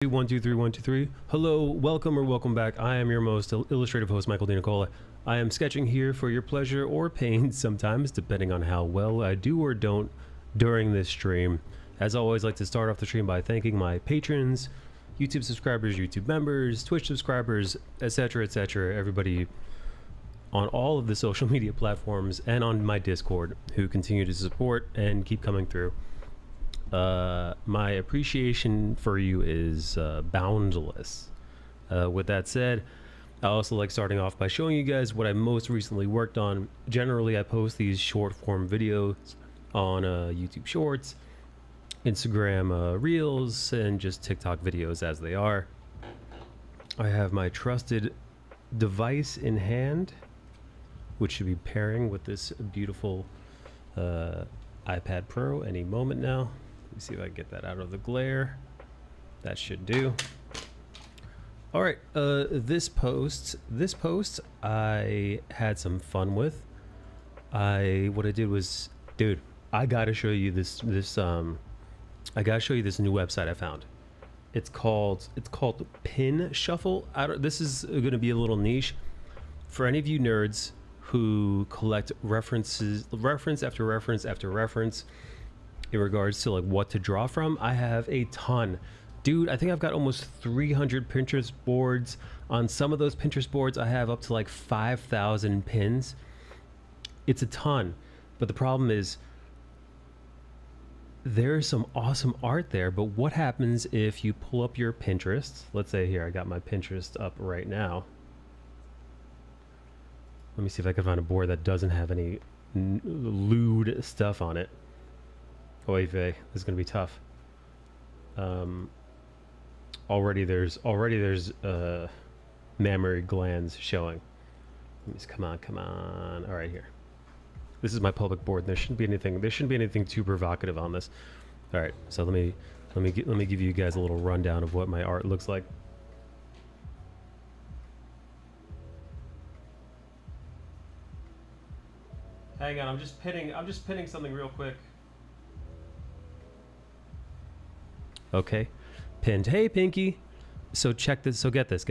One, two, three, 1, 2, 3. Hello, welcome or welcome back. I am your most illustrative host, Michael DiNicola. I am sketching here for your pleasure or pain sometimes, depending on how well I do or don't during this stream. As always, I like to start off the stream by thanking my patrons, YouTube subscribers, YouTube members, Twitch subscribers, etc., etc., everybody on all of the social media platforms and on my Discord who continue to support and keep coming through. My appreciation for you is boundless. With that said, I also like starting off by showing you guys what I most recently worked on. Generally, I post these short form videos on YouTube Shorts, Instagram Reels, and just TikTok videos as they are. I have my trusted device in hand, which should be pairing with this beautiful iPad Pro any moment now. Let me see if I can get that out of the glare. That should do. All right, this post I had some fun with. What I did was, dude, I gotta show you this new website I found. It's called Pin Shuffle. This is gonna be a little niche for any of you nerds who collect reference after reference after reference in regards to like what to draw from. I have a ton, dude. I think I've got almost 300 Pinterest boards. On some of those Pinterest boards I have up to like 5,000 pins. It's a ton, but the problem is there's some awesome art there. But what happens if you pull up your Pinterest? Let's say here I got my Pinterest up right now. Let me see if I can find a board that doesn't have any lewd stuff on it. Oy vey, this is gonna be tough. Already there's mammary glands showing. Come on. All right, here. This is my public board. There shouldn't be anything too provocative on this. All right, so let me give you guys a little rundown of what my art looks like. Hang on, I'm just pinning something real quick. Okay, pinned. Hey, Pinky. So check this. So get this.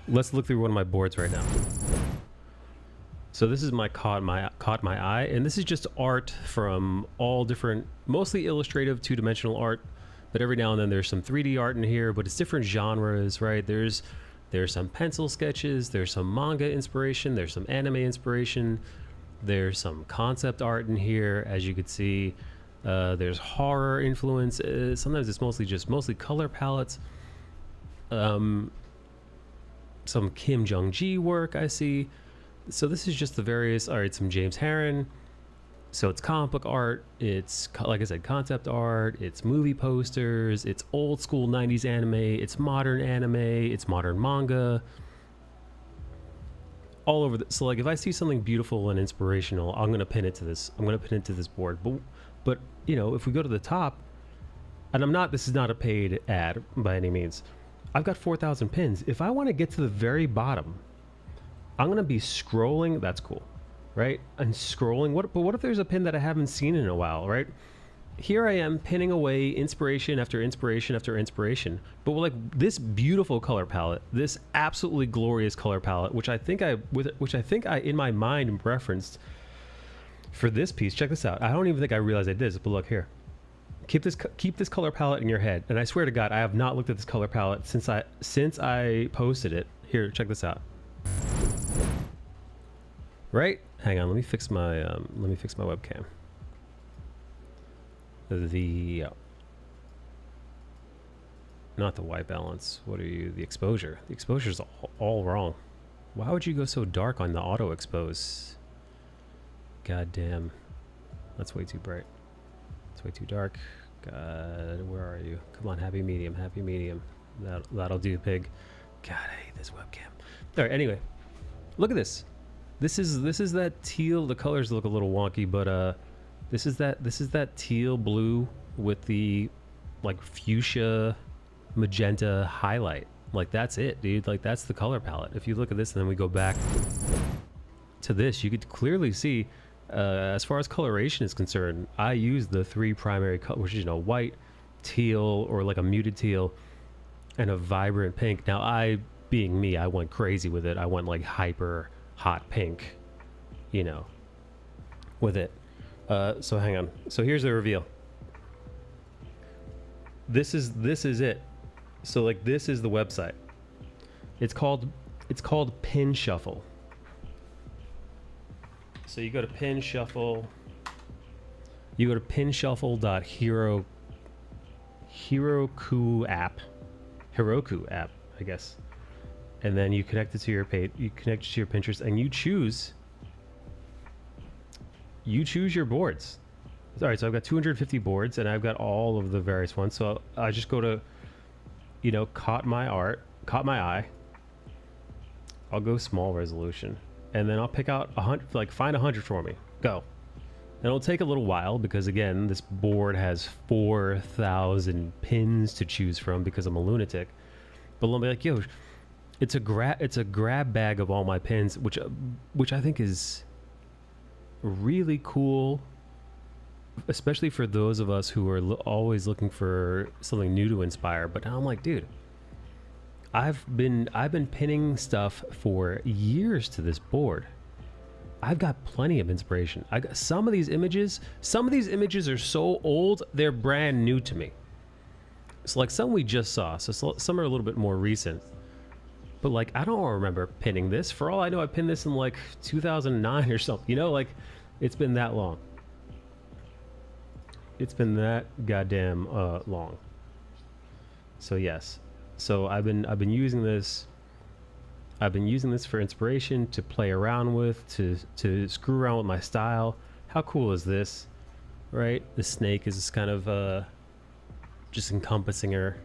Let's look through one of my boards right now. So this is my caught my eye, and this is just art from all different, mostly illustrative, two-dimensional art. But every now and then there's some 3D art in here, but it's different genres, right? There's some pencil sketches, there's some manga inspiration, there's some anime inspiration, there's some concept art in here, as you could see. There's horror influence. Sometimes it's mostly color palettes. Some Kim Jong-ji work I see. So this is just the various. All right, some James Harren. So it's comic book art. It's, like I said, concept art. It's movie posters. It's old school 90s anime. It's modern anime. It's modern manga. All over. So like if I see something beautiful and inspirational, I'm gonna pin it to this. I'm gonna pin it to this board. But you know, if we go to the top, and this is not a paid ad by any means. I've got 4,000 pins. If I want to get to the very bottom, I'm gonna be scrolling. That's cool, right? And scrolling. But what if there's a pin that I haven't seen in a while, right? Here I am pinning away inspiration after inspiration after inspiration. But like this beautiful color palette, this absolutely glorious color palette, which I think I in my mind referenced for this piece. Check this out. I don't even think I realized I did this, but look here. Keep this color palette in your head. And I swear to God, I have not looked at this color palette since I posted it. Here, check this out. Right? Hang on. Let me fix my webcam. Not the white balance. What are you? The exposure. The exposure's all wrong. Why would you go so dark on the auto expose? God damn. That's way too bright. It's way too dark. God, where are you? Come on, happy medium, happy medium. That'll do, pig. God, I hate this webcam. All right, anyway. Look at this. This is that teal. The colors look a little wonky, but this is that teal blue with the like fuchsia magenta highlight. Like that's it, dude. Like that's the color palette. If you look at this and then we go back to this, you could clearly see as far as coloration is concerned, I use the three primary colors, which is, you know, white, teal or like a muted teal and a vibrant pink. Now, being me, I went crazy with it. I went like hyper hot pink, you know, with it. So hang on. So here's the reveal. This is it. So like this is the website. It's called Pin Shuffle. So you go to Pin Shuffle. You go to Heroku app, I guess. And then you connect it to your page. You connect it to your Pinterest, and you choose your boards. All right, so I've got 250 boards, and I've got all of the various ones. So I just go to, you know, caught my eye. I'll go small resolution, and then I'll pick out 100, like find 100 for me. Go. And it'll take a little while because again, this board has 4,000 pins to choose from because I'm a lunatic. But I'll be like, yo, it's a grab bag of all my pins, which I think is really cool, especially for those of us who are always looking for something new to inspire. But now I'm like, dude, I've been pinning stuff for years to this board. I've got plenty of inspiration. I got some of these images are so old, they're brand new to me. So like some we just saw, so some are a little bit more recent. But like, I don't remember pinning this. For all I know, I pinned this in like 2009 or something. You know, like it's been that long. It's been that goddamn long. So yes. So I've been using this. I've been using this for inspiration, to play around with, to screw around with my style. How cool is this, right? The snake is kind of just encompassing her.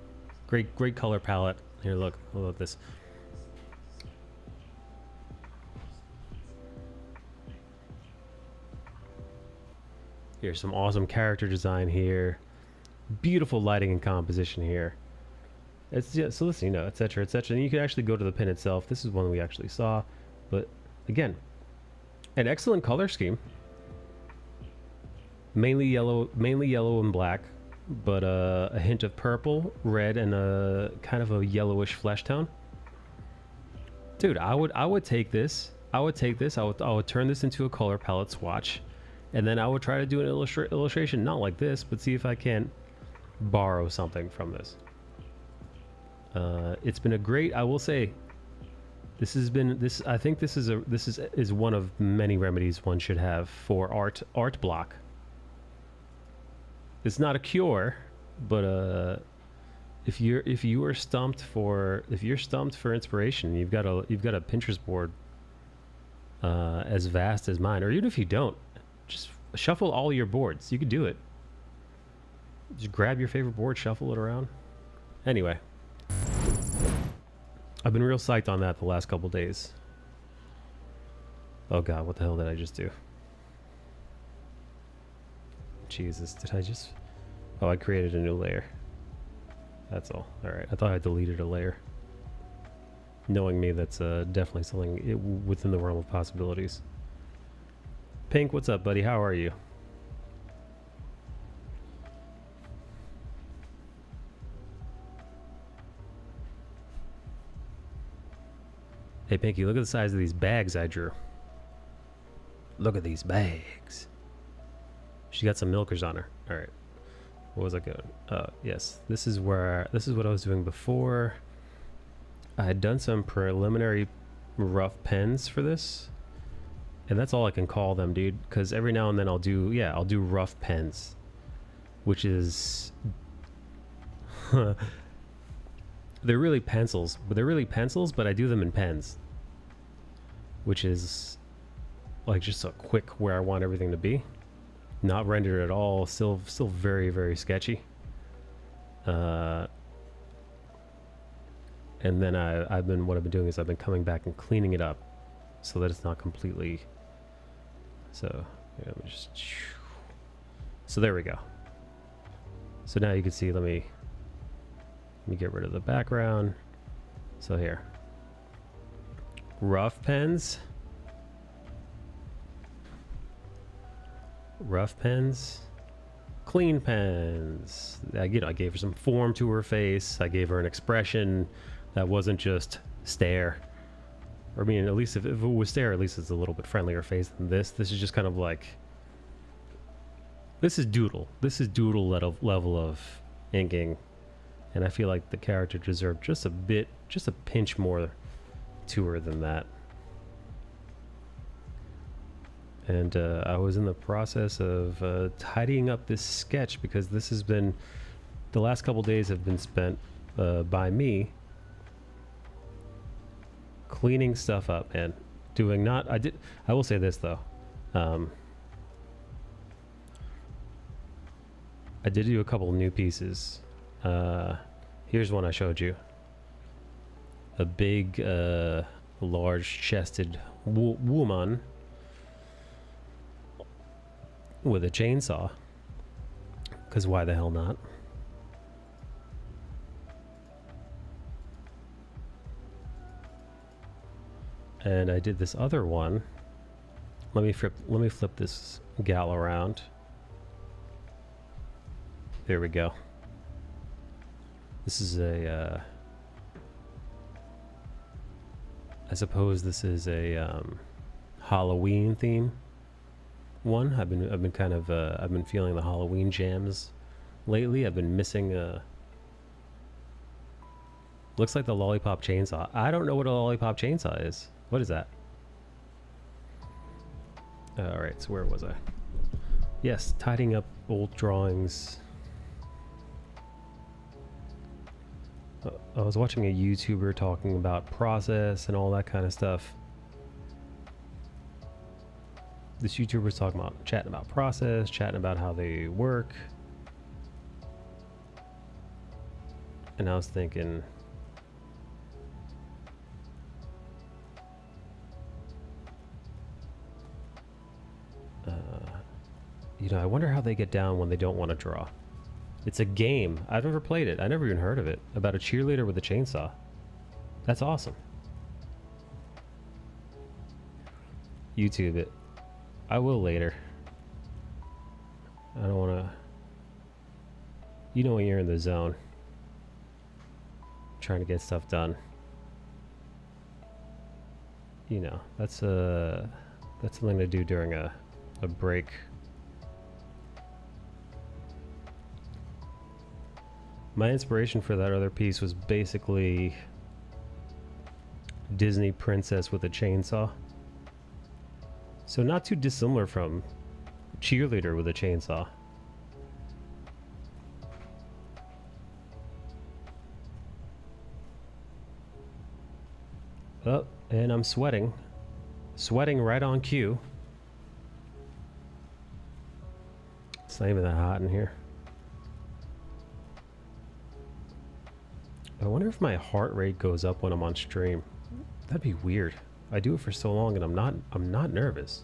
Great color palette. Here, look at this. Here's some awesome character design here. Beautiful lighting and composition here. It's just, so listen, you know, etc., etc. And you can actually go to the pin itself. This is one we actually saw, but again, an excellent color scheme. Mainly yellow and black, but a hint of purple, red, and a kind of a yellowish flesh tone. Dude, I would take this. I would turn this into a color palette swatch, and then I would try to do an illustration, not like this, but see if I can borrow something from this. It's been a great, I will say, I think this is one of many remedies one should have for art block. It's not a cure, but if you're stumped for inspiration, you've got a Pinterest board as vast as mine, or even if you don't, just shuffle all your boards. You could do it. Just grab your favorite board, shuffle it around. Anyway, I've been real psyched on that the last couple days. Oh god, what the hell did I just do? Jesus, did I just... Oh, I created a new layer. That's all. Alright, I thought I deleted a layer. Knowing me, that's definitely something within the realm of possibilities. Pink, what's up, buddy? How are you? Hey, Pinky, look at the size of these bags I drew. Look at these bags. She got some milkers on her. All right. What was I going? Yes. This is what I was doing before. I had done some preliminary rough pens for this. And that's all I can call them, dude. Because every now and then I'll do rough pens. Which is... They're really pencils, but I do them in pens, which is like just a quick where I want everything to be, not rendered at all. Still very, very sketchy. And then what I've been doing is I've been coming back and cleaning it up so that it's not completely. So yeah, so there we go. So now you can see. Let me get rid of the background. So here, rough pens, clean pens. I gave her some form to her face. I gave her an expression that wasn't just stare. Or I mean, at least if it was stare, at least it's a little bit friendlier face than this. This is just kind of like, this is doodle. This is doodle level of inking. And I feel like the character deserved just a pinch more to her than that. And I was in the process of tidying up this sketch because this has been, the last couple days have been spent by me cleaning stuff up and doing I will say this though. I did do a couple of new pieces. Here's one I showed you. A big, large-chested woman with a chainsaw. Because why the hell not? And I did this other one. Let me flip this gal around. There we go. This is a I suppose this is a Halloween theme one. I've been kind of I've been feeling the Halloween jams lately. I've been missing looks like the lollipop chainsaw. I don't know what a lollipop chainsaw is. What is that? All right, so where was I? Yes, tidying up old drawings. I was watching a YouTuber talking about process and all that kind of stuff. This YouTuber was chatting about process, chatting about how they work. And I was thinking, I wonder how they get down when they don't want to draw. It's a game. I've never played it. I never even heard of it. About a cheerleader with a chainsaw. That's awesome. YouTube it. I will later. I don't want to... You know when you're in the zone. Trying to get stuff done. That's something to do during a break. My inspiration for that other piece was basically Disney princess with a chainsaw. So not too dissimilar from cheerleader with a chainsaw. Oh, and I'm sweating. Sweating right on cue. It's not even that hot in here. I wonder if my heart rate goes up when I'm on stream. That'd be weird. I do it for so long and I'm not nervous.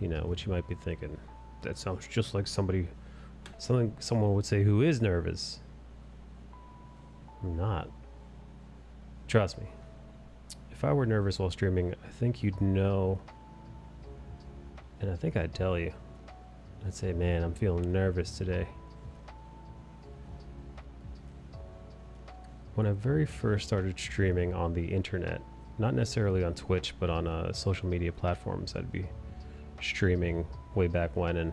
What you might be thinking. That sounds just like someone would say who is nervous. I'm not. Trust me. If I were nervous while streaming, I think you'd know. And I think I'd tell you. I'd say, man, I'm feeling nervous today. When I very first started streaming on the internet, not necessarily on Twitch, but on social media platforms, I'd be streaming way back when, and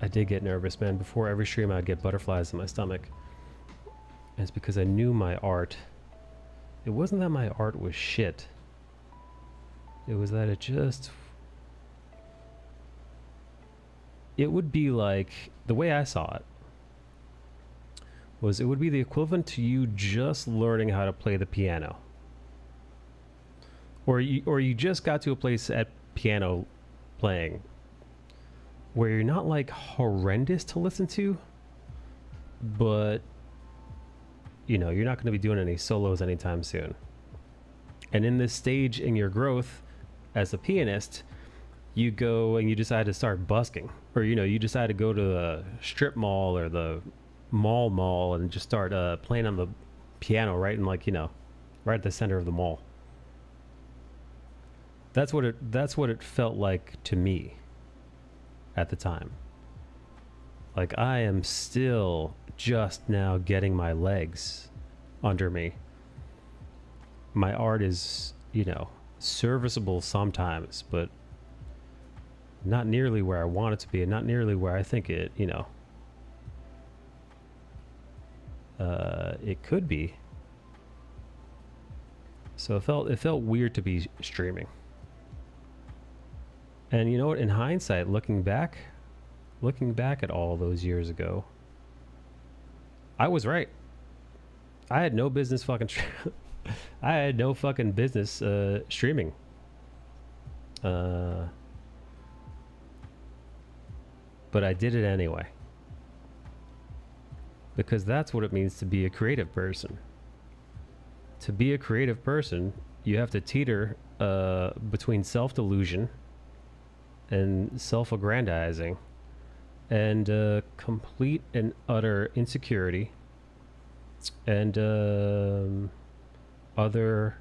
I did get nervous, man. Before every stream, I'd get butterflies in my stomach. And it's because I knew my art. It wasn't that my art was shit. It was that it would be like, the way I saw it, it would be the equivalent to you just learning how to play the piano. Or you just got to a place at piano playing where you're not like horrendous to listen to, but you're not going to be doing any solos anytime soon. And in this stage in your growth as a pianist, you go and you decide to start busking, or you decide to go to the strip mall or the mall and just start playing on the piano right in right at the center of the mall. That's what it felt like to me. at the time. Like, I am still just now getting my legs under me. My art is, you know, serviceable sometimes, but not nearly where I want it to be, and not nearly where I think it, you know, it could be. So it felt weird to be streaming. And you know what? In hindsight, looking back at all those years ago, I was right. I had no business fucking. I had no fucking business streaming. But I did it anyway. Because that's what it means to be a creative person. To be a creative person, you have to teeter between self-delusion and self-aggrandizing and complete and utter insecurity and other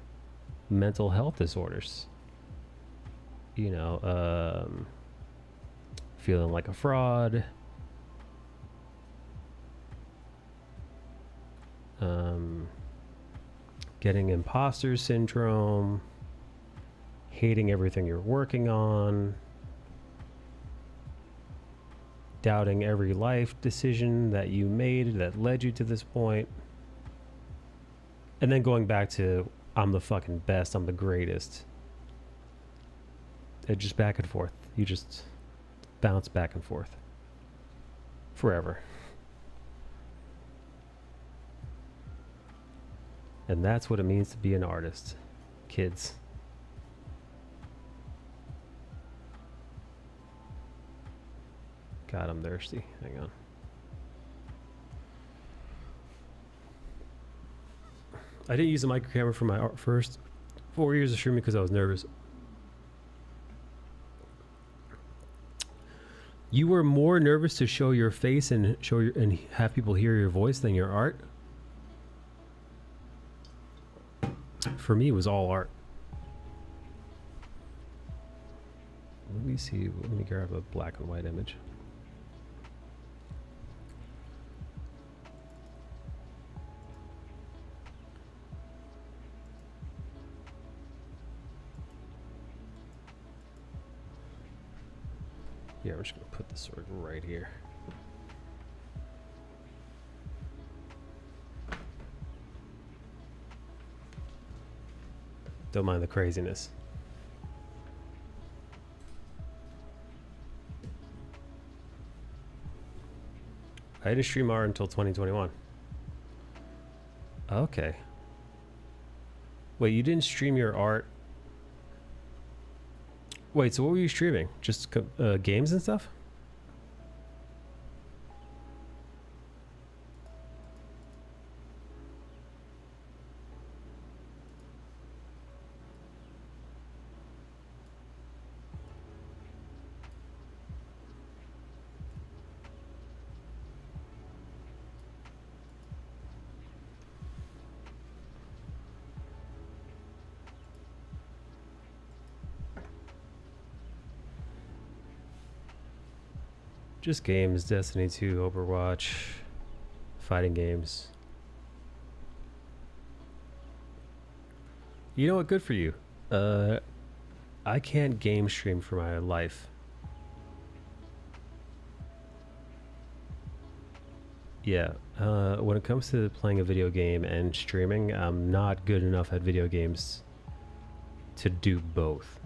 mental health disorders. You know, feeling like a fraud, getting imposter syndrome, hating everything you're working on, doubting every life decision that you made that led you to this point, and then going back to, I'm the fucking best, I'm the greatest. It just back and forth. You just bounce back and forth forever. And that's what it means to be an artist, kids. God, I'm thirsty. Hang on. I didn't use the micro camera for my first 4 years of streaming because I was nervous. You were more nervous to show your face and and have people hear your voice than your art? For me, it was all art. Let me see. Let me grab a black and white image. Yeah, we're just gonna put the sword right here. Don't mind the craziness. I didn't stream art until 2021. Okay. Wait, you didn't stream your art? Wait, so what were you streaming? Just games and stuff? Just games, Destiny 2, Overwatch, fighting games. You know what? Good for you. I can't game stream for my life. Yeah, when it comes to playing a video game and streaming, I'm not good enough at video games to do both.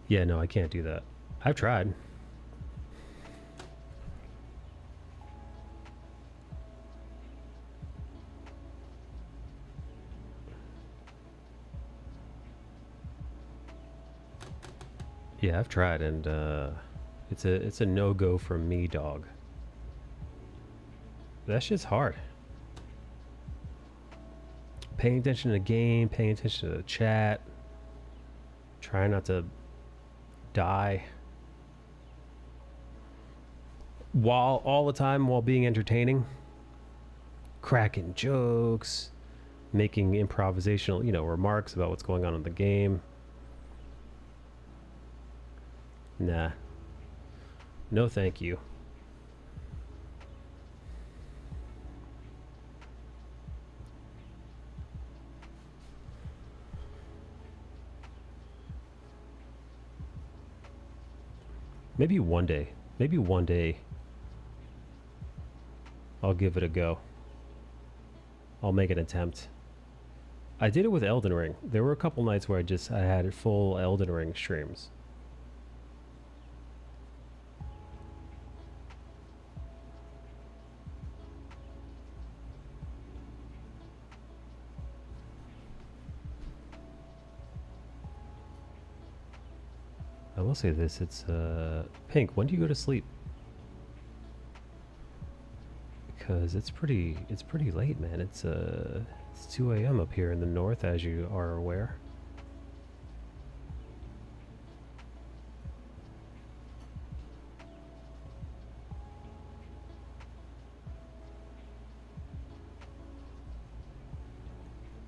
Yeah, no, I can't do that. I've tried. Yeah, I've tried, and it's a no-go for me, dog. That shit's hard. Paying attention to the game, paying attention to the chat, trying not to die while all the time while being entertaining, cracking jokes, making improvisational, you know, remarks about what's going on in the game. Nah. No thank you. Maybe one day. Maybe one day I'll give it a go. I'll make an attempt. I did it with Elden Ring. There were a couple nights where I had full Elden Ring streams. I will say this, it's Pink, when do you go to sleep? Because it's pretty late, man. It's 2 a.m. up here in the north, as you are aware.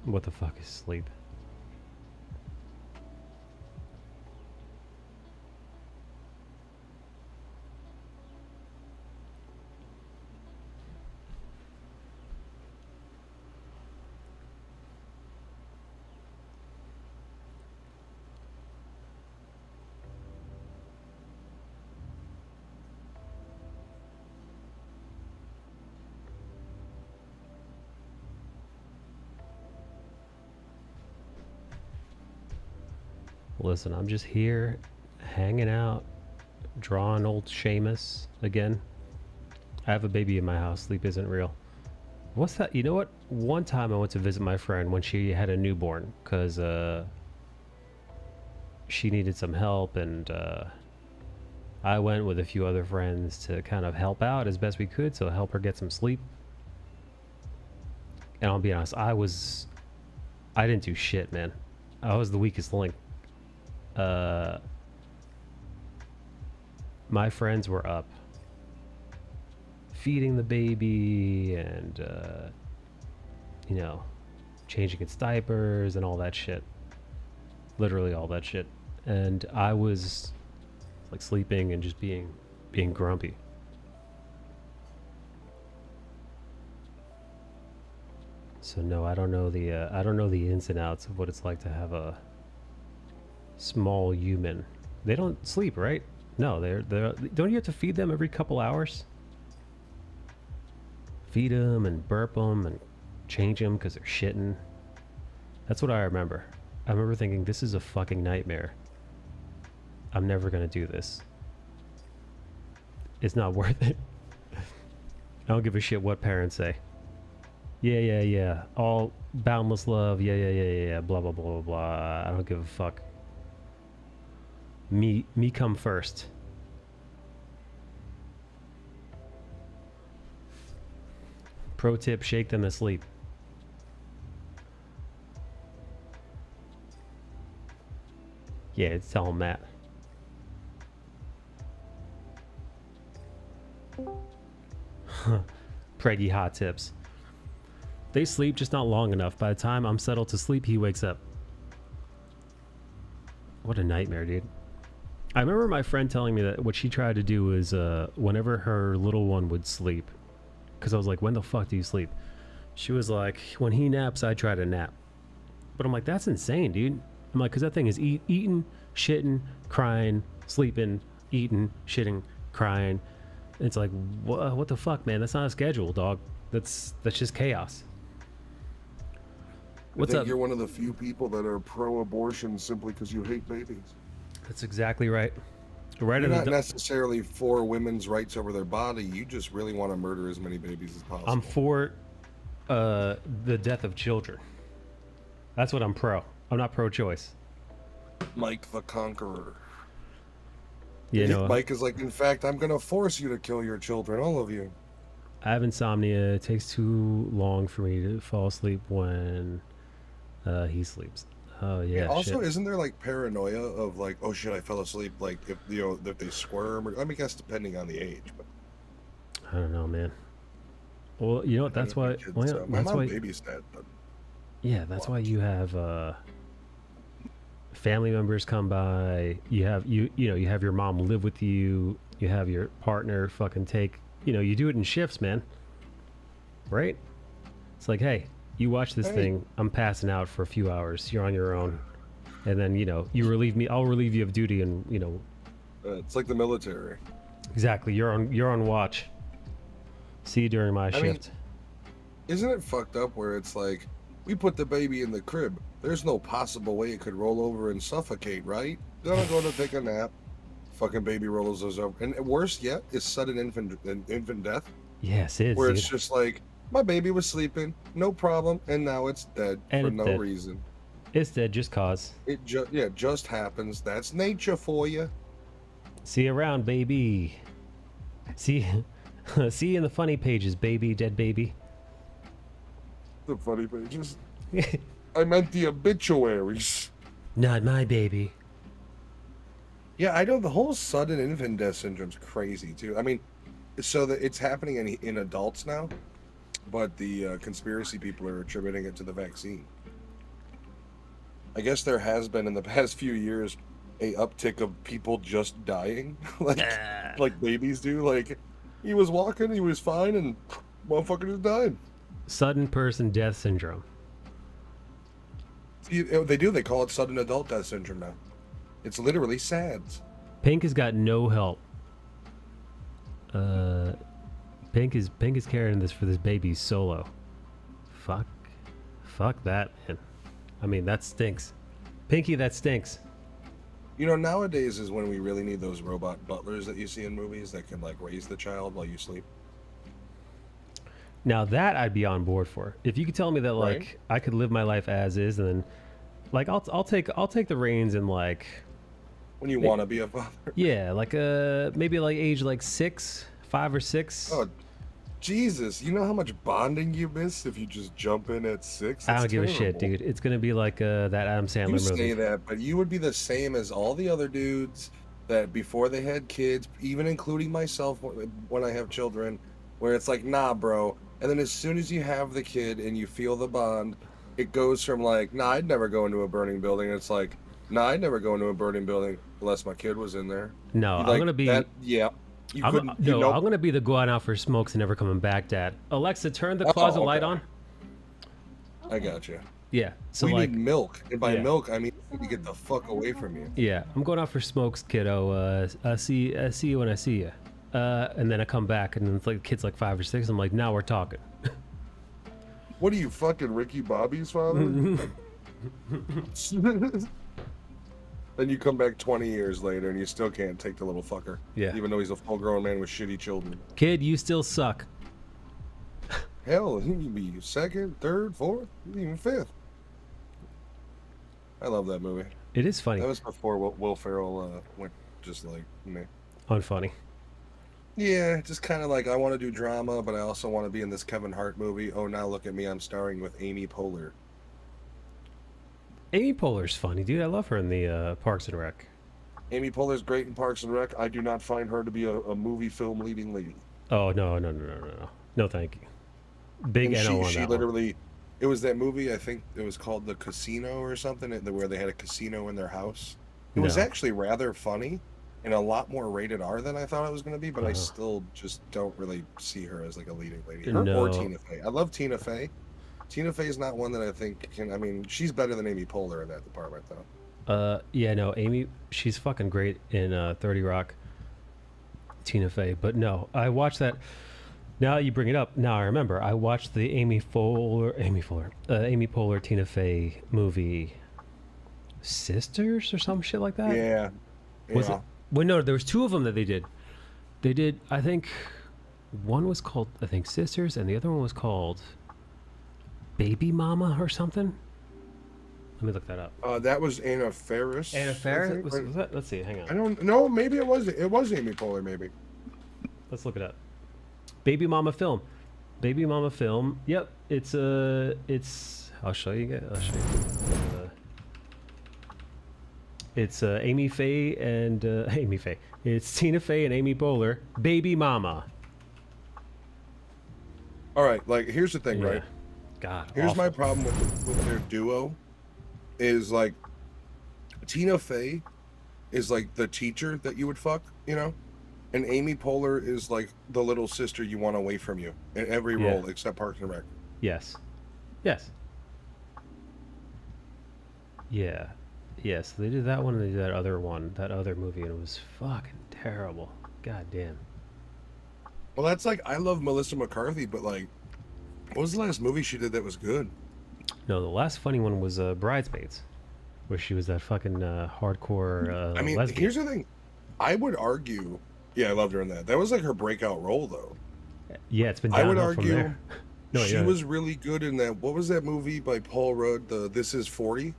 What the fuck is sleep? Listen, I'm just here, hanging out, drawing old Seamus again. I have a baby in my house. Sleep isn't real. What's that? You know what? One time I went to visit my friend when she had a newborn because she needed some help, and I went with a few other friends to kind of help out as best we could, so help her get some sleep. And I'll be honest, I didn't do shit, man. I was the weakest link. My friends were up feeding the baby and you know, changing its diapers and all that shit, literally all that shit, and I was like sleeping and just being grumpy. So no, I don't know the ins and outs of what it's like to have a small human. They don't sleep, right? No, they're don't you have to feed them every couple hours? Feed them and burp them and change them because they're shitting. That's what I remember. I remember thinking, this is a fucking nightmare. I'm never gonna do this. It's not worth it. I don't give a shit what parents say. Yeah. All boundless love. Yeah. Blah, blah, blah, blah, blah. I don't give a fuck. Me come first. Pro tip, shake them to sleep. Yeah, it's tell them that. Preggy hot tips. They sleep, just not long enough. By the time I'm settled to sleep, he wakes up. What a nightmare, dude. I remember my friend telling me that what she tried to do is whenever her little one would sleep, because I was like, when the fuck do you sleep? She was like, when he naps, I try to nap. But I'm like, that's insane, dude. I'm like, because that thing is eating, shitting, crying, sleeping, eating, shitting, crying. It's like, what the fuck, man? That's not a schedule, dog. That's just chaos. What's up? You're one of the few people that are pro-abortion simply because you hate babies. That's exactly right. You're not necessarily for women's rights over their body. You just really want to murder as many babies as possible. I'm for the death of children. That's what I'm pro. I'm not pro-choice. Mike the Conqueror. You know, Mike is like, in fact, I'm going to force you to kill your children, all of you. I have insomnia. It takes too long for me to fall asleep when he sleeps. Oh yeah. Also, shit. Isn't there like paranoia of like, oh shit, I fell asleep? Like if if they squirm, or I mean, I guess depending on the age. But I don't know, man. Well, you know what? That's why. Kids, Well, my that's mom why. babysat. But Yeah, that's why you have family members come by. You have you have your mom live with you. You have your partner fucking take. You do it in shifts, man. Right? It's like, hey, you watch this thing. I'm passing out for a few hours. You're on your own, and then you relieve me. I'll relieve you of duty, and it's like the military. exactly. You're on watch. See you during my shift. Isn't it fucked up where it's like, we put the baby in the crib. There's no possible way it could roll over and suffocate, right? Gonna go to take a nap. Fucking baby rolls us over. And worse yet is sudden infant death. Yes, it is. Where it's just like, my baby was sleeping, no problem, and now it's dead for no reason. It's dead just cause. It just happens. That's nature for you. See you around, baby. See you in the funny pages, baby, dead baby. The funny pages. I meant the obituaries. Not my baby. Yeah, I know the whole sudden infant death syndrome's crazy too. I mean, so that it's happening in adults now, but the conspiracy people are attributing it to the vaccine. I guess there has been in the past few years a uptick of people just dying, like babies do. Like, he was walking, he was fine, and motherfucker just died. Sudden person death syndrome. They do. They call it sudden adult death syndrome now. It's literally SADS. Pink has got no help. Pink is carrying this for this baby solo. Fuck that, man. I mean, that stinks. Pinky, that stinks. Nowadays is when we really need those robot butlers that you see in movies that can, like, raise the child while you sleep. Now that I'd be on board for. If you could tell me that, like, Right? I could live my life as is, and then, like, I'll take the reins and, like, When you want to be a father. yeah, like maybe like age like 5 or 6. Oh, Jesus. You know how much bonding you miss if you just jump in at 6? I It's don't give a shit, terrible. dude. It's gonna be like that Adam Sandler You movie. say that, but you would be the same as all the other dudes that before they had kids, even including myself when I have children, where it's like, nah, bro. And then as soon as you have the kid and you feel the bond, it goes from like, nah, I'd never go into a burning building. It's like, nah, I'd never go into a burning building unless my kid was in there. No, Like, I'm gonna be. Yeah. You I'm, couldn't. no, you know, I'm gonna be the going out for smokes and never coming back, Dad. Alexa, turn the closet light on. I got you. Yeah. So We like, need milk. And by yeah. milk, I mean to get the fuck away from you. yeah, I'm going out for smokes, kiddo. I see you when I see you. And then I come back, and then it's like the kid's like 5 or 6. I'm like, now we're talking. What are you, fucking Ricky Bobby's father? Then you come back 20 years later and you still can't take the little fucker. Yeah. Even though he's a full-grown man with shitty children. Kid, you still suck. Hell, he can be second, third, fourth, even fifth. I love that movie. It is funny. That was before Will Ferrell went just like meh. Unfunny. Yeah, just kind of like, I want to do drama, but I also want to be in this Kevin Hart movie. Oh, now look at me, I'm starring with Amy Poehler. Amy Poehler's funny, dude. I love her in the Parks and Rec. Amy Poehler's great in Parks and Rec. I do not find her to be a movie film leading lady. Oh no, no, thank you. Big And NO on she that literally, it was that movie, I think it was called The Casino or something, where they had a casino in their house. It was No. actually rather funny and a lot more rated R than I thought it was going to be, but I Uh-huh. still just don't really see her as like a leading lady. Her No. or Tina Fey. I love Tina Fey. Tina Fey is not one that I think can, I mean, she's better than Amy Poehler in that department, though. Yeah, no, Amy, she's fucking great in 30 Rock. Tina Fey, but no, I watched that. Now that you bring it up, now I remember. I watched the Amy Poehler, Tina Fey movie, Sisters or some shit like that. Yeah. Was it? Well, no, there was 2 of them that they did. They did, I think, one was called, I think, Sisters, and the other one was called Baby Mama or something. Let me look that up. That was Anna Faris. Anna I Faris? think. Was that? Let's see. Hang on. I don't know. Maybe it was Amy Poehler. Maybe. Let's look it up. Baby Mama film. Baby Mama film. Yep. It's I'll show you guys. I'll show you. It's Amy Faye and Amy Faye. It's Tina Fey and Amy Poehler. Baby Mama. All right. Like, here's the thing, Yeah. right? God. Here's awful. my problem with their duo, is like Tina Fey is like the teacher that you would fuck, and Amy Poehler is like the little sister you want away from you in every Yeah. role except Parks and Rec. Yes. Yes. Yeah. Yes. They did that one and they did that other one, that other movie, and it was fucking terrible. God damn. Well, that's like I love Melissa McCarthy, but like, what was the last movie she did that was good? No, the last funny one was Bridesmaids, where she was that fucking hardcore I mean, lesbian. here's the thing. I would argue, yeah, I loved her in that. That was like her breakout role, though. Yeah, it's been I would downhill from argue there. No, she yeah. was really good in that. What was that movie by Paul Rudd? The This Is 40.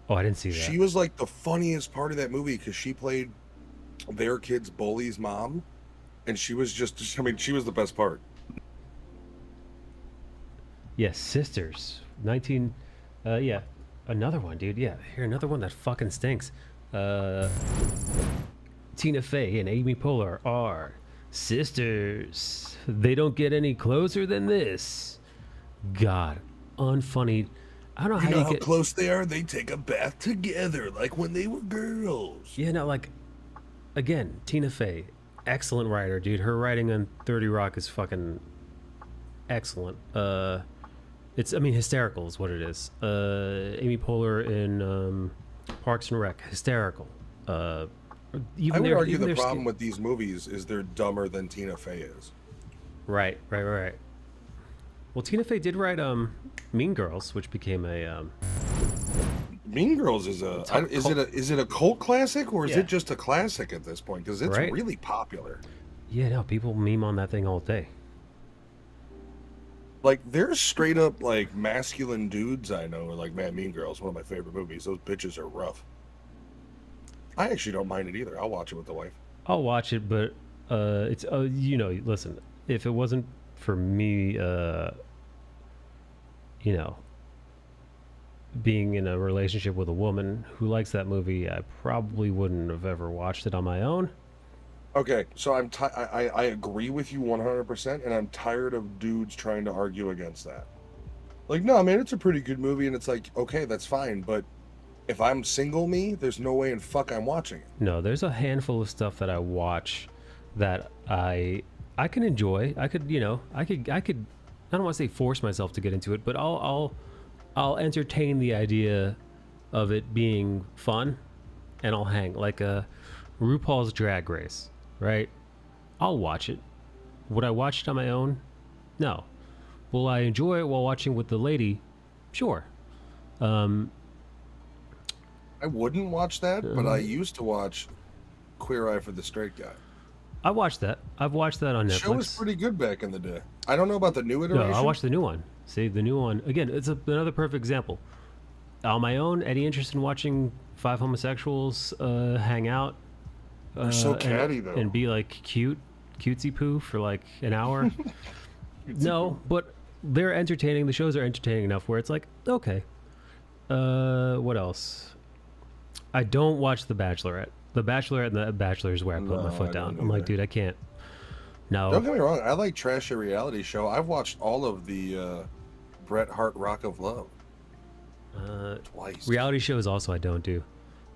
Oh, I didn't see that. She was like the funniest part of that movie because she played their kid's bully's mom, and she was just, I mean, she was the best part. Yes, Sisters. 19. Yeah, another one, dude. Yeah, here another one that fucking stinks. Tina Fey and Amy Poehler are sisters. They don't get any closer than this. God, unfunny. I don't know You how know you how get. close they are? They take a bath together, like when they were girls. Yeah, no, like, again, Tina Fey, excellent writer, dude. Her writing on 30 Rock is fucking excellent. It's, I mean, hysterical is what it is. Amy Poehler in Parks and Rec, hysterical. Even I would their, argue even the their problem with these movies is they're dumber than Tina Fey is. Right. Well, Tina Fey did write Mean Girls, which became a Mean Girls is is it a cult classic or is Yeah. it just a classic at this point? Because it's Right. really popular. yeah, no, people meme on that thing all day. Like there's straight up like masculine dudes I know are like, man, Mean Girls, one of my favorite movies. Those bitches are rough. I actually don't mind it either. I'll watch it with the wife. I'll watch it, but it's listen, if it wasn't for me, being in a relationship with a woman who likes that movie, I probably wouldn't have ever watched it on my own. Okay, so I agree with you 100%, and I'm tired of dudes trying to argue against that. Like, no, man, it's a pretty good movie, and it's like, okay, that's fine, but if I'm single me, there's no way in fuck I'm watching it. No, there's a handful of stuff that I watch that I can enjoy. I could I don't want to say force myself to get into it, but I'll entertain the idea of it being fun, and I'll hang like a RuPaul's Drag Race, right? I'll watch it. Would I watch it on my own? No. Will I enjoy it while watching with the lady? Sure. I wouldn't watch that, but I used to watch Queer Eye for the Straight Guy. I watched that. I've watched that on The Netflix. show was pretty good back in the day. I don't know about the new iteration. No, I watched the new one. See, the new one again. It's another perfect example. On my own, any interest in watching five homosexuals hang out? They're so catty, though. And be like cutesy poo for like an hour. No, but they're entertaining. The shows are entertaining enough where it's like, okay. What else? I don't watch The Bachelorette. The Bachelorette and The Bachelor is where I put my foot down. I'm like, dude, I can't. No. Don't get me wrong. I like trashy reality show. I've watched all of the Bret Hart Rock of Love. Twice. Reality shows also I don't do.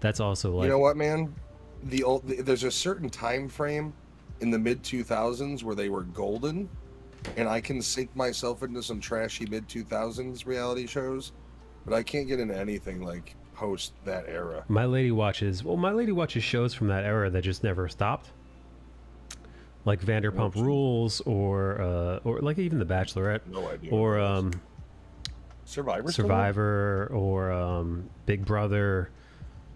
That's also like, You know what, man? There's a certain time frame in the mid 2000s where they were golden, and I can sink myself into some trashy mid 2000s reality shows, but I can't get into anything like post that era. my lady watches shows from that era that just never stopped. Like Vanderpump Rules or like even The Bachelorette No idea. or Survivor or Big Brother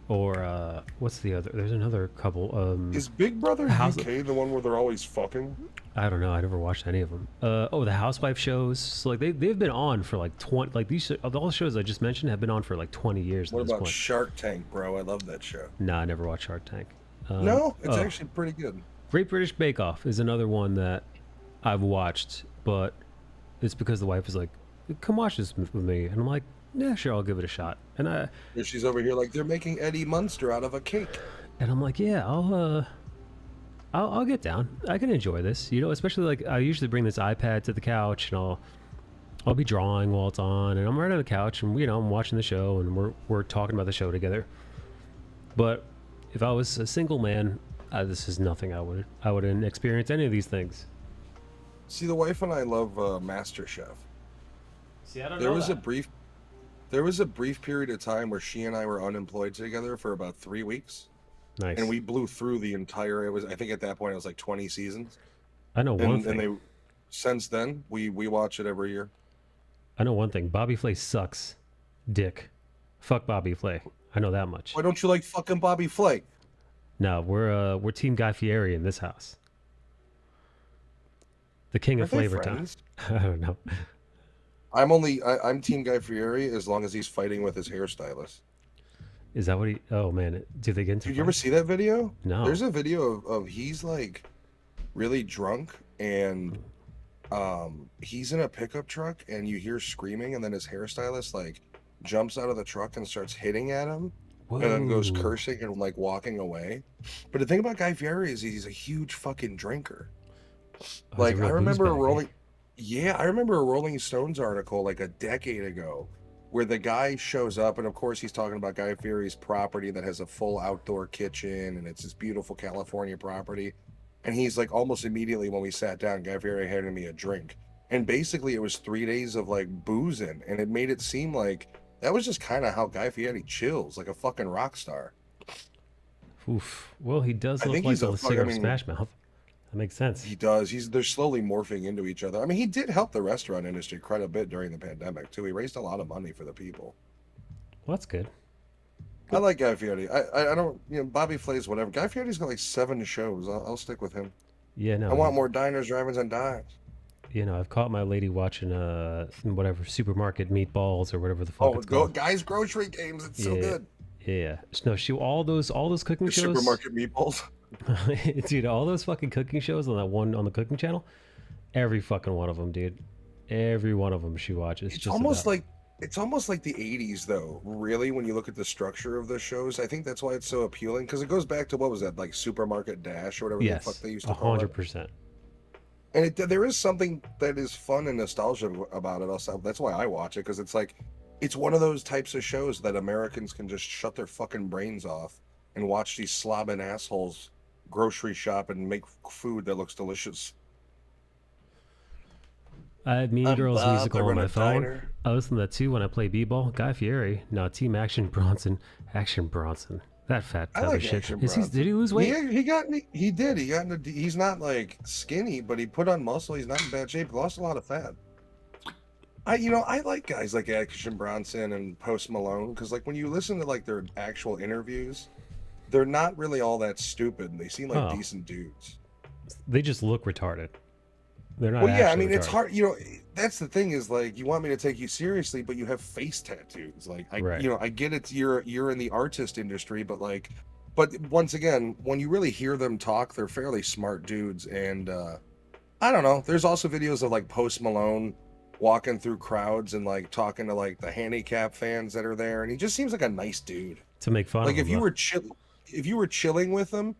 or what's the other? There's another couple. Is Big Brother House- UK the one where they're always fucking? I don't know. I never watched any of them. The Housewife shows. So, like they've been on for like 20. Like these all the shows I just mentioned have been on for like 20 years. What at this about point. Shark Tank, bro? I love that show. Nah, I never watched Shark Tank. No, it's actually pretty good. Great British Bake Off is another one that I've watched, but it's because the wife is like, "Come watch this with me," and I'm like, "Yeah, sure, I'll give it a shot." And She's over here like they're making Eddie Munster out of a cake. I'm like, "Yeah, I'll get down. I can enjoy this, Especially like I usually bring this iPad to the couch, and I'll be drawing while it's on, and I'm right on the couch, and I'm watching the show, and we're talking about the show together. But if I was a single man, this is nothing. I wouldn't experience any of these things. See, the wife and I love MasterChef. See, I don't There know was a that. brief there was a brief period of time where she and I were unemployed together for about 3 weeks, and Nice. we blew through the entire. It was, I think, at that point it was like 20 seasons, I know one and thing. they since then we watch it every year. I know one thing. Bobby Flay sucks. Dick. Fuck Bobby Flay. I know that much. Why don't you like fucking Bobby Flay? No, we're Team Guy Fieri in this house. The king Are of they Flavor Town. friends? I don't know. I'm Team Guy Fieri as long as he's fighting with his hairstylist. Is that what he? Oh man, do they get into Did you ever fights? see that video? No. There's a video of he's like really drunk, and he's in a pickup truck and you hear screaming, and then his hairstylist like jumps out of the truck and starts hitting at him, and then goes Whoa. cursing and like walking away. But the thing about Guy Fieri is he's a huge fucking drinker. Oh, he's a Like real booze bag, eh? I remember a Rolling Stones article like a decade ago where the guy shows up, and of course he's talking about Guy Fieri's property that has a full outdoor kitchen, and it's this beautiful California property. And he's like, almost immediately when we sat down, Guy Fieri handed me a drink. And basically it was 3 days of like boozing, and it made it seem like that was just kind of how Guy Fieri chills, like a fucking rock star. Oof. Well, he does I look think like he's a a fuck. I cigarette mean, Smash Mouth. That makes sense. he does. They're slowly morphing into each other. I mean, he did help the restaurant industry quite a bit during the pandemic too. He raised a lot of money for the people. Well, that's good. I like Guy Fieri. I don't, Bobby Flay's whatever. Guy Fieri's got like 7 shows. I'll stick with him. Yeah, I no, want more diners, drive-ins, and dives. I've caught my lady watching whatever supermarket meatballs or whatever the fuck Oh, it's called. guys, grocery games. It's so Yeah, good. yeah. No, she all those cooking The shows, supermarket meatballs. dude. All those fucking cooking shows on that one on the cooking channel. Every fucking one of them, dude. Every one of them she watches. It's Just almost about. like it's almost like the 80s though. Really, when you look at the structure of the shows, I think that's why it's so appealing, because it goes back to, what was that, like Supermarket Dash or whatever the fuck Yes, they used a to call it. hundred percent. And there is something that is fun and nostalgic about it. Also, that's why I watch it, because it's like it's one of those types of shows that Americans can just shut their fucking brains off and watch these slobbing assholes grocery shop and make food that looks delicious. I have Mean I'm Girls Bob. I musical on run my a phone. diner. I listen to that too when I play b-ball. Guy Fieri, no, Team Action Bronson. Action Bronson. That fat I tub of like shit. Action Is he? Bronson. Did he lose weight? He did. He got into. He's not like skinny, but he put on muscle. He's not in bad shape. He lost a lot of fat. I like guys like Action Bronson and Post Malone, because like when you listen to like their actual interviews, they're not really all that stupid. They seem like Oh, decent dudes. they just look retarded. They're not Well, yeah, I actually mean, it's retarded. hard. That's the thing, is like, you want me to take you seriously, but you have face tattoos. Like, Right. I get it. You're in the artist industry, but like, but once again, when you really hear them talk, they're fairly smart dudes. And I don't know. There's also videos of like Post Malone walking through crowds and like talking to like the handicap fans that are there, and he just seems like a nice dude. To make fun Like, of him, though. if you were chilling with him,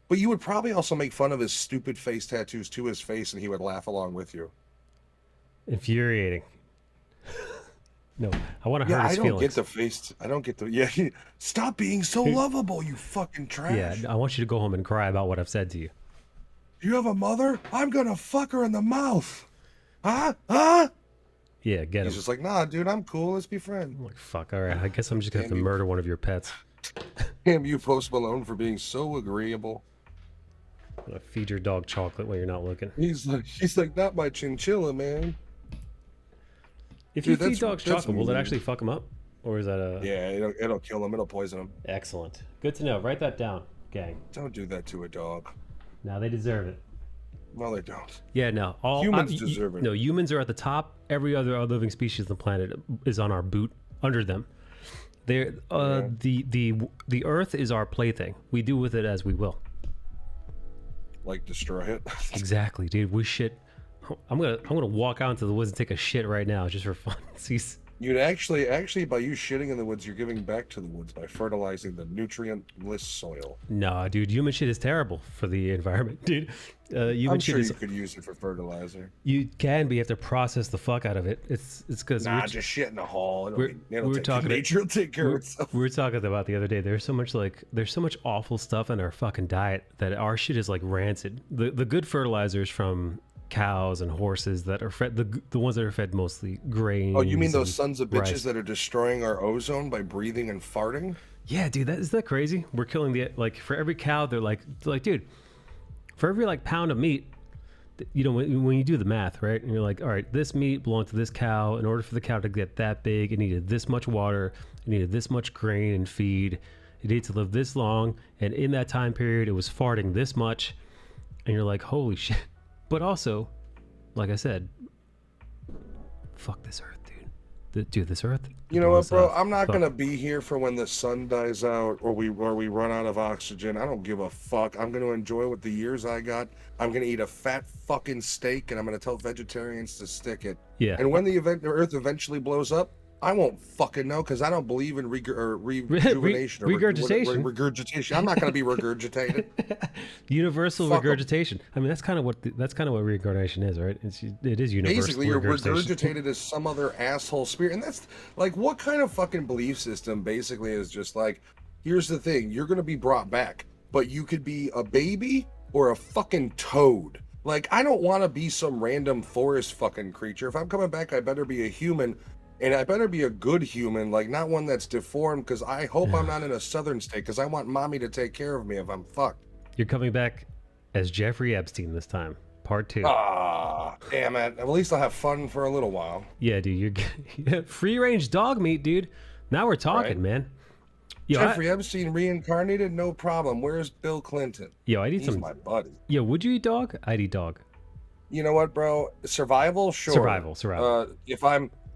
but you would probably also make fun of his stupid face tattoos to his face, and he would laugh along with you. Infuriating. No, I want to Yeah, hurt I his don't get feelings. the face. I don't get the. Yeah, stop being so lovable, you fucking Yeah, trash. I want you to go home and cry about what I've said to you. You have a mother? I'm gonna fuck her in the mouth. Huh? Huh? Yeah, get He's him. just like, nah, dude, I'm cool. Let's be friends. I'm like, fuck, all right. I guess I'm just going to have Damn to you. murder one of your pets. Damn you, Post Malone, for being so agreeable. I'm gonna feed your dog chocolate when you're not looking. He's like, not my chinchilla, man. If you Dude, feed dogs that's chocolate, will that mean. actually fuck them up? Or is that a... Yeah, it'll kill him. It'll poison him. Excellent. Good to know. Write that down, gang. Don't do that to a dog. Now they deserve it. No, they don't. Yeah, no. Humans deserve it. No, humans are at the top. Every other living species on the planet is on our boot, under them. They're, Yeah. the Earth is our plaything. We do with it as we will. Like, destroy it. Exactly, dude. We shit. I'm gonna walk out into the woods and take a shit right now, just for fun. See You'd actually, by you shitting in the woods, you're giving back to the woods by fertilizing the nutrient-less soil. No, dude, human shit is terrible for the environment, dude. Human I'm shit sure is. you could use it for fertilizer. You can, but you have to process the fuck out of it. It's because Nah, just shit in a hole. Nature will take care of itself. we were talking about the other day. There's so much awful stuff in our fucking diet that our shit is like rancid. The good fertilizers from cows and horses that are fed, the ones that are fed mostly grains. Oh, you mean those and sons of bitches rice. that are destroying our ozone by breathing and farting? Yeah, dude, isn't that crazy? We're killing like for every cow, they're like, dude, for every like pound of meat, you know, when you do the math, right? And you're like, all right, this meat belonged to this cow. In order for the cow to get that big, it needed this much water, it needed this much grain and feed, it needed to live this long, and in that time period, it was farting this much, and you're like, holy shit. But also, like I said, fuck this earth, dude. Dude, this earth. You know what, bro? I'm not gonna be here for when the sun dies out or we run out of oxygen. I don't give a fuck. I'm gonna enjoy what the years I got. I'm gonna eat a fat fucking steak, and I'm gonna tell vegetarians to stick it. Yeah. And when the earth eventually blows up, I won't fucking know because I don't believe in rejuvenation or regurgitation. I'm not gonna be regurgitated. Universal Fuck 'em. regurgitation. I mean, that's kind of what reincarnation is, right? It is universal. Basically, you're regurgitated as some other asshole spirit, and that's like, what kind of fucking belief system basically is just like, here's the thing, you're gonna be brought back, but you could be a baby or a fucking toad. Like, I don't want to be some random forest fucking creature. If I'm coming back, I better be a human. And I better be a good human, like not one that's deformed, because I hope I'm not in a southern state, because I want mommy to take care of me if I'm fucked. You're coming back as Jeffrey Epstein this time, part 2. Ah, damn it. At least I'll have fun for a little while. Yeah, dude, you're free-range dog meat, dude. Now we're talking, Right. man. Yo, Jeffrey Epstein reincarnated, no problem. Where's Bill Clinton? Yo, I'd eat He's my buddy. Yo, would you eat dog? I'd eat dog. You know what, bro? Survival, sure. Survival.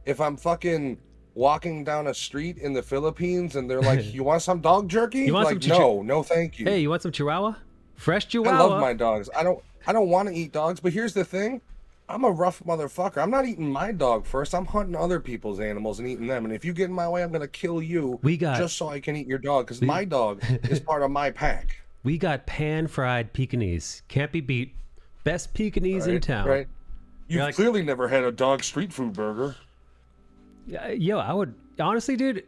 If I'm fucking walking down a street in the Philippines and they're like, "You want some dog jerky?" You want like, some no, thank you. Hey, you want some Chihuahua? Fresh I Chihuahua. love my dogs. I don't want to eat dogs, but here's the thing. I'm a rough motherfucker. I'm not eating my dog first. I'm hunting other people's animals and eating them. And if you get in my way, I'm gonna kill you. Just so I can eat your dog, because my dog is part of my pack. We got pan-fried Pekingese. Can't be beat. Best Pekingese in town. Right. You've clearly never had a dog street food burger. Yo, I would honestly, dude.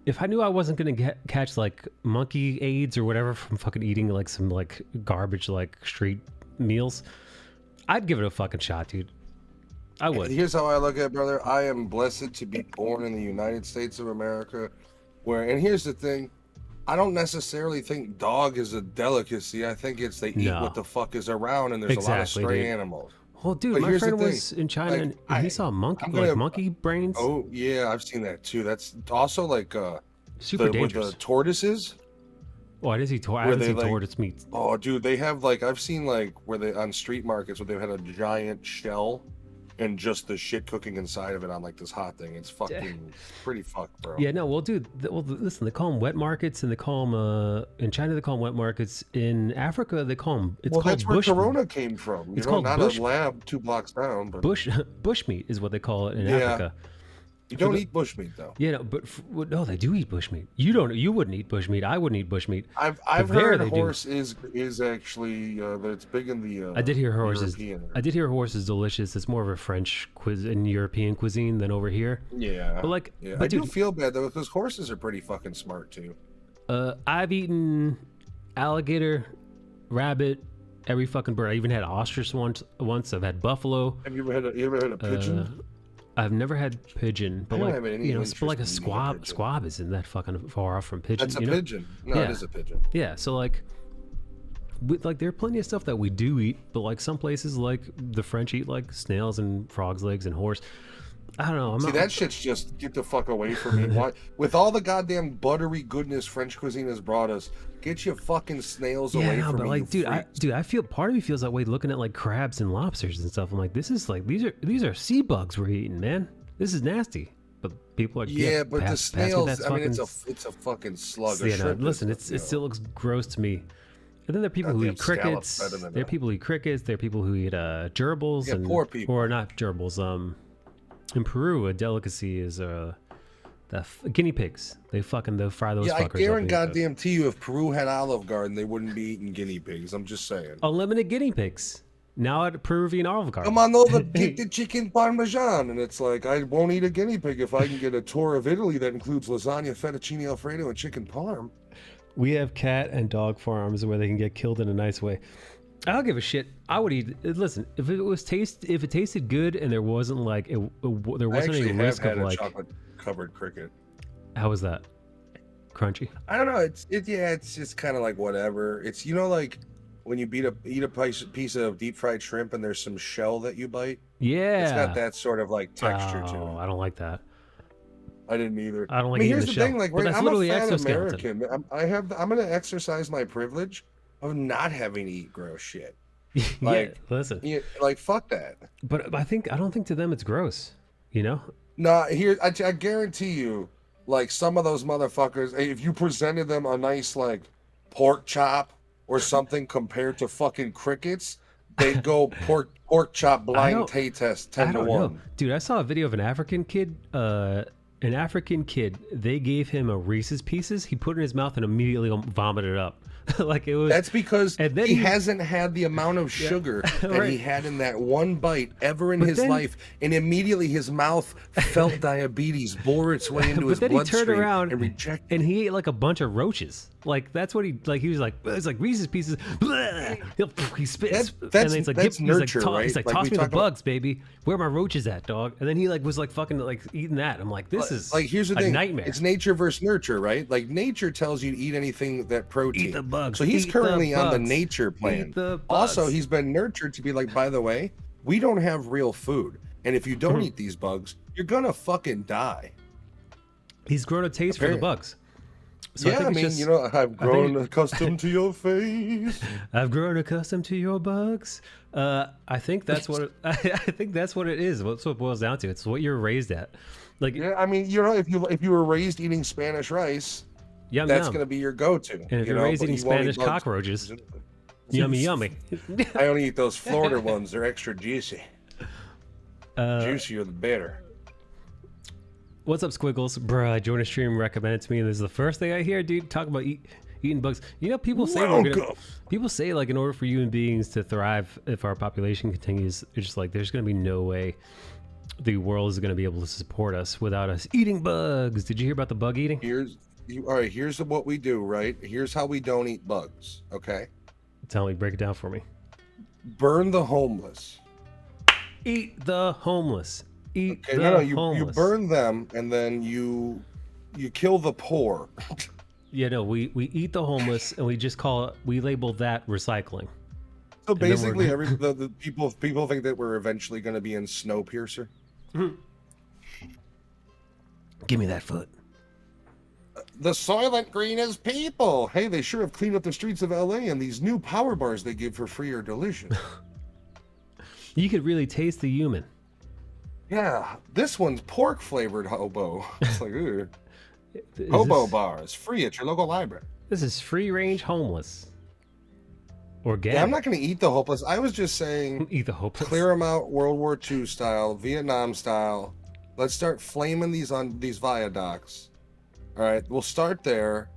If I knew I wasn't gonna catch like monkey AIDS or whatever from fucking eating like some like garbage like street meals, I'd give it a fucking shot, dude. I would. Here's how I look at it, brother. I am blessed to be born in the United States of America, and here's the thing. I don't necessarily think dog is a delicacy. I think it's they eat what the fuck is around, and there's a lot of stray animals. Well, dude, my friend was in China and he saw a monkey, monkey brains. Oh, yeah, I've seen that too. That's also like super dangerous. With the tortoises. Oh, I didn't see tortoise meat. Oh, dude, they have like, I've seen like where they on street markets where they've had a giant shell and just the shit cooking inside of it on like this hot thing. It's fucking pretty fucked, bro. Yeah, no, well, dude, listen, they call them wet markets, and they call them in China they call them wet markets. In Africa they call them. It's called that's where bush. Corona came from. It's called not bush, a lab 2 blocks down, but bush meat is what they call it in Africa. You don't eat bushmeat though. Yeah, no, but no, they do eat bushmeat. You wouldn't eat bushmeat. I wouldn't eat bushmeat. I've heard horse is actually it's big in the. I did hear horse is. European. I did hear horse is delicious. It's more of a French and European cuisine than over here. Yeah, but like, yeah, but I dude, do feel bad though because horses are pretty fucking smart too. I've eaten alligator, rabbit, every fucking bird. I even had ostrich once. I've had buffalo. Have you ever had a pigeon? I've never had pigeon, but like but like a squab. Squab isn't that fucking far off from pigeon. That's a pigeon. No, it is a pigeon. Yeah, so like there are plenty of stuff that we do eat, but like some places like the French eat like snails and frogs' legs and horse. I don't know. That shit's just get the fuck away from me. Why? With all the goddamn buttery goodness French cuisine has brought us, get your fucking snails away from me. Like, I feel part of me feels that way looking at like crabs and lobsters and stuff. I'm like, this is like these are sea bugs we're eating, man. This is nasty. But people are but the snails. I mean, it's a fucking slug. Yeah, no, listen, it still looks gross to me. And then there are people who eat crickets. There are people who eat crickets. There are people who eat gerbils and poor people. Or not gerbils. In Peru, a delicacy is guinea pigs. They'll fry those Yeah, I fuckers up. guarantee goddamn to you, if Peru had Olive Garden, they wouldn't be eating guinea pigs. I'm just saying. Unlimited guinea pigs. Now at Peruvian Olive Garden. Come on over, get the chicken parmesan. And it's like, I won't eat a guinea pig if I can get a tour of Italy that includes lasagna, fettuccine alfredo, and chicken parm. We have cat and dog farms where they can get killed in a nice way. I don't give a shit. I would eat. Listen, if it tasted good and there wasn't like there wasn't any risk of like chocolate covered cricket. How was that? Crunchy? I don't know. It's just kind of like whatever. It's like when you eat a piece of deep fried shrimp and there's some shell that you bite. Yeah, it's got that sort of like texture to it. I don't like that. I didn't either. I don't like. Here's the thing, like right, I'm a fat American. I'm going to exercise my privilege of not having to eat gross shit. Like, yeah, listen. Like fuck that. But I don't think to them it's gross. Nah, here I guarantee you, like some of those motherfuckers, if you presented them a nice like pork chop or something compared to fucking crickets, they'd go pork chop blind taste test 10-1. Dude, I saw a video of an African kid. They gave him a Reese's Pieces. He put it in his mouth and immediately vomited it up. Like it was. That's because he hasn't had the amount of sugar that he had in that one bite ever in his life, and immediately his mouth felt diabetes bore its way into his bloodstream. But then he turned around and rejected. And he ate like a bunch of roaches. Like that's what he was like. It's like Reese's Pieces. He spits. That's nurture, right? He's like, toss me the bugs, baby. Where are my roaches at, dog? And then he was like fucking like eating that. I'm like, this is like here's the thing. Nightmare. It's nature versus nurture, right? Like nature tells you to eat anything that protein. Eat the bugs. So he's currently on the nature plan. Also, he's been nurtured to be like, by the way, we don't have real food, and if you don't eat these bugs, you're gonna fucking die. He's grown a taste for the bugs. So yeah, I mean, I've grown accustomed to your face. I've grown accustomed to your bugs. I think that's what I think that's what it is. That's what it boils down to. It's what you're raised at. Like, yeah, I mean, if you were raised eating Spanish rice, that's going to be your go-to. And if you're raised eating Spanish cockroaches, yummy, yummy. I only eat those Florida ones. They're extra juicy. Juicier the better. What's up, Squiggles? Bruh, I joined a stream recommended to me, and this is the first thing I hear, dude. Talk about eating bugs. People say like in order for human beings to thrive, if our population continues, it's just like there's going to be no way the world is going to be able to support us without us eating bugs. Did you hear about the bug eating? All right, here's what we do, right? Here's how we don't eat bugs, okay? Tell me, break it down for me. Burn the homeless. Eat the homeless. You burn them and then you kill the poor. Yeah, no, we eat the homeless and we label that recycling. So basically, the people think that we're eventually going to be in Snowpiercer. Give me that foot. The Soylent Green is people. Hey, they sure have cleaned up the streets of LA, and these new power bars they give for free are delicious. You could really taste the human. Yeah, this one's pork flavored hobo. It's like, ooh. Hobo bars, free at your local library. This is free range homeless. Organic. Yeah, I'm not going to eat the hopeless. I was just saying, eat the hopeless. Clear them out, World War II style, Vietnam style. Let's start flaming these on these viaducts. All right, we'll start there,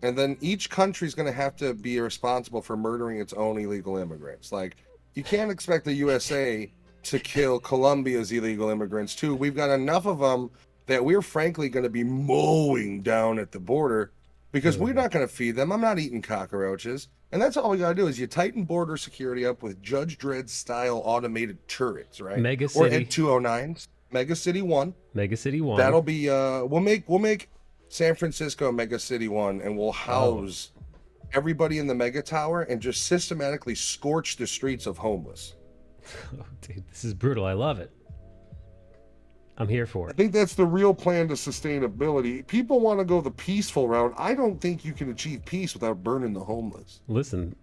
and then each country's going to have to be responsible for murdering its own illegal immigrants. Like, you can't expect the USA to kill Colombia's illegal immigrants too. We've got enough of them that we're frankly going to be mowing down at the border because we're not going to feed them. I'm not eating cockroaches. And that's all we got to do is you tighten border security up with Judge Dredd style automated turrets, right? Mega City. Or Ed 209s. Mega City 1. Mega City 1. That'll be we'll make San Francisco Mega City 1, and we'll house everybody in the mega tower and just systematically scorch the streets of homeless. Oh, dude, this is brutal. I love it. I'm here for it. I think that's the real plan to sustainability. People want to go the peaceful route. I don't think you can achieve peace without burning the homeless. Listen,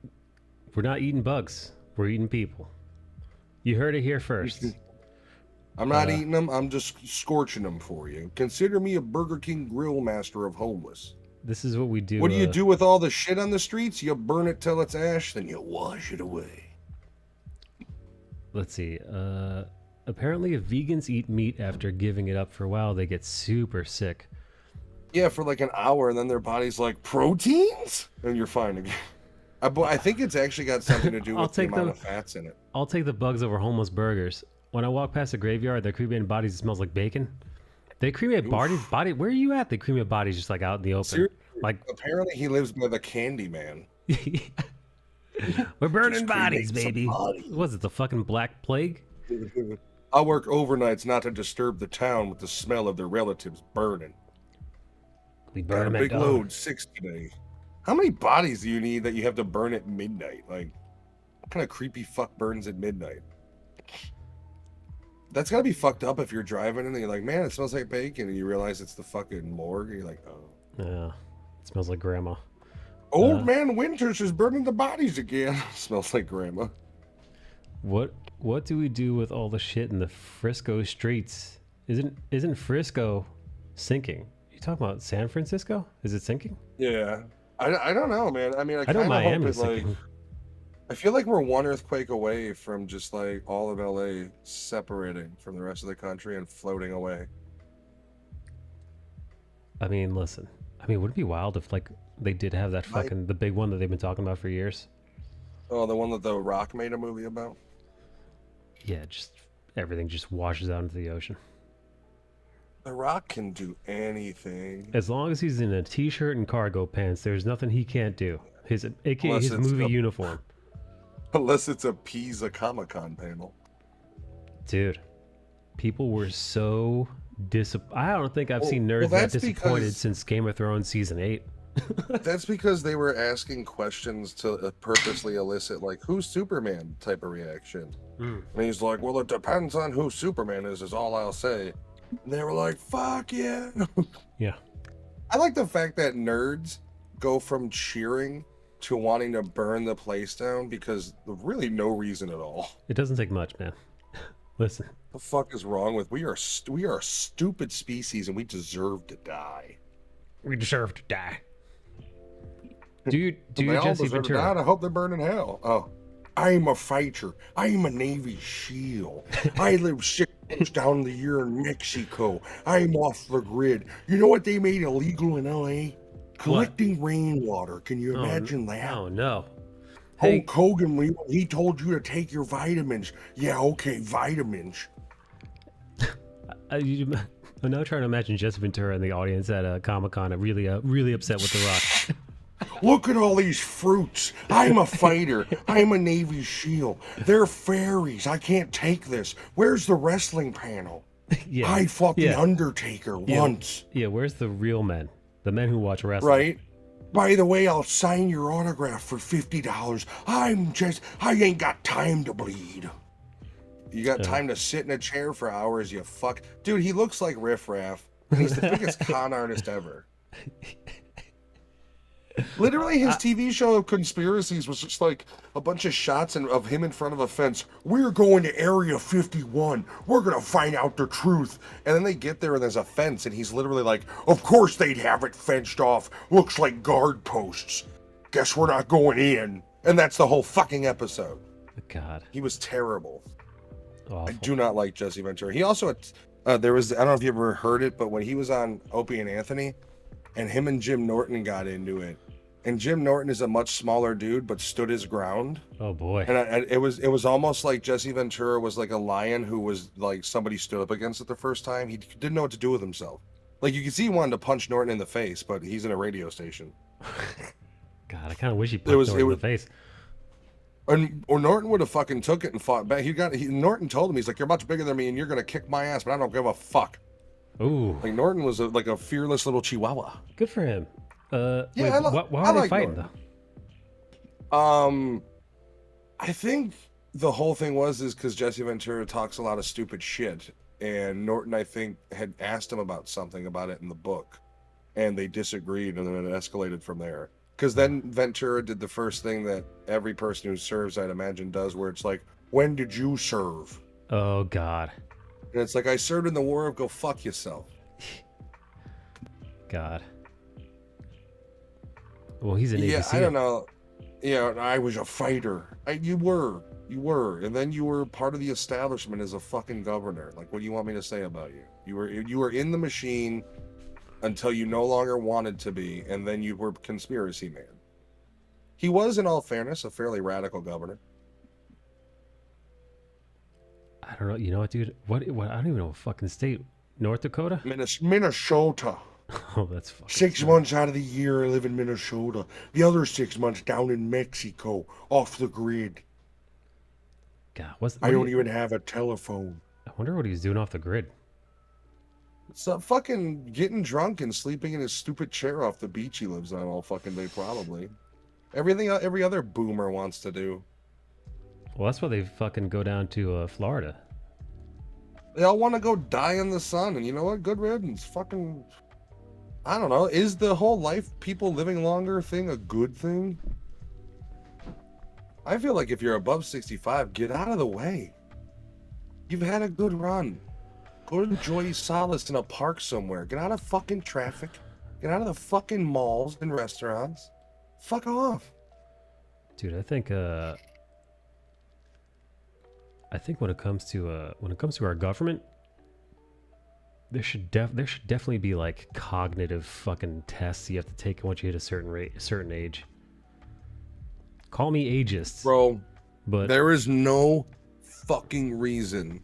we're not eating bugs. We're eating people. You heard it here first. I'm not eating them. I'm just scorching them for you. Consider me a Burger King grill master of homeless. This is what we do. What do you do with all the shit on the streets? You burn it till it's ash, then you wash it away. Let's see. Apparently, if vegans eat meat after giving it up for a while, they get super sick. Yeah, for like an hour, and then their body's like, proteins? And you're fine again. I think it's actually got something to do I'll with the take amount the of fats in it. I'll take the bugs over homeless burgers. When I walk past a graveyard, they're cremating bodies. It smells like bacon. They cremate body. Where are you at? They cremate bodies just like out in the open. Seriously, Like apparently he lives by the candy man. we're burning Just bodies, cremate some baby. bodies. Was it the fucking Black Plague? I work overnights not to disturb the town with the smell of their relatives burning. We Got burn a them at big dawn. load, 60 days. How many bodies do you need that you have to burn at midnight? Like, what kind of creepy fuck burns at midnight? That's gotta be fucked up if you're driving and you're like, man, it smells like bacon, and you realize it's the fucking morgue, and you're like, oh. Yeah, it smells like grandma. Old man Winters is burning the bodies again. Smells like grandma. What do we do with all the shit in the Frisco streets? Isn't Frisco sinking? You talking about San Francisco? Is it sinking? Yeah. I don't know, man. I mean, I I kind know of hope Miami's it, like, sinking. I feel like we're one earthquake away from just like all of LA separating from the rest of the country and floating away. I mean, listen. I mean, would it be wild if like they did have that fucking the big one that they've been talking about for years? Oh, the one that The Rock made a movie about? Yeah, just everything just washes out into the ocean. The Rock can do anything. As long as he's in a t-shirt and cargo pants, there's nothing he can't do. AKA Unless his it's movie a- uniform. Unless it's a Pisa Comic-Con panel. Dude, people were so I don't think I've seen nerds well, that that's disappointed because- since Game of Thrones season 8. That's because they were asking questions to purposely elicit, like, who's Superman type of reaction. And he's like, well, it depends on who Superman is all I'll say. And they were like, fuck yeah. Yeah. I like the fact that nerds go from cheering to wanting to burn the place down because really no reason at all. It doesn't take much, man. Listen. The fuck is wrong with we are a stupid species and we deserve to die. We deserve to die. Do you They all Jesse deserve to die, Ventura? and I hope they burn in hell. Oh, I'm a fighter. I'm a Navy SEAL. I live 6 months down the year in Mexico. I'm off the grid. You know what they made illegal in LA? Collecting rainwater. Can you imagine that? Oh no. Hey, Hulk Hogan, when he told you to take your vitamins. Yeah, okay, vitamins. I'm now trying to imagine Jesse Ventura in the audience at Comic-Con, really upset with The Rock. Look at all these fruits. I'm a fighter. I'm a Navy SEAL. They're fairies. I can't take this. Where's the wrestling panel? Yeah. I fought Yeah. the Undertaker once. Yeah, where's the real men? The men who watch wrestling. Right? By the way, I'll sign your autograph for $50. I ain't got time to bleed. You got time to sit in a chair for hours, you fuck. Dude, he looks like Riff Raff. And he's the biggest con artist ever. Literally, his TV show of conspiracies was just like a bunch of shots of him in front of a fence. We're going to Area 51. We're going to find out the truth. And then they get there and there's a fence, and he's literally like, of course they'd have it fenced off. Looks like guard posts. Guess we're not going in. And that's the whole fucking episode. God. He was terrible. Awful. I do not like Jesse Ventura. He also, there was, I don't know if you ever heard it, but when he was on Opie and Anthony, and him and Jim Norton got into it, and Jim Norton is a much smaller dude, but stood his ground. Oh boy. And it was almost like Jesse Ventura was like a lion who was like somebody stood up against it the first time. He didn't know what to do with himself. Like you could see he wanted to punch Norton in the face, but he's in a radio station. God, I kind of wish he punched Norton in the face. Or Norton would have fucking took it and fought back. Norton told him, he's like, you're much bigger than me and you're going to kick my ass, but I don't give a fuck. Ooh. Like Norton was like a fearless little chihuahua. Good for him. Yeah, wait, why are they fighting Norton. though? I think the whole thing is because Jesse Ventura talks a lot of stupid shit, and Norton, I think, had asked him about something about it in the book, and they disagreed, and then it escalated from there. Because then Ventura did the first thing that every person who serves, I'd imagine, does, where it's like, when did you serve? Oh God. And it's like, I served in the war of go fuck yourself. God. Well, he's a Navy Yeah, SEAL. I don't know. Yeah, I was a fighter. You were. You were, and then you were part of the establishment as a fucking governor. Like, what do you want me to say about you? You were in the machine until you no longer wanted to be, and then you were conspiracy man. He was, in all fairness, a fairly radical governor. I don't know. You know what, dude? What? I don't even know what fucking state. North Dakota? Minnesota. Oh, that's fucking 6 smart. months out of the year I live in Minnesota. The other 6 months down in Mexico, off the grid. God, I don't even have a telephone. I wonder what he's doing off the grid. So fucking getting drunk and sleeping in his stupid chair off the beach he lives on all fucking day, probably. Everything every other boomer wants to do. Well, that's why they fucking go down to Florida. They all want to go die in the sun, and you know what? Good riddance. Fucking, I don't know. Is the whole life people living longer thing a good thing? I feel like if you're above 65, get out of the way. You've had a good run. Go enjoy solace in a park somewhere. Get out of fucking traffic. Get out of the fucking malls and restaurants. Fuck off. Dude, I think when it comes to our government, there should definitely be like cognitive fucking tests you have to take once you hit a certain age. Call me ageist, Bro, but there is no fucking reason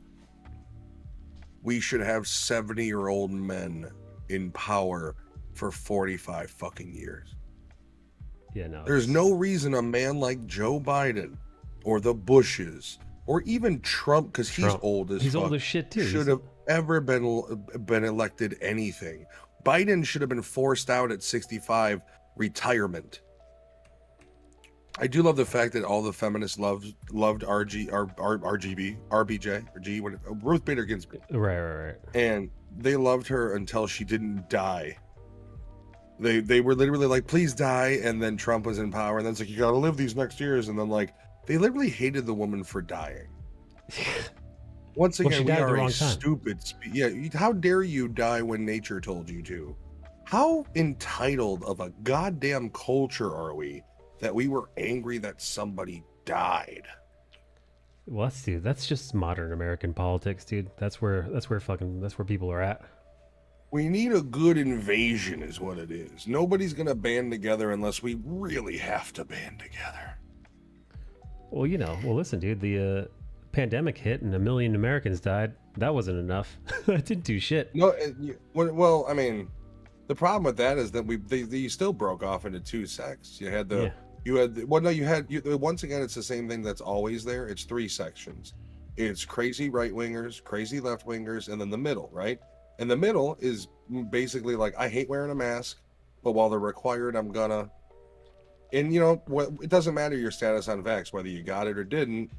we should have 70-year-old men in power for 45 fucking years. yeah, no. There's no reason a man like Joe Biden or the Bushes or even Trump, because he's old as he's fuck, old as shit too. should have ever been elected anything. Biden should have been forced out at 65, retirement. I do love the fact that all the feminists loved RBJ or G, Ruth Bader Ginsburg. Right. And they loved her until she didn't die. They were literally like, please die, and then Trump was in power, and then it's like, you gotta live these next years, and then like they literally hated the woman for dying. Once again, we are a stupid how dare you die when nature told you to? How entitled of a goddamn culture are we that we were angry that somebody died? Well, that's just modern American politics, dude. That's where people are at. We need a good invasion is what it is. Nobody's gonna band together unless we really have to band together. Well, listen, dude, the pandemic hit and 1 million Americans died. That wasn't enough. That didn't do shit. No, well, I mean, the problem with that is that they still broke off into two sects. You had once again, it's the same thing that's always there. It's three sections. It's crazy right wingers, crazy left wingers, and then the middle, right? And the middle is basically like, I hate wearing a mask, but while they're required, I'm gonna. And it doesn't matter your status on vax, whether you got it or didn't.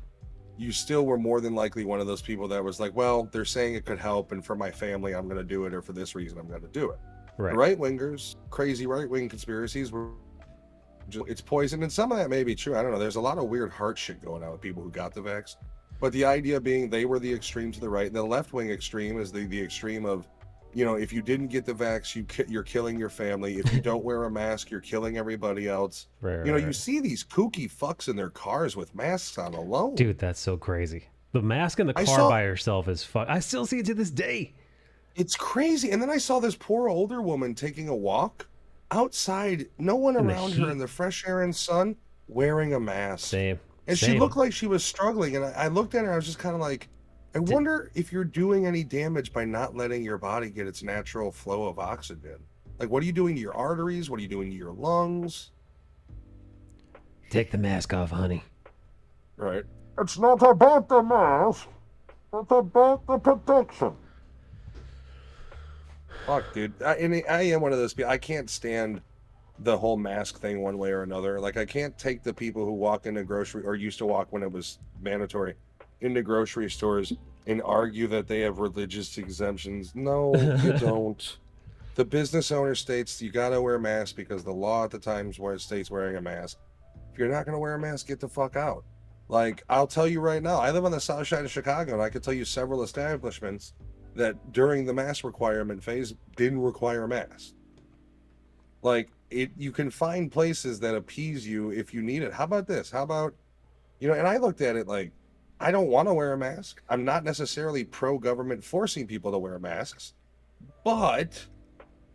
You still were more than likely one of those people that was like, well, they're saying it could help, and for my family, I'm gonna do it, or for this reason, I'm gonna do it. Right. Right wingers, crazy right wing conspiracies were. It's poison, and some of that may be true. I don't know. There's a lot of weird heart shit going on with people who got the vax. But the idea being they were the extreme to the right. And the left-wing extreme is the extreme of, if you didn't get the vax, you're killing your family. If you don't wear a mask, you're killing everybody else. Right, you see these kooky fucks in their cars with masks on alone. Dude, that's so crazy. The mask in the car by herself is fuck. I still see it to this day. It's crazy. And then I saw this poor older woman taking a walk outside, no one around her in the fresh air and sun, wearing a mask. Same. And she looked like she was struggling, and I looked at her, I was just kind of like, I wonder if you're doing any damage by not letting your body get its natural flow of oxygen. Like, what are you doing to your arteries? What are you doing to your lungs? Take the mask off, honey. Right. It's not about the mask. It's about the protection. Fuck, dude. I am one of those people. I can't stand the whole mask thing one way or another. Like, I can't take the people who walk into grocery, or used to walk when it was mandatory, into grocery stores and argue that they have religious exemptions. No, you don't. The business owner states you gotta wear a mask because the law at the time states wearing a mask. If you're not gonna wear a mask, get the fuck out. Like, I'll tell you right now, I live on the south side of Chicago, and I could tell you several establishments that during the mask requirement phase didn't require a mask. Like, you can find places that appease you if you need it. How about this? How about And I looked at it like, I don't want to wear a mask. I'm not necessarily pro-government forcing people to wear masks, but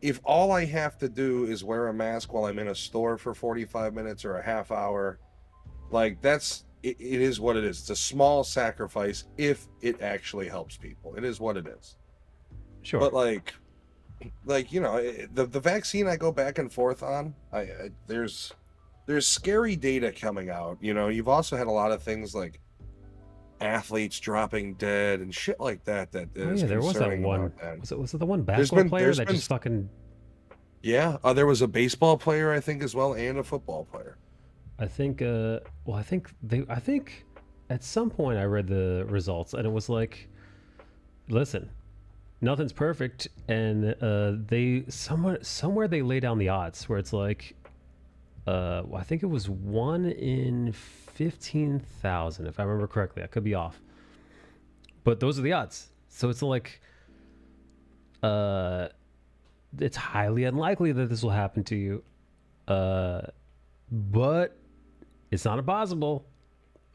if all I have to do is wear a mask while I'm in a store for 45 minutes or a half hour, like it is what it is. It's a small sacrifice if it actually helps people. It is what it is. Sure. But the vaccine I go back and forth on. There's scary data coming out. You've also had a lot of things like athletes dropping dead and shit like that. That Oh is yeah, there was that concerning one. about that. Was it the one basketball player there's that been just fucking? Yeah, there was a baseball player I think as well, and a football player. I think. Well, I think at some point I read the results and it was like, listen, nothing's perfect, and they somewhere they lay down the odds where it's like, I think it was 1 in 15,000 if I remember correctly. I could be off, but those are the odds. So it's like, it's highly unlikely that this will happen to you, but it's not impossible.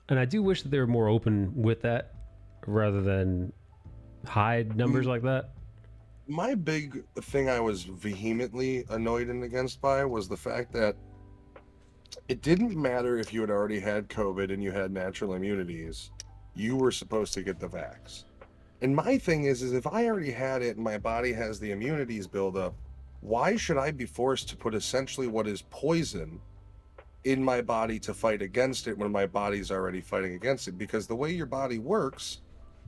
And I do wish that they were more open with that rather than hide numbers like that. My big thing I was vehemently annoyed and against by was the fact that it didn't matter if you had already had COVID and you had natural immunities, you were supposed to get the vax. And my thing is if I already had it and my body has the immunities build up, why should I be forced to put essentially what is poison in my body to fight against it when my body's already fighting against it? Because the way your body works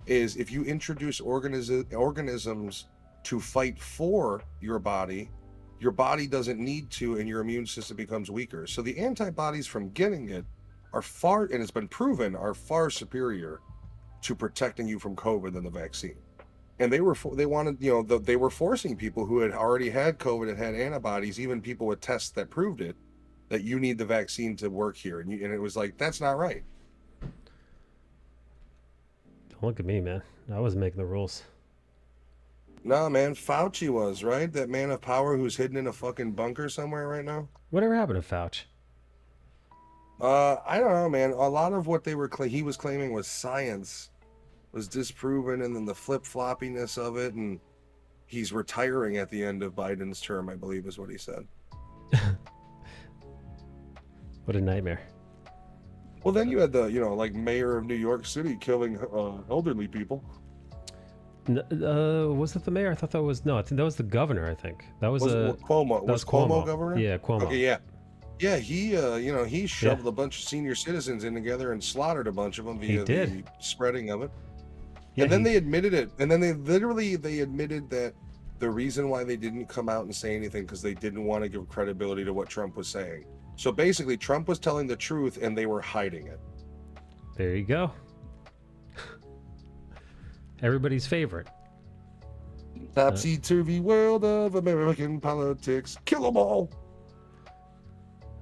is if you introduce organisms to fight for your body doesn't need to, and your immune system becomes weaker. So the antibodies from getting it are far, and it's been proven, are far superior to protecting you from COVID than the vaccine. And they were forcing people who had already had COVID and had antibodies, even people with tests that proved it, that you need the vaccine to work here. And it was like, that's not right. Don't look at me, man. I wasn't making the rules. Nah, man, Fauci was, right? That man of power who's hidden in a fucking bunker somewhere right now. Whatever happened to Fauci? I don't know, man. A lot of what he was claiming was science was disproven, and then the flip-floppiness of it, and he's retiring at the end of Biden's term, I believe is what he said. What a nightmare. Well, then you had the, mayor of New York City killing elderly people. Was it the mayor? I thought that was I think that was the governor. I think that was Cuomo. Was Cuomo governor? Yeah, Cuomo. Okay, yeah. He shoved a bunch of senior citizens in together and slaughtered a bunch of them via the spreading of it. Yeah, and then they admitted it. And then they admitted that the reason why they didn't come out and say anything because they didn't want to give credibility to what Trump was saying. So basically, Trump was telling the truth and they were hiding it. There you go. Everybody's favorite. Topsy-turvy world of American politics. Kill them all.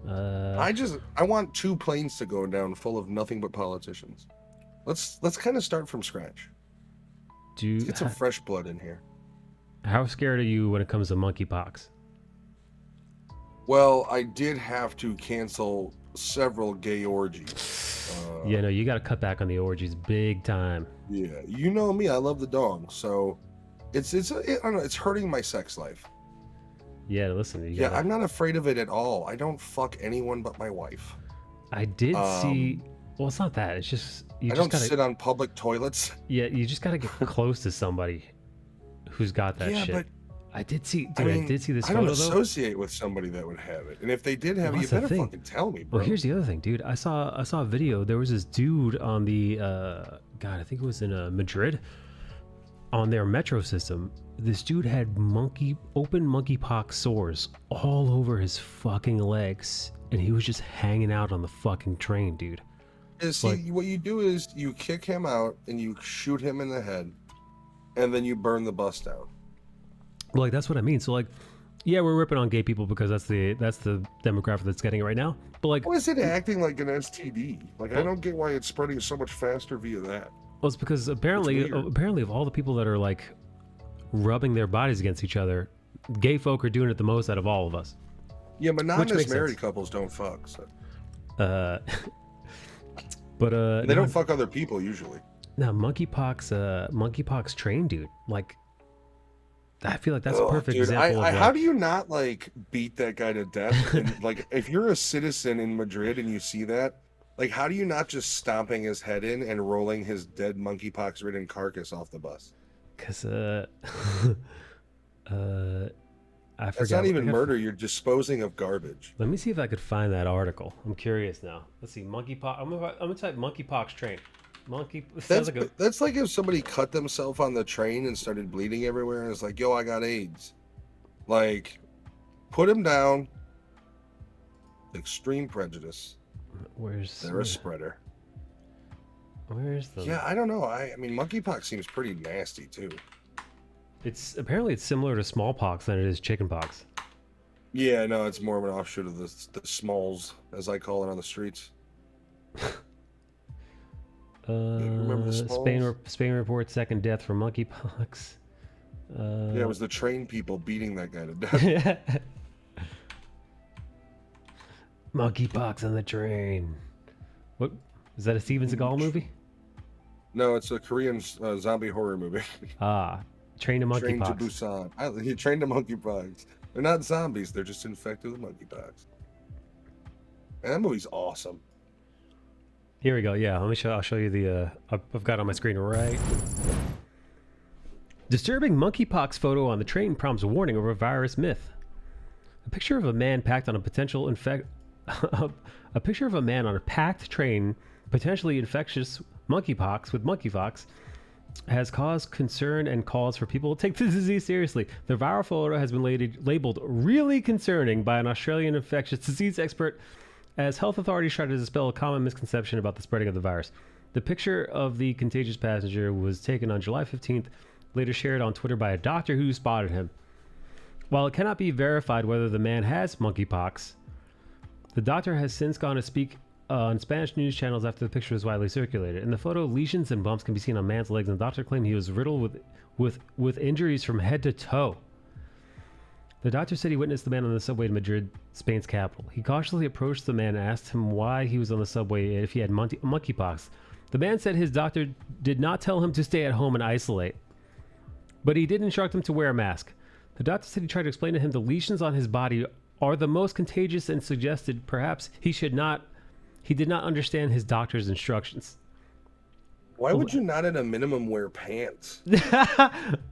I want 2 planes to go down full of nothing but politicians. Let's kind of start from scratch. Let's get some fresh blood in here. How scared are you when it comes to monkeypox? Well, I did have to cancel several gay orgies. No, you got to cut back on the orgies big time. Yeah, you know me, I love the dong, so I don't know, it's hurting my sex life. Yeah, listen. I'm not afraid of it at all. I don't fuck anyone but my wife. I did see. Well, it's not that. It's just I don't sit on public toilets. Yeah, you just gotta get close to somebody who's got that shit. But I did see. Dude, I did see this photo. I don't associate with somebody that would have it, and if they did have it, you better fucking tell me, bro. Well, here's the other thing, dude. I saw a video. There was this dude on the I think it was in Madrid, on their metro system. This dude had open monkeypox sores all over his fucking legs, and he was just hanging out on the fucking train, dude. See, what you do is you kick him out and you shoot him in the head, and then you burn the bus down. Well, that's what I mean. So yeah, we're ripping on gay people because that's the demographic that's getting it right now. But why is it acting like an STD? I don't get why it's spreading so much faster via that. Well, it's because apparently of all the people that are rubbing their bodies against each other, gay folk are doing it the most out of all of us. Yeah, monogamous married couples don't fuck. So. But They don't fuck other people usually. now monkeypox train, dude. Like, I feel like that's a perfect dude, example of how do you not like beat that guy to death? And like, if you're a citizen in Madrid and you see that, like, how do you not just stomping his head in and rolling his dead monkeypox-ridden carcass off the bus? Because I forgot. That's not even murder. You're disposing of garbage. Let me see if I could find that article. I'm curious now. Let's see, monkeypox. I'm gonna type monkeypox train. That's like if somebody cut themselves on the train and started bleeding everywhere, and it's like, yo, I got AIDS. Like, put him down. Extreme prejudice. They're a spreader. Where's the? Yeah, I don't know. I mean, monkeypox seems pretty nasty too. It's apparently it's similar to smallpox than it is chickenpox. Yeah, no, it's more of an offshoot of the smalls, as I call it on the streets. Remember the smalls? Spain reports second death from monkeypox. Yeah, it was the train people beating that guy to death. Monkeypox on the train. What is that? A Steven Seagal movie? No, it's a Korean zombie horror movie. Train to monkeypox. Train to Busan. He trained to monkeypox. They're not zombies. They're just infected with monkeypox. And that movie's awesome. Here we go. Yeah, let me show. I'll show you the. I've got it on my screen right. Disturbing monkeypox photo on the train prompts a warning over a virus myth. A picture of a man packed on a potential a picture of a man on a packed train, potentially infectious monkeypox with monkeypox, has caused concern and calls for people to take the disease seriously. The viral photo has been labeled really concerning by an Australian infectious disease expert as health authorities try to dispel a common misconception about the spreading of the virus. The picture of the contagious passenger was taken on July 15th, later shared on Twitter by a doctor who spotted him. While it cannot be verified whether the man has monkeypox, the doctor has since gone to speak on Spanish news channels after the picture was widely circulated. In the photo, lesions and bumps can be seen on man's legs, and the doctor claimed he was riddled with injuries from head to toe. The doctor said he witnessed the man on the subway to Madrid, Spain's capital. He cautiously approached the man and asked him why he was on the subway and if he had monkeypox. The man said his doctor did not tell him to stay at home and isolate, but he did instruct him to wear a mask. The doctor said he tried to explain to him the lesions on his body are the most contagious and suggested perhaps he did not understand his doctor's instructions. Why would you not at a minimum wear pants?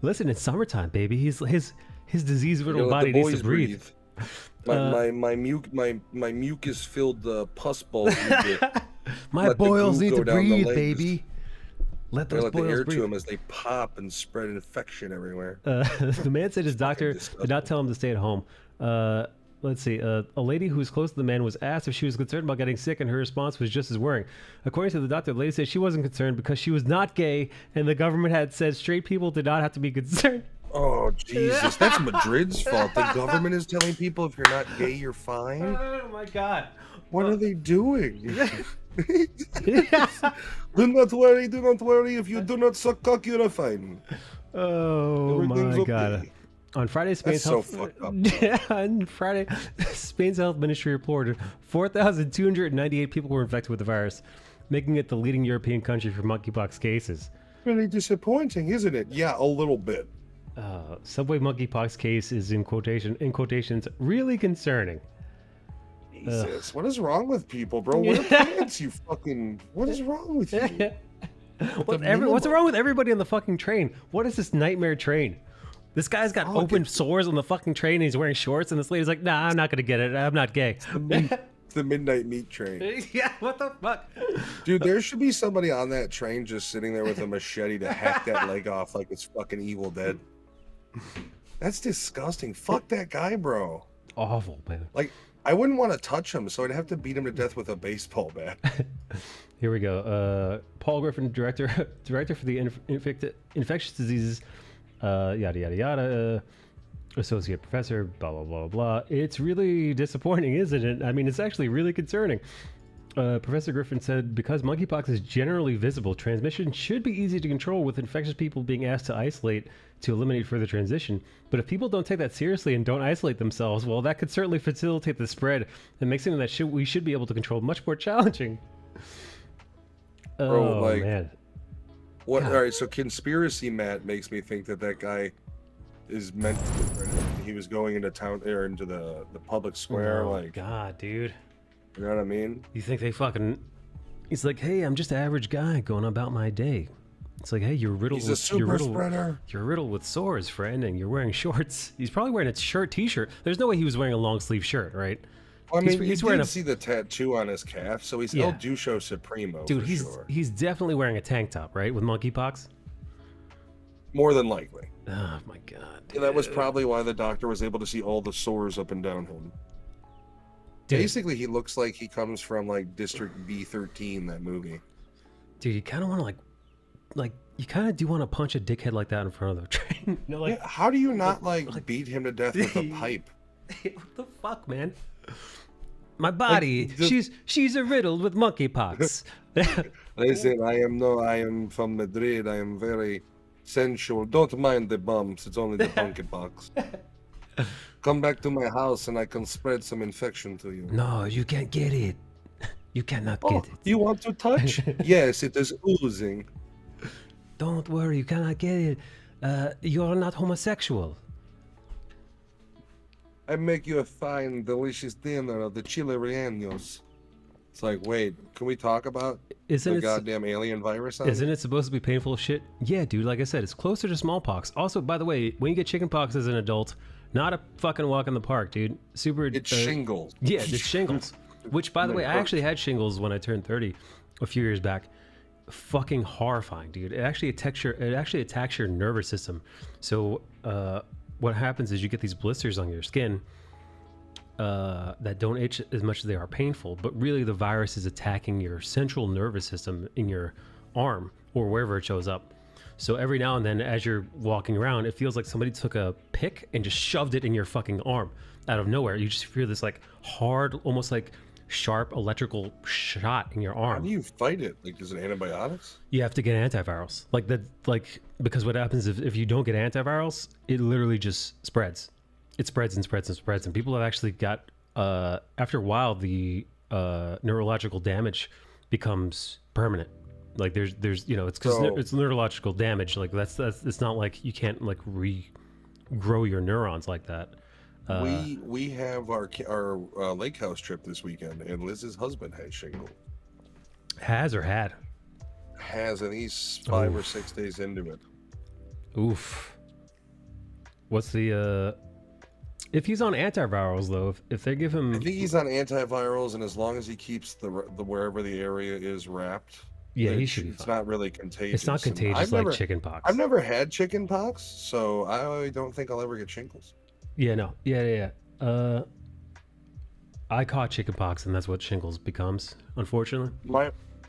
Listen, it's summertime, baby. His disease-riddled body needs to breathe. My mucus-filled pus balls. My boils need to breathe, baby. Let those boils air breathe. to them as they pop and spread infection everywhere. The man said his doctor did not tell him to stay at home. Let's see. A lady who was close to the man was asked if she was concerned about getting sick, and her response was just as worrying. According to the doctor, the lady said she wasn't concerned because she was not gay, and the government had said straight people did not have to be concerned. Oh, Jesus. That's Madrid's fault. The government is telling people if you're not gay, you're fine? Oh, my God. What are they doing? Do not worry. If you do not suck cock, you're fine. Oh, my God. Okay. On Friday, Spain's Spain's health ministry reported 4,298 people were infected with the virus, making it the leading European country for monkeypox cases. Really disappointing, isn't it? Yeah, a little bit. Subway monkeypox case is in quotations really concerning. Jesus, what is wrong with people, bro? Wear pants, you fucking. What is wrong with you? What's wrong with everybody on the fucking train? What is this nightmare train? This guy's got open sores on the fucking train and he's wearing shorts, and this lady's like, nah, I'm not gonna get it. I'm not gay. It's the midnight meat train. Yeah, what the fuck? Dude, there should be somebody on that train just sitting there with a machete to hack that leg off like it's fucking Evil Dead. That's disgusting. Fuck that guy, bro. Awful, man. Like, I wouldn't want to touch him, so I'd have to beat him to death with a baseball bat. Here we go. Paul Griffin, director for the infectious diseases, yada yada yada, associate professor, blah blah blah blah. It's really disappointing, isn't it? I mean, it's actually really concerning. Professor Griffin said, because monkeypox is generally visible, transmission should be easy to control, with infectious people being asked to isolate to eliminate further transmission. But if people don't take that seriously and don't isolate themselves, well, that could certainly facilitate the spread and make something that we should be able to control much more challenging. Bro, Oh like, man. what? All God. right, so conspiracy Matt makes me think that guy is meant to be credited. He was going into town or into the public square, Oh like, God, dude. you know what I mean? You think they fucking? He's like, hey, I'm just an average guy going about my day. It's like, hey, He's a super spreader. you're riddled with sores, friend, and you're wearing shorts. He's probably wearing a shirt, t-shirt. There's no way he was wearing a long sleeve shirt, right? Well, I mean, He's you wearing did a see the tattoo on his calf, so he's El yeah, Ducho Supremo dude. for sure. He's definitely wearing a tank top, right, with monkeypox. More than likely. Oh my God, And that was dude. probably why the doctor was able to see all the sores up and down him. Dude, Basically, he looks like he comes from like District B13, that movie. dude, you kind of want to like you kind of do want to punch a dickhead like that in front of the train. You know, like, Yeah, how do you not like beat him to death with a pipe? what the fuck, man? My body, she's a riddled with monkeypox. Listen, I am from Madrid. I am very sensual. Don't mind the bumps. It's only the monkeypox. Come back to my house and I can spread some infection to you. No, you can't get it. You cannot Oh, get it. you want to touch? Yes, it is oozing. Don't worry, you cannot get it. You're not homosexual. I make you a fine, delicious dinner of the chile rellenos. It's like, wait, can we talk about Isn't the it? goddamn alien virus? Isn't it supposed to be painful as shit? Yeah, dude. Like I said, it's closer to smallpox. Also, by the way, when you get chickenpox as an adult, not a fucking walk in the park, dude. Super. It's shingles. Yeah, it's shingles. Which, by the way, I hurt. actually had shingles when I turned 30, a few years back. Fucking horrifying, dude. It actually attacks your nervous system. So, what happens is you get these blisters on your skin that don't itch as much as they are painful, but really the virus is attacking your central nervous system in your arm or wherever it shows up. So every now and then, as you're walking around, it feels like somebody took a pick and just shoved it in your fucking arm out of nowhere. You just feel this like hard, almost like sharp electrical shot in your How arm. do you fight it? Like, is it antibiotics? You have to get antivirals, because what happens if you don't get antivirals, it literally just spreads. It spreads and spreads and spreads, and people have actually got after a while the neurological damage becomes permanent. Like there's it's because it's neurological damage. Like that's it's not like you can't like regrow your neurons like that. We have our lake house trip this weekend, and Liz's husband has shingle. Has or had? Has, and he's 5 or 6 days into it. Oof. What's the if he's on antivirals though, if they give him, I think he's on antivirals, and as long as he keeps the wherever the area is wrapped, yeah, he should be it's fine. not really contagious. It's not contagious like chickenpox. I've never had chickenpox, so I don't think I'll ever get shingles. Yeah, no. Yeah. I caught chickenpox, and that's what shingles becomes, unfortunately.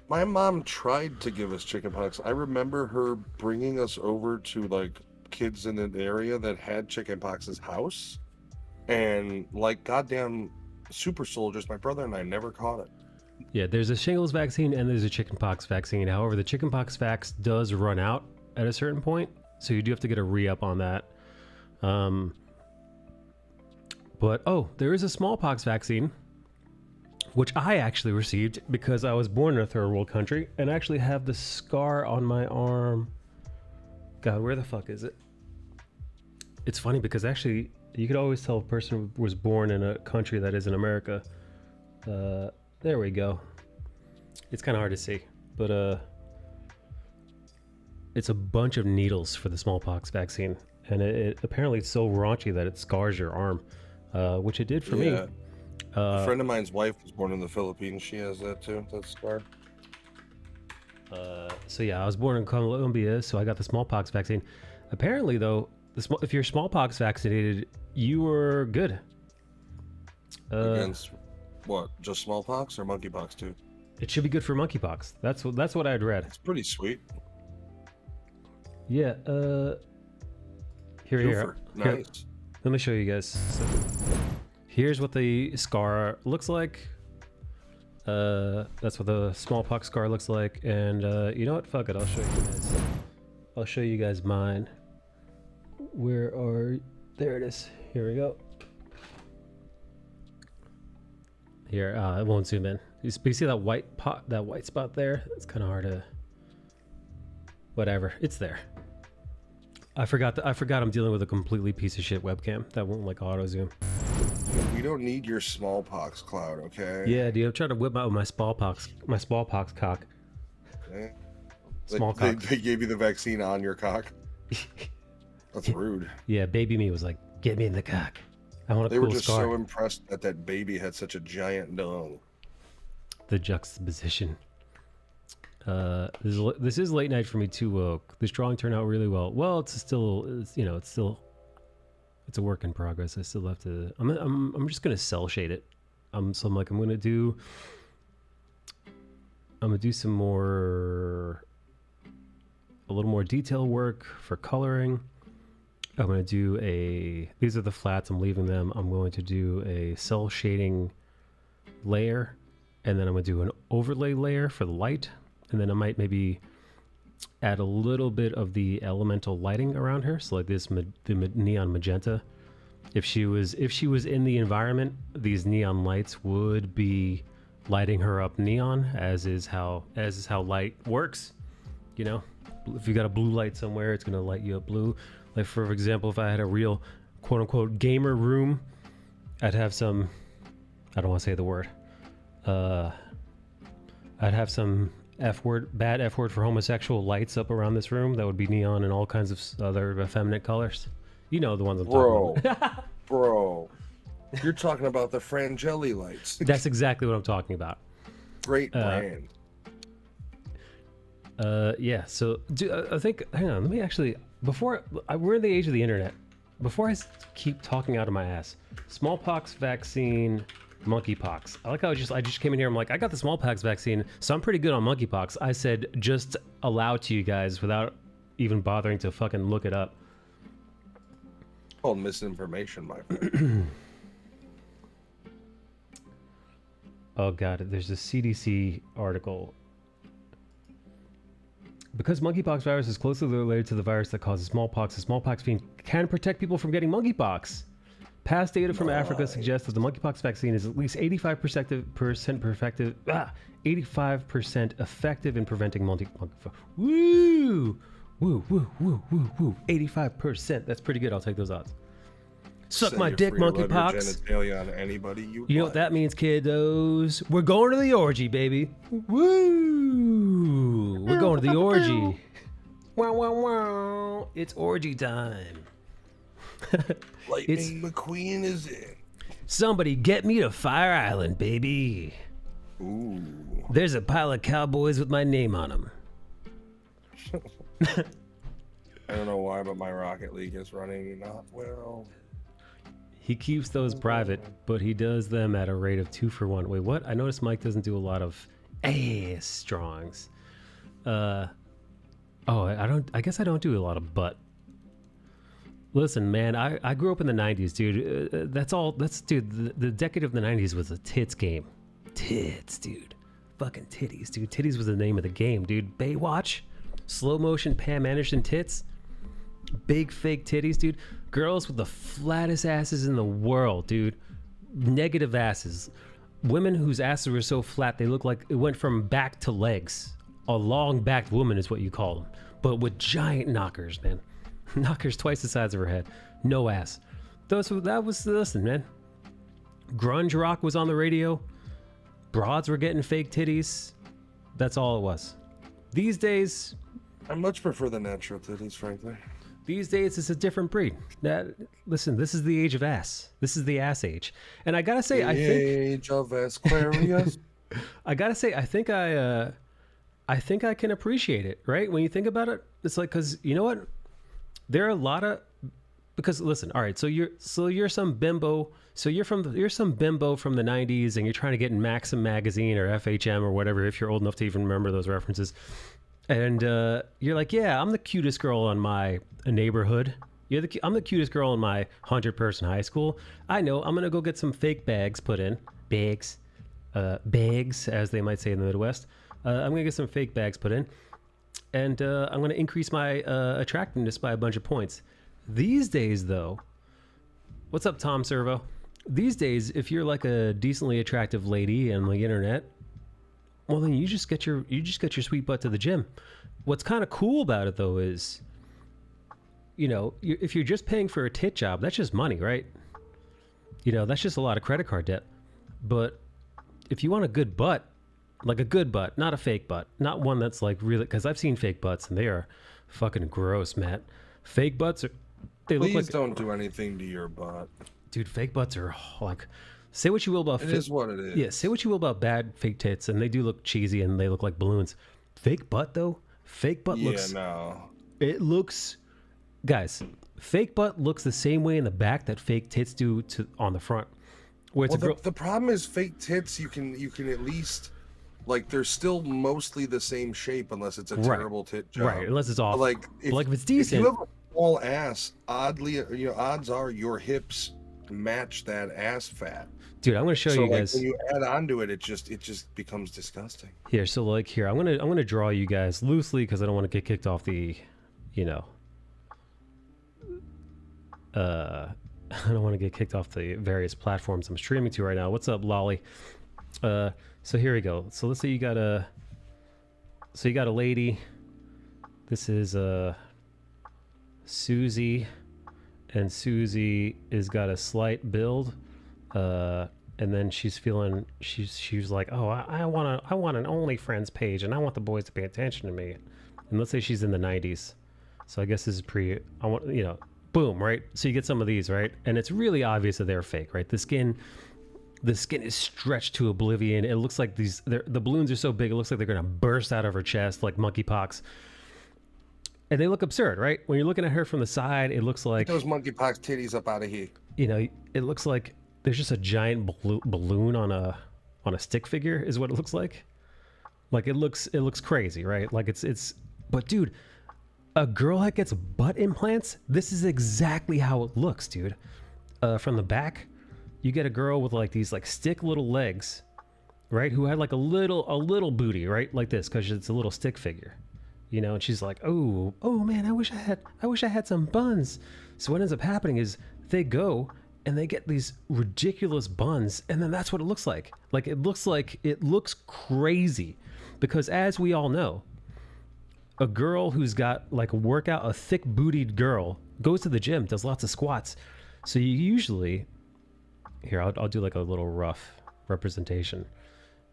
My mom tried to give us chickenpox. I remember her bringing us over to like kids in an area that had chickenpox's house, and like goddamn super soldiers, my brother and I never caught it. Yeah, there's a shingles vaccine and there's a chickenpox vaccine. However, the chickenpox vax does run out at a certain point, so you do have to get a re-up on that. But there is a smallpox vaccine, which I actually received because I was born in a third world country and actually have the scar on my arm. God, where the fuck is it? It's funny because actually you could always tell a person was born in a country that isn't America. There we go. It's kind of hard to see, but it's a bunch of needles for the smallpox vaccine, and it apparently it's so raunchy that it scars your arm, which it did for me. A friend of mine's wife was born in the Philippines. She has that too. That scar. So yeah, I was born in Colombia, so I got the smallpox vaccine. Apparently, though, if you're smallpox vaccinated, you were good. Against what? Just smallpox or monkeypox too? It should be good for monkeypox. That's what I had read. It's pretty sweet. Yeah. Here. Nice. Let me show you guys. So, here's what the scar looks like. That's what the smallpox scar looks like. And you know what? Fuck it. I'll show you guys. I'll show you guys mine. There it is. Here we go. Here, it won't zoom in. You see that white pot, that white spot there? It's kind of hard to. Whatever, it's there. I forgot I'm dealing with a completely piece of shit webcam that won't like auto zoom. We don't need your smallpox cloud, okay? Yeah, dude, I'm trying to whip out my smallpox cock. Okay. Small cock. They gave you the vaccine on your cock. That's rude. Yeah, baby me was like, get me in the cock. I want a They cool were just scar. so impressed that that baby had such a giant dong. The juxtaposition. This is late night for me too, Woke. This drawing turned out really well. Well, it's a work in progress. I still have to. I'm just gonna cell shade it. I'm gonna do some more, a little more detail work for coloring. I'm gonna do these are the flats. I'm leaving them. I'm going to do a cell shading layer, and then I'm gonna do an overlay layer for the light. And then I might maybe add a little bit of the elemental lighting around her. So like this, the neon magenta. If she was in the environment, these neon lights would be lighting her up neon, as is how light works. You know, if you got a blue light somewhere, it's gonna light you up blue. Like for example, if I had a real quote unquote gamer room, I'd have some. I don't want to say the word. I'd have some bad F word for homosexual lights up around this room that would be neon and all kinds of other effeminate colors. You know the ones I'm talking about. Bro, you're talking about the Frangeli lights. That's exactly what I'm talking about. Great brand. Yeah, so I think, hang on, let me actually, we're in the age of the internet. Before I keep talking out of my ass, smallpox vaccine, monkeypox. I like how I just came in here. I'm like, I got the smallpox vaccine, so I'm pretty good on monkeypox. I said just aloud to you guys without even bothering to fucking look it up. Called misinformation, my friend. Oh god, there's a CDC article. Because monkeypox virus is closely related to the virus that causes smallpox, the smallpox vaccine can protect people from getting monkeypox. Past data from Africa suggests that the monkeypox vaccine is at least 85% effective in preventing monkeypox. Woo! Woo, woo, woo, woo, woo. 85%. That's pretty good. I'll take those odds. Suck my dick, monkeypox. Genitalia on anybody you know what that means, kiddos? We're going to the orgy, baby. Woo! We're going to the orgy. Wow, wow, wow. It's orgy time. Lightning McQueen is in. Somebody get me to Fire Island, baby. Ooh. There's a pile of cowboys with my name on them. I don't know why, but my Rocket League is running not well. He keeps those private, but he does them at a rate of 2 for 1. Wait, what? I noticed Mike doesn't do a lot of ass drawings. I guess I don't do a lot of butt. Listen, man, I grew up in the 90s, dude. Dude, the decade of the 90s was a tits game. Tits, dude. Fucking titties, dude. Titties was the name of the game, dude. Baywatch, slow motion Pam Anderson tits, big fake titties, dude. Girls with the flattest asses in the world, dude. Negative asses. Women whose asses were so flat they look like it went from back to legs. A long-backed woman is what you call them, but with giant knockers, man. Knockers twice the size of her head. No ass. Listen, man. Grunge rock was on the radio. Broads were getting fake titties. That's all it was. These days... I much prefer the natural titties, frankly. These days, it's a different breed. Listen, this is the age of ass. This is the ass age. And I gotta say, Age of Aquarius. I gotta say, I think I can appreciate it, right? When you think about it, it's like, because you know what? There are a lot of, because listen, all right, so you're some bimbo, you're some bimbo from the 90s and you're trying to get in Maxim magazine or FHM or whatever, if you're old enough to even remember those references. And you're like, yeah, I'm the cutest girl in my neighborhood. I'm the cutest girl in my 100-person high school. I know, I'm going to go get some fake bags put in. Bags, as they might say in the Midwest. I'm going to get some fake bags put in. And I'm going to increase my attractiveness by a bunch of points. These days, though, what's up, Tom Servo? These days, if you're like a decently attractive lady on the internet, well, then you just get your sweet butt to the gym. What's kind of cool about it though is, if you're just paying for a tit job, that's just money, right? That's just a lot of credit card debt. But if you want a good butt, like a good butt, not a fake butt, not one that's like really, because I've seen fake butts and they are fucking gross, Matt. Fake butts they look like. Please don't do anything to your butt. Dude, fake butts are like, say what you will about It is what it is. Yeah, say what you will about bad fake tits, and they do look cheesy and they look like balloons. Fake butt though, fake butt looks. Yeah, no. It looks, guys. Fake butt looks the same way in the back that fake tits do on the front. Where it's the problem is fake tits. You can at least, like, they're still mostly the same shape unless it's a terrible tit job. Right, unless it's off. But like if it's decent. If you have a small ass, oddly, odds are your hips match that ass fat. Dude, I'm gonna show you guys. When you add onto it, it just becomes disgusting. Here, so like here, I'm gonna draw you guys loosely because I don't want to get kicked off the, I don't want to get kicked off the various platforms I'm streaming to right now. What's up, Lolly? So here we go. So let's say you got a lady. This is Susie, and Susie has got a slight build, and then she's like, oh, I want an OnlyFriends page, and I want the boys to pay attention to me. And let's say she's in the 90s, so I guess this is boom, right? So you get some of these, right? And it's really obvious that they're fake, right? The skin is stretched to oblivion. It looks like the balloons are so big, it looks like they're gonna burst out of her chest like monkeypox. And they look absurd, right? When you're looking at her from the side, it looks like get those monkeypox titties up out of here. It looks like there's just a giant balloon on a stick figure, is what it looks like. Like it looks crazy, right? Like it's. But dude, a girl that gets butt implants, this is exactly how it looks, dude. From the back, you get a girl with like these like stick little legs, right? Who had like a little booty, right? Like this, because it's a little stick figure. And she's like, oh man, I wish I had some buns. So what ends up happening is they go and they get these ridiculous buns, and then that's what it looks like. Like it looks crazy, because as we all know, a girl who's got like a thick bootied girl goes to the gym, does lots of squats. So you usually, here I'll do like a little rough representation.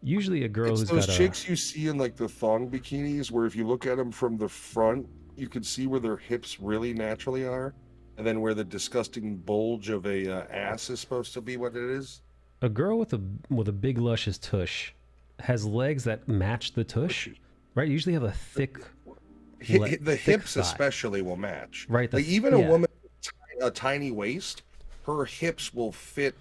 Usually a girl who's those got chicks you see in like the thong bikinis, where if you look at them from the front, you can see where their hips really naturally are, and then where the disgusting bulge of a ass is supposed to be what it is. A girl with a big luscious tush has legs that match the tush, right? You usually have a thick. The hips thigh. Especially will match, right? Like even a woman with a tiny waist, her hips will fit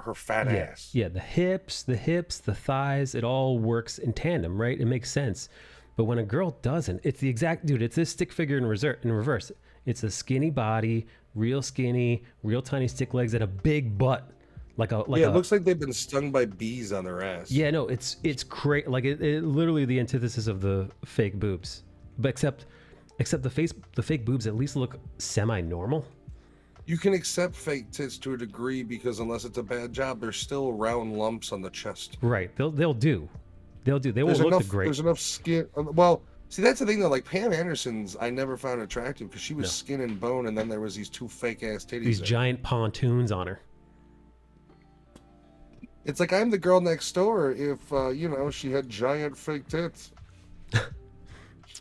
her fat ass. Yeah, the hips, the thighs, it all works in tandem, right? It makes sense. But when a girl doesn't, it's the exact, dude, it's this stick figure in reverse. It's a skinny body, real skinny, real tiny stick legs, and a big butt. It looks like they've been stung by bees on their ass. Yeah, no, it's crazy. Like it literally the antithesis of the fake boobs. But except the fake boobs at least look semi-normal. You can accept fake tits to a degree, because unless it's a bad job, there's still round lumps on the chest. Right. They'll do. They won't look great. There's enough skin. Well, see, that's the thing though. Like Pam Anderson's, I never found attractive because she was skin and bone, and then there was these two fake ass titties. These giant pontoons on her. It's like I'm the girl next door if she had giant fake tits.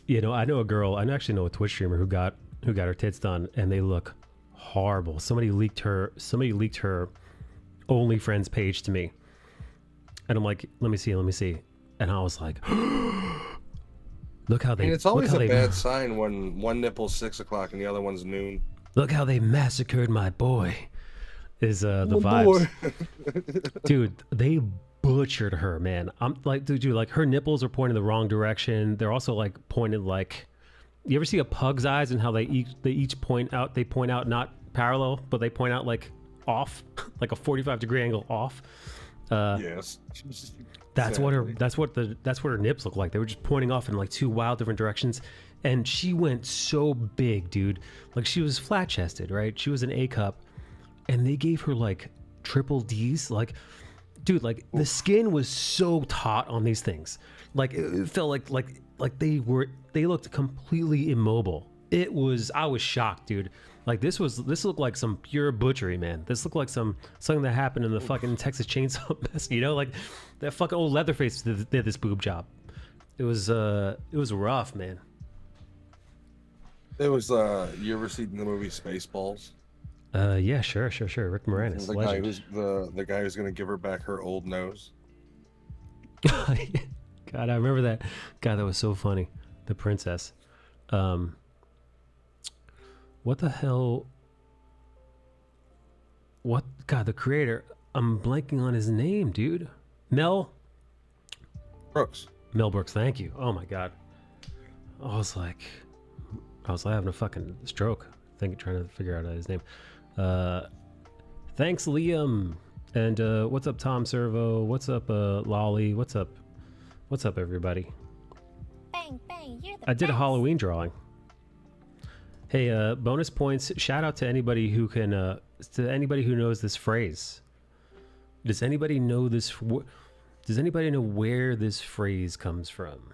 I know a girl. I actually know a Twitch streamer who got her tits done, and they look horrible. Somebody leaked her OnlyFriends page to me, and I'm like, let me see, and I was like, look how they. And it's always a bad sign when one nipple's 6 o'clock and the other one's noon. Look how they massacred my boy. Is the vibes, dude? They butchered her, man. I'm like, dude, like her nipples are pointing the wrong direction. They're also like pointed like. You ever see a pug's eyes and how they each point out? They point out not parallel, but they point out like off, like a 45-degree angle off. Yes. That's what her nips look like. They were just pointing off in like two wild different directions, and she went so big, dude. Like she was flat chested, right? She was an A cup, and they gave her like triple D's. Like, dude, like the skin was so taut on these things. Like it felt like they looked completely immobile. I was shocked, dude. Like this looked like some pure butchery, man. This looked like something that happened in the fucking Texas Chainsaw Massacre, you know, like that fucking old Leatherface did this boob job. It was rough, man. It was you ever seen the movie Spaceballs? Yeah, sure. Rick Moranis, the guy who's gonna give her back her old nose. God, I remember that. God, that was so funny. The princess. What the hell? What? God, the creator. I'm blanking on his name, dude. Mel Brooks. Mel Brooks. Thank you. Oh my God. I was having a fucking stroke. Trying to figure out his name. Thanks, Liam. And what's up, Tom Servo? What's up, Lolly? What's up? What's up, everybody? Bang, bang, you're the I did a best. Halloween drawing. Hey, bonus points. Shout out to anybody who knows this phrase. Does anybody know this? Does anybody know where this phrase comes from?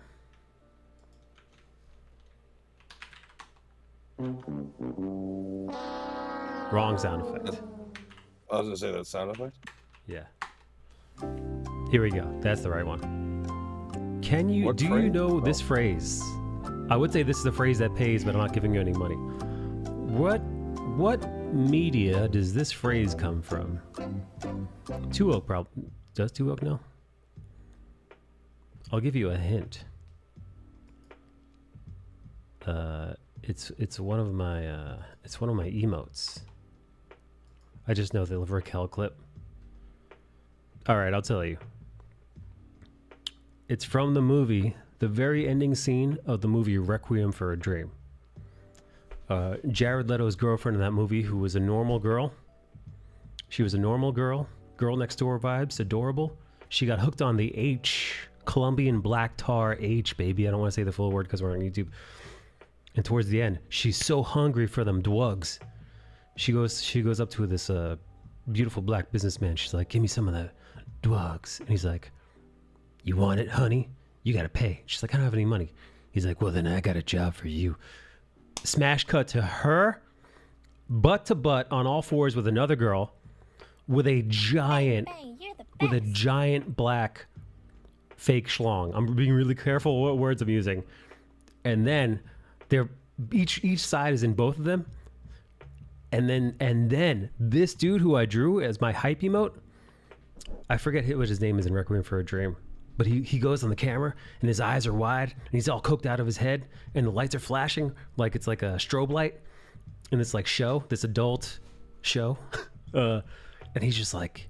Wrong sound effect. I was gonna say that sound effect. Yeah. Here we go. That's the right one. Do you know this phrase? I would say this is the phrase that pays, but I'm not giving you any money. What media does this phrase come from? Two Oak probably. Does Two Oak know? I'll give you a hint. It's one of my emotes. I just know the Raquel clip. All right, I'll tell you. It's from the movie, the very ending scene of the movie Requiem for a Dream. Jared Leto's girlfriend in that movie, who was a normal girl. She was a normal girl next door vibes, adorable. She got hooked on the H, Colombian black tar H, baby. I don't want to say the full word because we're on YouTube. And towards the end, she's so hungry for them drugs. She goes up to this beautiful black businessman. She's like, "Give me some of the drugs." And he's like, "You want it, honey? You gotta pay." She's like, "I don't have any money." He's like, "Well, then I got a job for you." Smash cut to her, butt to butt on all fours with another girl, with a giant, Bang, you're the with a best. giant black fake schlong. I'm being really careful what words I'm using. And then they're each side is in both of them. And then this dude who I drew as my hype emote, I forget what his name is in Requiem for a Dream, but he goes on the camera and his eyes are wide and he's all coked out of his head and the lights are flashing like it's like a strobe light in this like show, this adult show. And he's just like,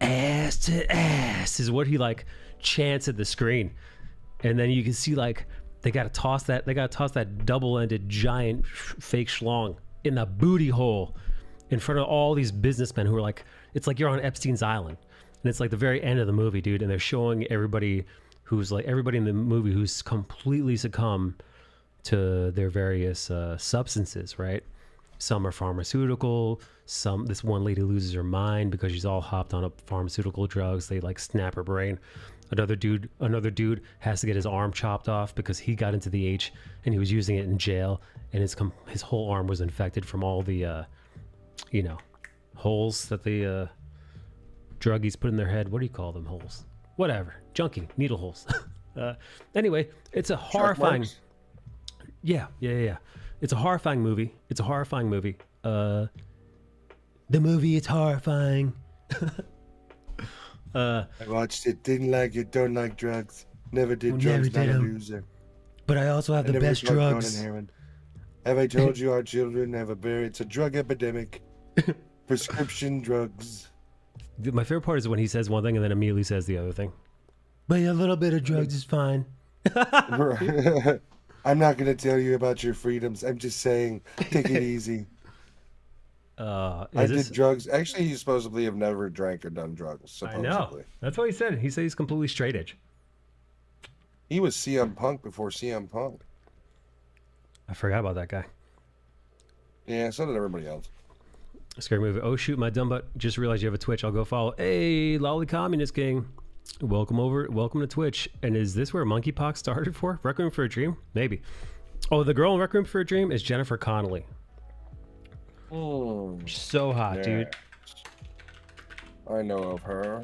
"Ass to ass" is what he like chants at the screen. And then you can see like they gotta toss that double-ended giant fake schlong in the booty hole in front of all these businessmen who are like, it's like you're on Epstein's Island. And it's like the very end of the movie, dude. And they're showing everybody in the movie who's completely succumbed to their various substances, right? Some are pharmaceutical. This one lady loses her mind because she's all hopped on up pharmaceutical drugs. They like snap her brain. Another dude has to get his arm chopped off because he got into the H and he was using it in jail, and his whole arm was infected from all the, holes that the druggies put in their head. What do you call them? Holes? Whatever. Junkie needle holes. Anyway, it's a horrifying. Yeah. It's a horrifying movie. The movie, it's horrifying. I watched it, didn't like it, don't like drugs, never did drugs, not a loser. But I also have the best drugs. Have I told you our children have it's a drug epidemic. Prescription drugs. My favorite part is when he says one thing and then immediately says the other thing. But a little bit of drugs is fine. I'm not going to tell you about your freedoms. I'm just saying, take it easy. Did drugs. Actually, he supposedly have never drank or done drugs. Supposedly. I know. That's what he said. He said he's completely straight edge. He was CM Punk before CM Punk. I forgot about that guy. Yeah, so did everybody else. Scary movie. Oh shoot, my dumb butt. Just realized you have a Twitch. I'll go follow. Hey, Lolly Communist King. Welcome to Twitch. And is this where monkeypox started for? Requiem for a Dream? Maybe. Oh, the girl in Requiem for a Dream is Jennifer Connelly. So hot, dude. I know of her.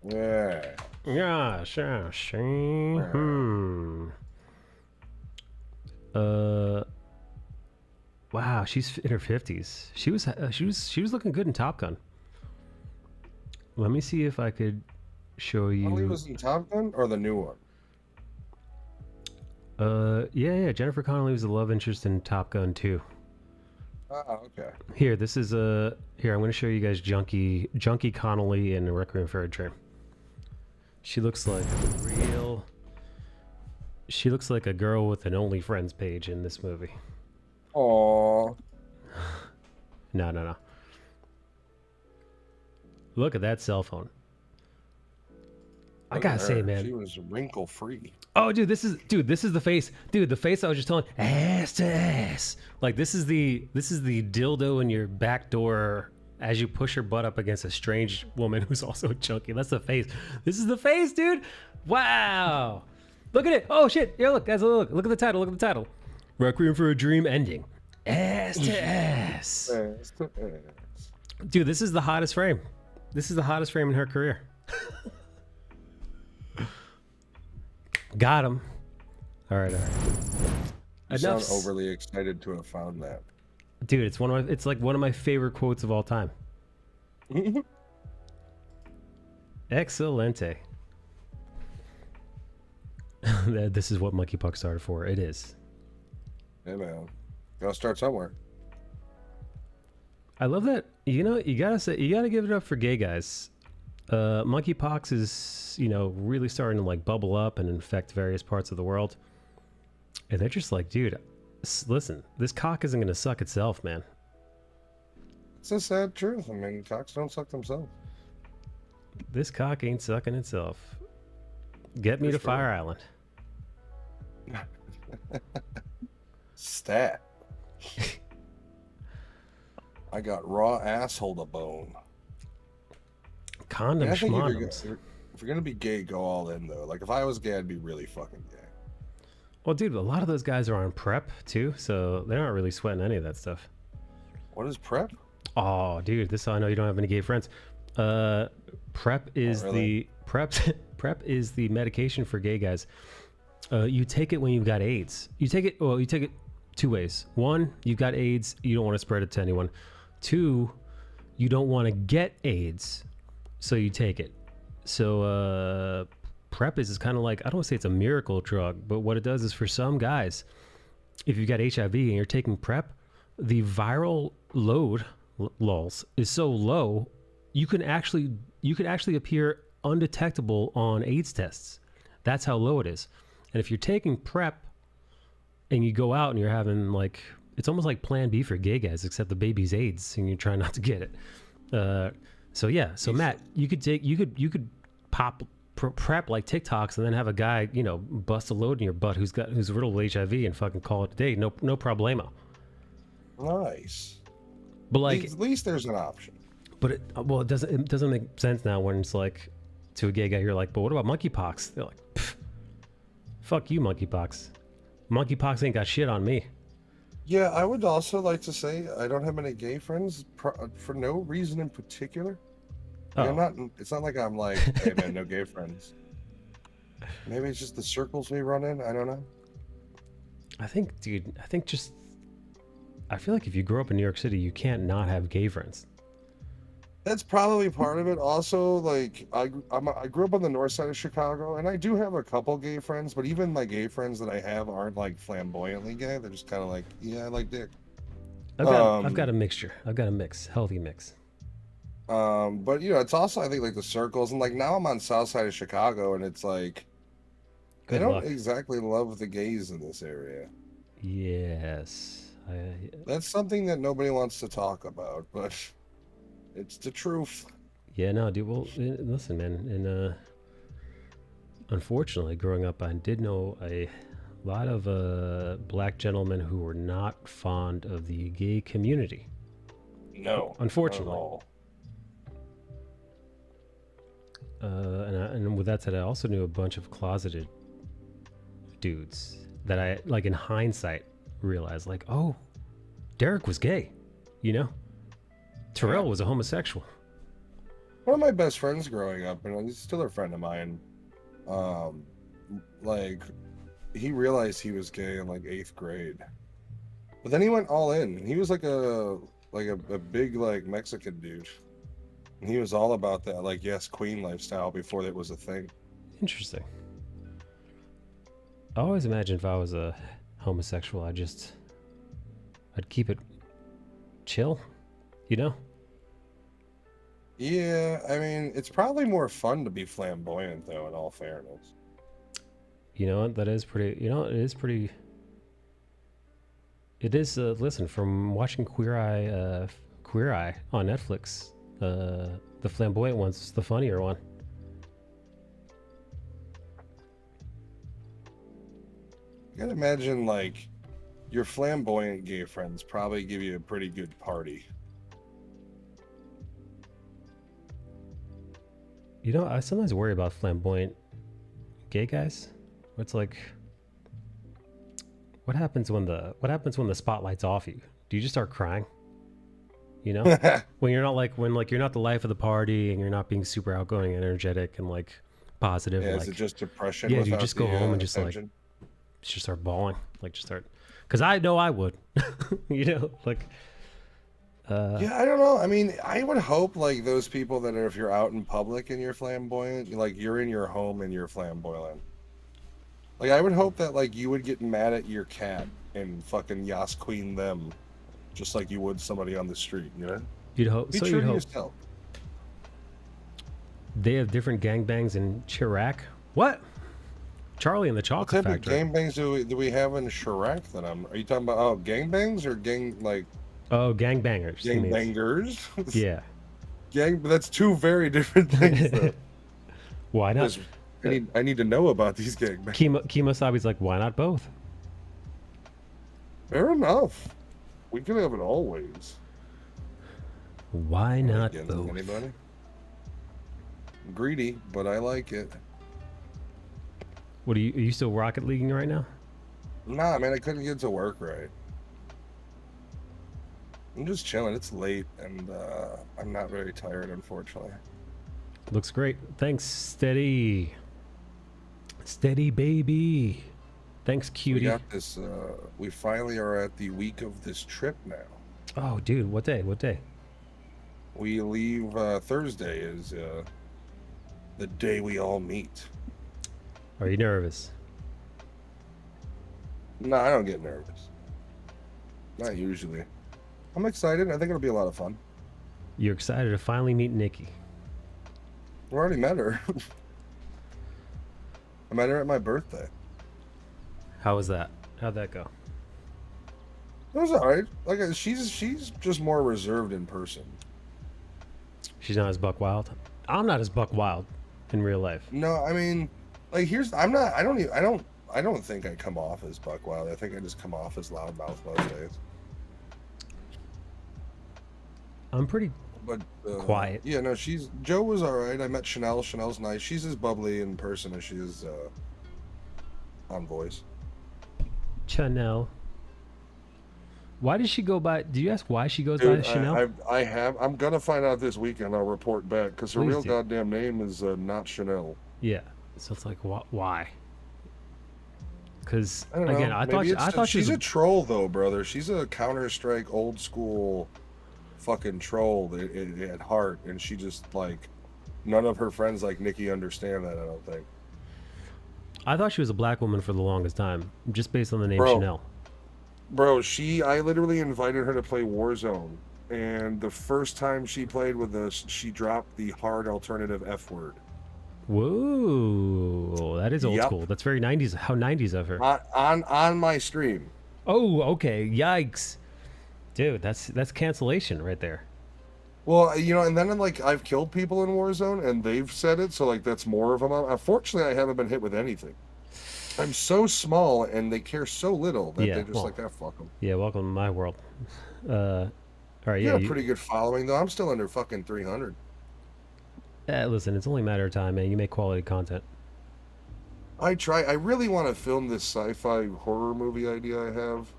Yeah. Yeah, sure. Wow, she's in her 50s. She was looking good in Top Gun. Let me see if I could show you. Connelly was in Top Gun or the new one? Yeah. Jennifer Connelly was the love interest in Top Gun 2. Oh, okay. Here, this is here. I'm going to show you guys Junkie Connelly in Requiem for a Dream. She looks like She looks like a girl with an OnlyFriends page in this movie. Aww. No. Look at that cell phone. I gotta say, man. She was wrinkle free. Oh, dude, this is the face. Dude, the face I was just telling, ass to ass. Like this is the dildo in your back door as you push your butt up against a strange woman who's also chunky. That's the face. This is the face, dude. Wow. Look at it. Oh shit. Yeah, look, guys, look at the title. Look at the title. Requiem for a Dream ending. Ass to ass. Ass to ass. Dude, this is the hottest frame. This is the hottest frame in her career. Got him. All right. You sound overly excited to have found that. Dude, it's like one of my favorite quotes of all time. Excelente. This is what monkeypox started for. It is. Hey man, gotta start somewhere. I love that. You know, you gotta give it up for gay guys. Monkeypox is, really starting to like bubble up and infect various parts of the world. And they're just like, dude, listen, this cock isn't gonna suck itself, man. It's a sad truth. I mean, cocks don't suck themselves. This cock ain't sucking itself. Get me to Fire Island. Stat. I got raw asshole to bone. Condom schmondoms. If you're gonna be gay, go all in though. Like if I was gay, I'd be really fucking gay. Well, dude, a lot of those guys are on prep too, so they're not really sweating any of that stuff. What is prep? Oh, dude, this I know you don't have any gay friends. Prep is prep is the medication for gay guys. You take it when you've got AIDS. You take it two ways. One, you've got AIDS, you don't want to spread it to anyone. Two, you don't want to get AIDS, so you take it. So prep is kind of like, I don't want to say it's a miracle drug, but what it does is for some guys, if you've got HIV and you're taking prep, the viral load lols is so low, you could actually appear undetectable on AIDS tests. That's how low it is. And if you're taking prep and you go out and you're having like, it's almost like Plan B for gay guys, except the baby's AIDS and you're trying not to get it. So Matt, you could pop prep like TikToks and then have a guy, bust a load in your butt who's riddled with HIV and fucking call it a day. No problemo. Nice. But like, at least there's an option. But it doesn't make sense now when it's like to a gay guy, you're like, but what about monkeypox? They're like, fuck you, monkeypox. Monkeypox ain't got shit on me. Yeah, I would also like to say I don't have any gay friends for no reason in particular. Oh. It's not like I'm like, hey man, no gay friends. Maybe it's just the circles we run in. I don't know. I feel like if you grow up in New York City, you can't not have gay friends. That's probably part of it. Also, like I grew up on the north side of Chicago, and I do have a couple gay friends, but even my gay friends that I have aren't like flamboyantly gay. They're just kind of like, yeah, I like dick. I've got a mixture. I've got a mix, healthy mix. But it's also I think like the circles, and like now I'm on south side of Chicago, and it's like they don't exactly love the gays in this area. Yes, that's something that nobody wants to talk about, but. It's the truth. Yeah, no, dude. Well, listen, man. And unfortunately, growing up, I did know a lot of black gentlemen who were not fond of the gay community. No, unfortunately. And with that said, I also knew a bunch of closeted dudes that I, like, in hindsight, realized, like, oh, Derek was gay, you know? Terrell was a homosexual. One of my best friends growing up, and he's still a friend of mine, like, he realized he was gay in like 8th grade. But then he went all in. He was like a big like Mexican dude. And he was all about that like yes queen lifestyle before that was a thing. Interesting. I always imagined if I was a homosexual, I'd keep it chill, you know? Yeah, I mean, it's probably more fun to be flamboyant though, in all fairness. You know what? That is pretty, you know, it is pretty. It is, listen, from watching Queer Eye on Netflix, the flamboyant one's the funnier one. You gotta imagine, like, your flamboyant gay friends probably give you a pretty good party. You know, I sometimes worry about flamboyant gay guys. It's like, what happens when the spotlight's off you? Do you just start crying? You know, when you're not the life of the party and you're not being super outgoing, energetic, and like positive. Yeah, like, is it just depression? Yeah, do you just go home and just attention? just start bawling, like just start? Because I know I would, you know, like. Yeah, I don't know. I mean, I would hope like those people that are, if you're out in public and you're flamboyant, like you're in your home and you're flamboyant. Like I would hope that like you would get mad at your cat and fucking yas queen them, just like you would somebody on the street. You know? You'd hope. Be So true you'd to hope. yourself. They have different gangbangs in Chirac. What? Charlie and the What Chocolate type of Factory. gangbangs do we have in Chirac that are you talking about? Oh, gangbangs or gang like Oh, gangbangers. he means. gangbangers? Yeah. But that's two very different things. Though. Why not? 'Cause I need to know about these gangbangs. Kimosabi's like, why not both? Fair enough. We can have it always. Why not Against both? anybody? Greedy, but I like it. What are you still Rocket Leaguing right now? Nah, man, I couldn't get to work right. I'm just chilling. It's late, and I'm not very tired, unfortunately. Looks great. Thanks, Steady. Steady baby. Thanks, We cutie. got this. We finally are at the week of this trip now. Oh, dude, what day? What day? We leave Thursday is the day we all meet. Are you nervous? No, I don't get nervous. Not usually. I'm excited. I think it'll be a lot of fun. You're excited to finally meet Nikki. We already met her. I met her at my birthday. How was that? How'd that go? It was alright. Like she's just more reserved in person. She's not as buck wild. I'm not as buck wild in real life. No, I mean, like I'm not. I don't think I come off as buck wild. I think I just come off as loudmouth most days. I'm pretty But quiet. Yeah, no, Joe was alright. I met Chanel. Chanel's nice. She's as bubbly in person as she is on voice. Chanel. Why does she go by? Do you ask why she goes by Chanel? I'm gonna find out this weekend. I'll report back because her Please real do. goddamn name is not Chanel. Yeah. So it's like, why? Because I don't again, know. I Maybe thought she she's was a troll though, brother. She's a Counter-Strike old school fucking troll at heart, and she just like none of her friends like Nikki understand that. I don't think. I thought she was a black woman for the longest time, just based on the name Bro. Chanel. Bro, I literally invited her to play Warzone, and the first time she played with us, she dropped the hard alternative F word. Whoa, that is old Yep. school. That's very 90s. How 90s of her. On my stream. Oh, okay. Yikes, dude. That's cancellation right there. Well, and then like I've killed people in Warzone, and they've said it, so like that's more of them. Unfortunately, I haven't been hit with anything. I'm so small, and they care so little that Yeah, they're just well, like, fuck them. Yeah, welcome to my world. All right, You yeah. got a pretty good following, though. I'm still under fucking 300. Listen, it's only a matter of time, man. You make quality content. I really want to film this sci-fi horror movie idea I have,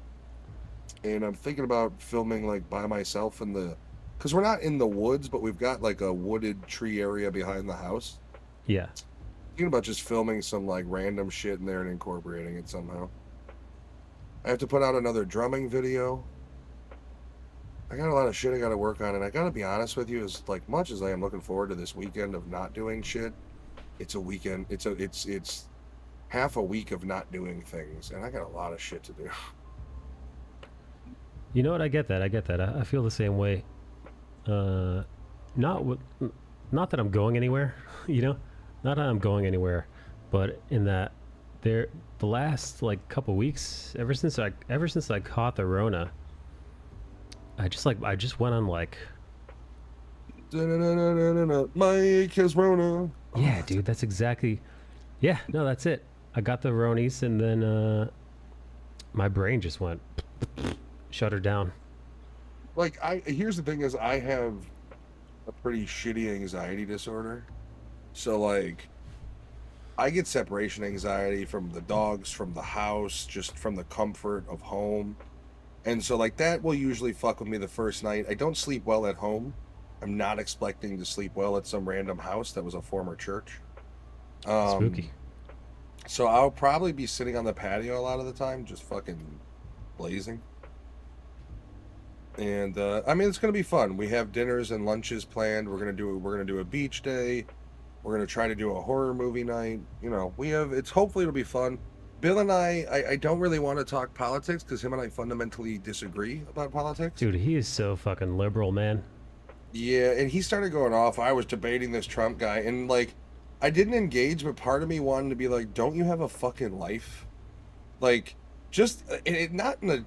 and I'm thinking about filming like by myself in the, because we're not in the woods, but we've got like a wooded tree area behind the house. Yeah. Thinking about just filming some like random shit in there and incorporating it somehow. I have to put out another drumming video. I got a lot of shit I got to work on, and I got to be honest with you, as like much as I am looking forward to this weekend of not doing shit, it's a weekend. It's half a week of not doing things, and I got a lot of shit to do. You know what? I get that. I feel the same way. Not that I'm going anywhere, you know, not that I'm going anywhere, but in that the last like couple weeks, ever since I caught the Rona, I just went on like. Mike has Rona. Yeah, dude, that's exactly. Yeah, no, that's it. I got the Ronies, and then my brain just went shut her down. Like here's the thing: is I have a pretty shitty anxiety disorder, so like I get separation anxiety from the dogs, from the house, just from the comfort of home, and so like that will usually fuck with me the first night. I don't sleep well at home. I'm not expecting to sleep well at some random house that was a former church. Spooky. So I'll probably be sitting on the patio a lot of the time, just fucking blazing. And I mean, it's gonna be fun. We have dinners and lunches planned. We're gonna do a beach day. We're gonna try to do a horror movie night. You know, hopefully it'll be fun. Bill and I don't really want to talk politics because him and I fundamentally disagree about politics. Dude, he is so fucking liberal, man. Yeah, and he started going off. I was debating this Trump guy, and like, I didn't engage, but part of me wanted to be like, don't you have a fucking life? Like, just, not in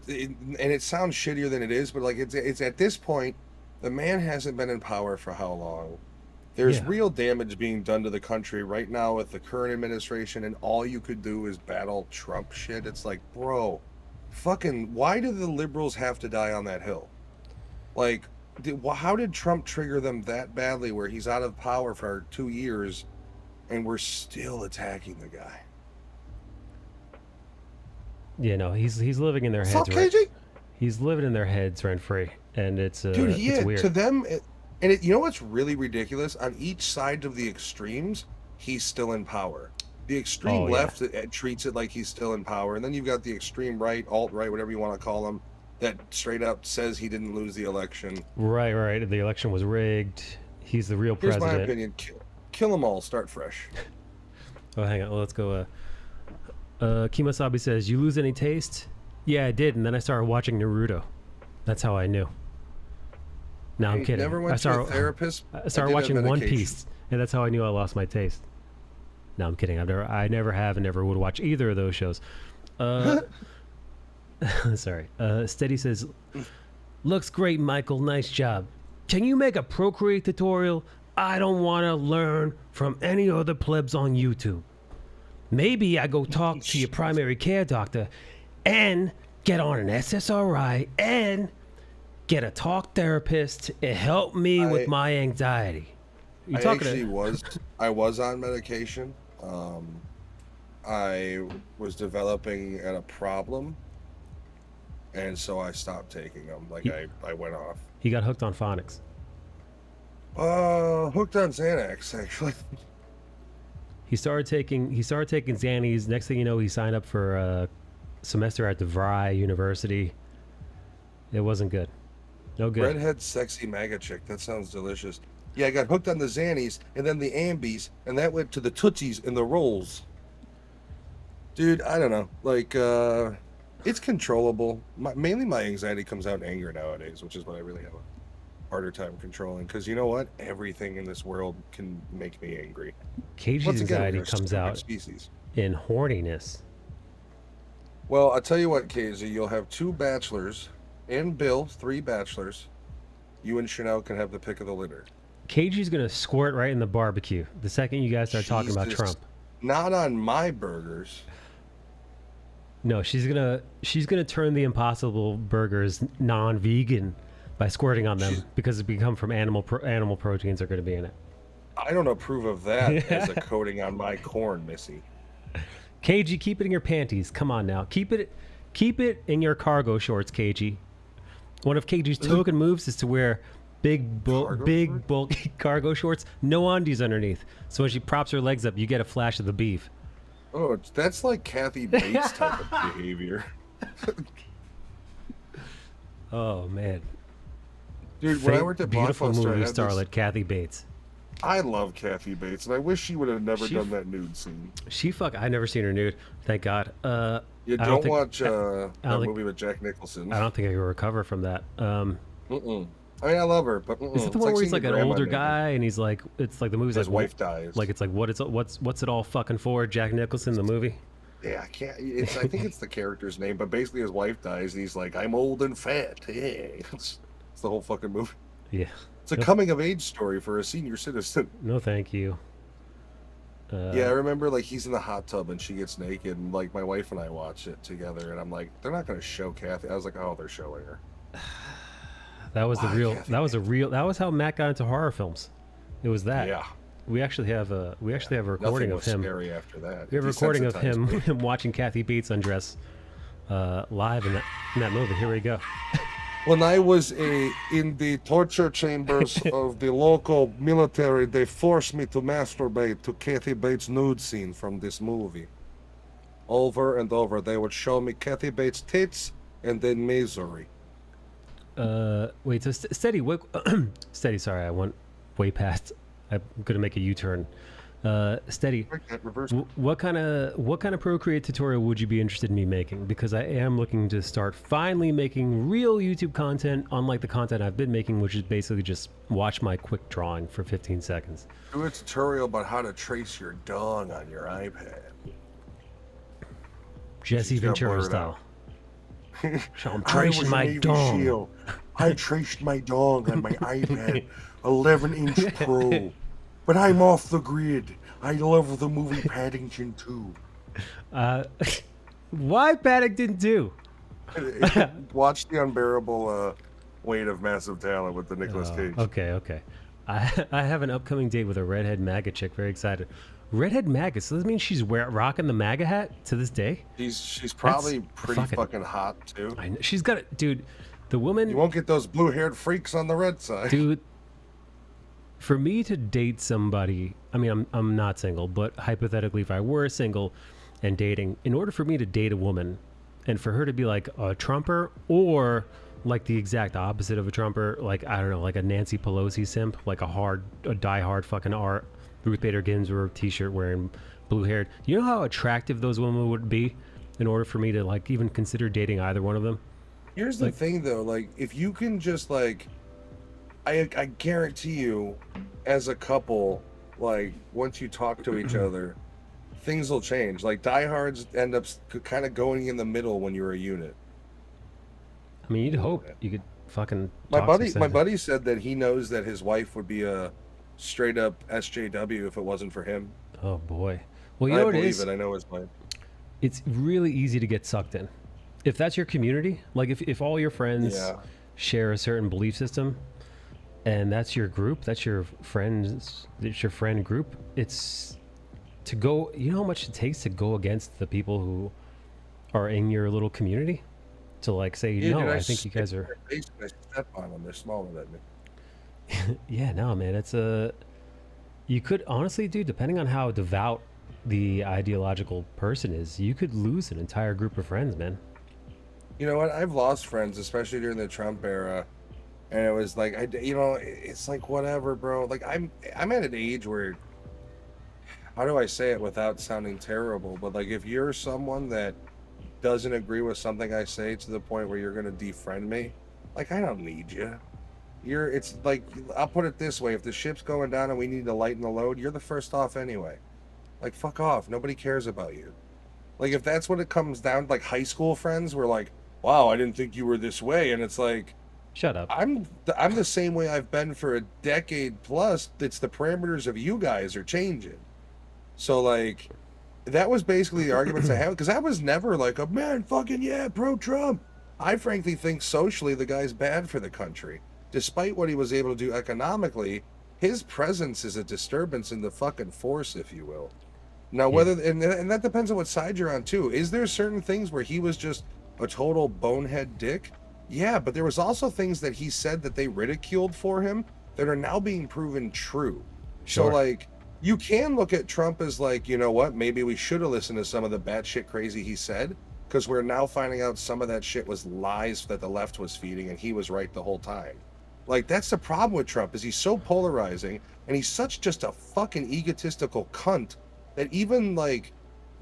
and it sounds shittier than it is, but like, it's at this point, the man hasn't been in power for how long? There's real damage being done to the country right now with the current administration, and all you could do is battle Trump shit. It's like, bro, fucking, why do the liberals have to die on that hill? Like, how did Trump trigger them that badly where he's out of power for 2 years and we're still attacking the guy? Yeah, no, he's living in their heads. He's living in their heads rent free, and it's dude, it's weird. To them, you know what's really ridiculous? On each side of the extremes, he's still in power. The extreme left it treats it like he's still in power, and then you've got the extreme right, alt-right, whatever you want to call him, that straight up says he didn't lose the election. Right. The election was rigged. He's the real Here's president. my opinion. Kill them all. Start fresh. Oh, hang on. Well, let's go. Kimasabi says, you lose any taste? Yeah, I did, and then I started watching Naruto. That's how I knew. No, I'm kidding. Never went to a therapist? I started watching One Piece, and that's how I knew I lost my taste. No, I'm kidding. I never have and never would watch either of those shows. Sorry. Steady says, looks great, Michael. Nice job. Can you make a Procreate tutorial? I don't want to learn from any other plebs on YouTube. Maybe I go talk to your primary care doctor and get on an SSRI and get a talk therapist to help me with my anxiety. I was on medication. I was developing a problem, and so I stopped taking them. I went off. He got hooked on phonics. Hooked on Xanax, actually. He started taking Xannies. Next thing you know, he signed up for a semester at DeVry University. It wasn't good. No good. Redhead sexy MAGA chick. That sounds delicious. Yeah, I got hooked on the Xannies and then the Ambies, and that went to the Tootsies and the Rolls. Dude, I don't know. Like, it's controllable. Mainly my anxiety comes out in anger nowadays, which is what I really have a harder time controlling. Because you know what? Everything in this world can make me angry. Cage's anxiety comes out in horniness. Well, I'll tell you what, Casey, you'll have 2 bachelors, and Bill, 3 bachelors. You and Chanel can have the pick of the litter. Cagey's gonna squirt right in the barbecue the second you guys start talking about Trump. Not on my burgers. No, she's gonna turn the Impossible Burgers non-vegan by squirting on them because it become from animal proteins are gonna be in it. I don't approve of that as a coating on my corn, Missy. KG, keep it in your panties. Come on now. Keep it in your cargo shorts, KG. One of KG's token moves is to wear big bulky cargo shorts, no undies underneath. So when she props her legs up, you get a flash of the beef. Oh, that's like Kathy Bates type of behavior. Oh man. Dude, when I worked at beautiful Blockbuster, movie starlet Kathy Bates. I love Kathy Bates, and I wish she would have never done that nude scene. I never seen her nude. Thank God. You don't watch that movie with Jack Nicholson. I don't think I can recover from that. I mean, I love her, but is it the one where he's like an older guy and he's like, it's like the movie's his like wife dies. Like it's like what's it all fucking for? Jack Nicholson, the movie. Yeah, I can't. I think it's the character's name, but basically his wife dies, and he's like, "I'm old and fat." Hey, it's the whole fucking movie. Yeah. It's a coming of age story for a senior citizen. No, thank you. Yeah, I remember like he's in the hot tub and she gets naked, and like my wife and I watch it together, and I'm like, they're not going to show Kathy. I was like, oh, they're showing her. That was that was how Matt got into horror films. It was that. Yeah. We actually have a recording of him. Scary after that. We have a recording of him watching Kathy Bates undress live in that movie. Here we go. When I was in the torture chambers of the local military, they forced me to masturbate to Kathy Bates' nude scene from this movie. Over and over, they would show me Kathy Bates' tits and then misery. Wait, so steady. What? Steady. Sorry, I went way past. I'm gonna make a U-turn. Steady. What kind of Procreate tutorial would you be interested in me making? Because I am looking to start finally making real YouTube content, unlike the content I've been making, which is basically just watch my quick drawing for 15 seconds. Do a tutorial about how to trace your dong on your iPad. Jesse Ventura style. So I'm tracing my dong. I traced my dong on my iPad 11-inch Pro. But I'm off the grid. I love the movie Paddington 2. Why Paddington 2? Watch The Unbearable Weight of Massive Talent with the Nicolas Cage. Okay. I have an upcoming date with a redhead MAGA chick. Very excited. Redhead MAGA. So does that mean she's rocking the MAGA hat to this day? She's probably pretty fucking hot too. I know. She's got it, dude. The woman. You won't get those blue-haired freaks on the red side, dude. For me to date somebody, I mean, I'm not single, but hypothetically, if I were single and dating, in order for me to date a woman and for her to be like a Trumper or like the exact opposite of a Trumper, like, I don't know, like a Nancy Pelosi simp, like a diehard fucking Ruth Bader Ginsburg t-shirt wearing blue haired. You know how attractive those women would be in order for me to like even consider dating either one of them? Here's the thing though, like if you can just like, I guarantee you, as a couple, like once you talk to each other, things will change. Like diehards end up kind of going in the middle when you're a unit. I mean, you'd hope you could fucking. My buddy said that he knows that his wife would be a straight up SJW if it wasn't for him. Oh boy. Well, you know what it is. I know his wife. It's really easy to get sucked in. If that's your community, like if all your friends share a certain belief system. And that's your group, that's your friends, it's your friend group. It's to go, you know how much it takes to go against the people who are in your little community? To like say, no, I think you guys are. I step on them, they're smaller than me. Yeah, no, man, it's you could honestly, dude, depending on how devout the ideological person is, you could lose an entire group of friends, man. You know what? I've lost friends, especially during the Trump era. And it was like, it's like whatever, bro. Like I'm at an age where, how do I say it without sounding terrible? But like, if you're someone that doesn't agree with something I say to the point where you're gonna defriend me, like I don't need you. It's like, I'll put it this way: if the ship's going down and we need to lighten the load, you're the first off anyway. Like fuck off. Nobody cares about you. Like if that's what it comes down, like high school friends were like, wow, I didn't think you were this way, and it's like. Shut up. I'm the same way I've been for a decade plus. It's the parameters of you guys are changing. So like, that was basically the arguments I had, because I was never like a man fucking pro Trump. I frankly think socially the guy's bad for the country. Despite what he was able to do economically, his presence is a disturbance in the fucking force, if you will. Now, whether and that depends on what side you're on too. Is there certain things where he was just a total bonehead dick? Yeah, but there was also things that he said that they ridiculed for him that are now being proven true. So Sure. like, you can look at Trump as like, you know what, maybe we should have listened to some of the batshit crazy he said, because we're now finding out some of that shit was lies that the left was feeding and he was right the whole time. Like, that's the problem with Trump, is he's so polarizing and he's such just a fucking egotistical cunt that even like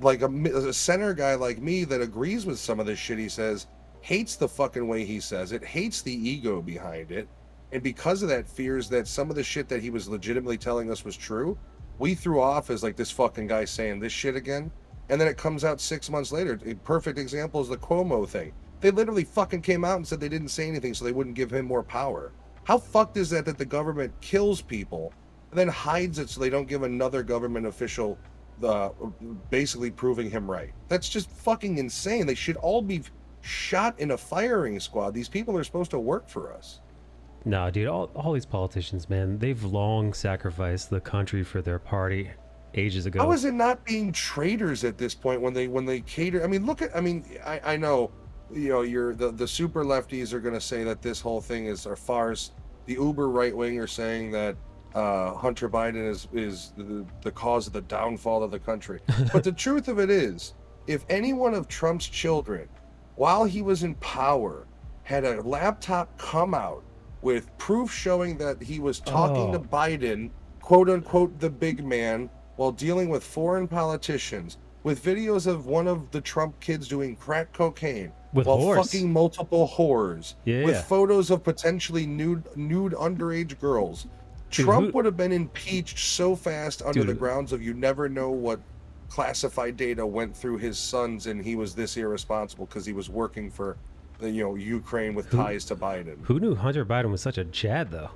a center guy like me that agrees with some of this shit he says hates the fucking way he says it, hates the ego behind it, and because of that fears that some of the shit that he was legitimately telling us was true, we threw off as like this fucking guy saying this shit again. And then it comes out 6 months later. A perfect example is the Cuomo thing. They literally fucking came out and said they didn't say anything so they wouldn't give him more power. How fucked is that the government kills people and then hides it so they don't give another government official basically proving him right? That's just fucking insane. They should all be shot in a firing squad. These people are supposed to work for us. No, dude, all these politicians, man, they've long sacrificed the country for their party ages ago. How is it not being traitors at this point when they cater? I mean, look at, I know, you know, you're the super lefties are going to say that this whole thing is a farce. The uber right wing are saying that Hunter Biden is the cause of the downfall of the country. But the truth of it is, if any one of Trump's children, while he was in power, had a laptop come out with proof showing that he was talking to Biden, quote unquote, the big man, while dealing with foreign politicians, with videos of one of the Trump kids doing crack cocaine with while whores. fucking multiple whores, Yeah. with photos of potentially nude underage girls. Dude, Trump would have been impeached so fast under the Dude. grounds of you never know what classified data went through his sons and he was this irresponsible because he was working for the, you know, Ukraine with ties to Biden. Who knew Hunter Biden was such a Chad, though?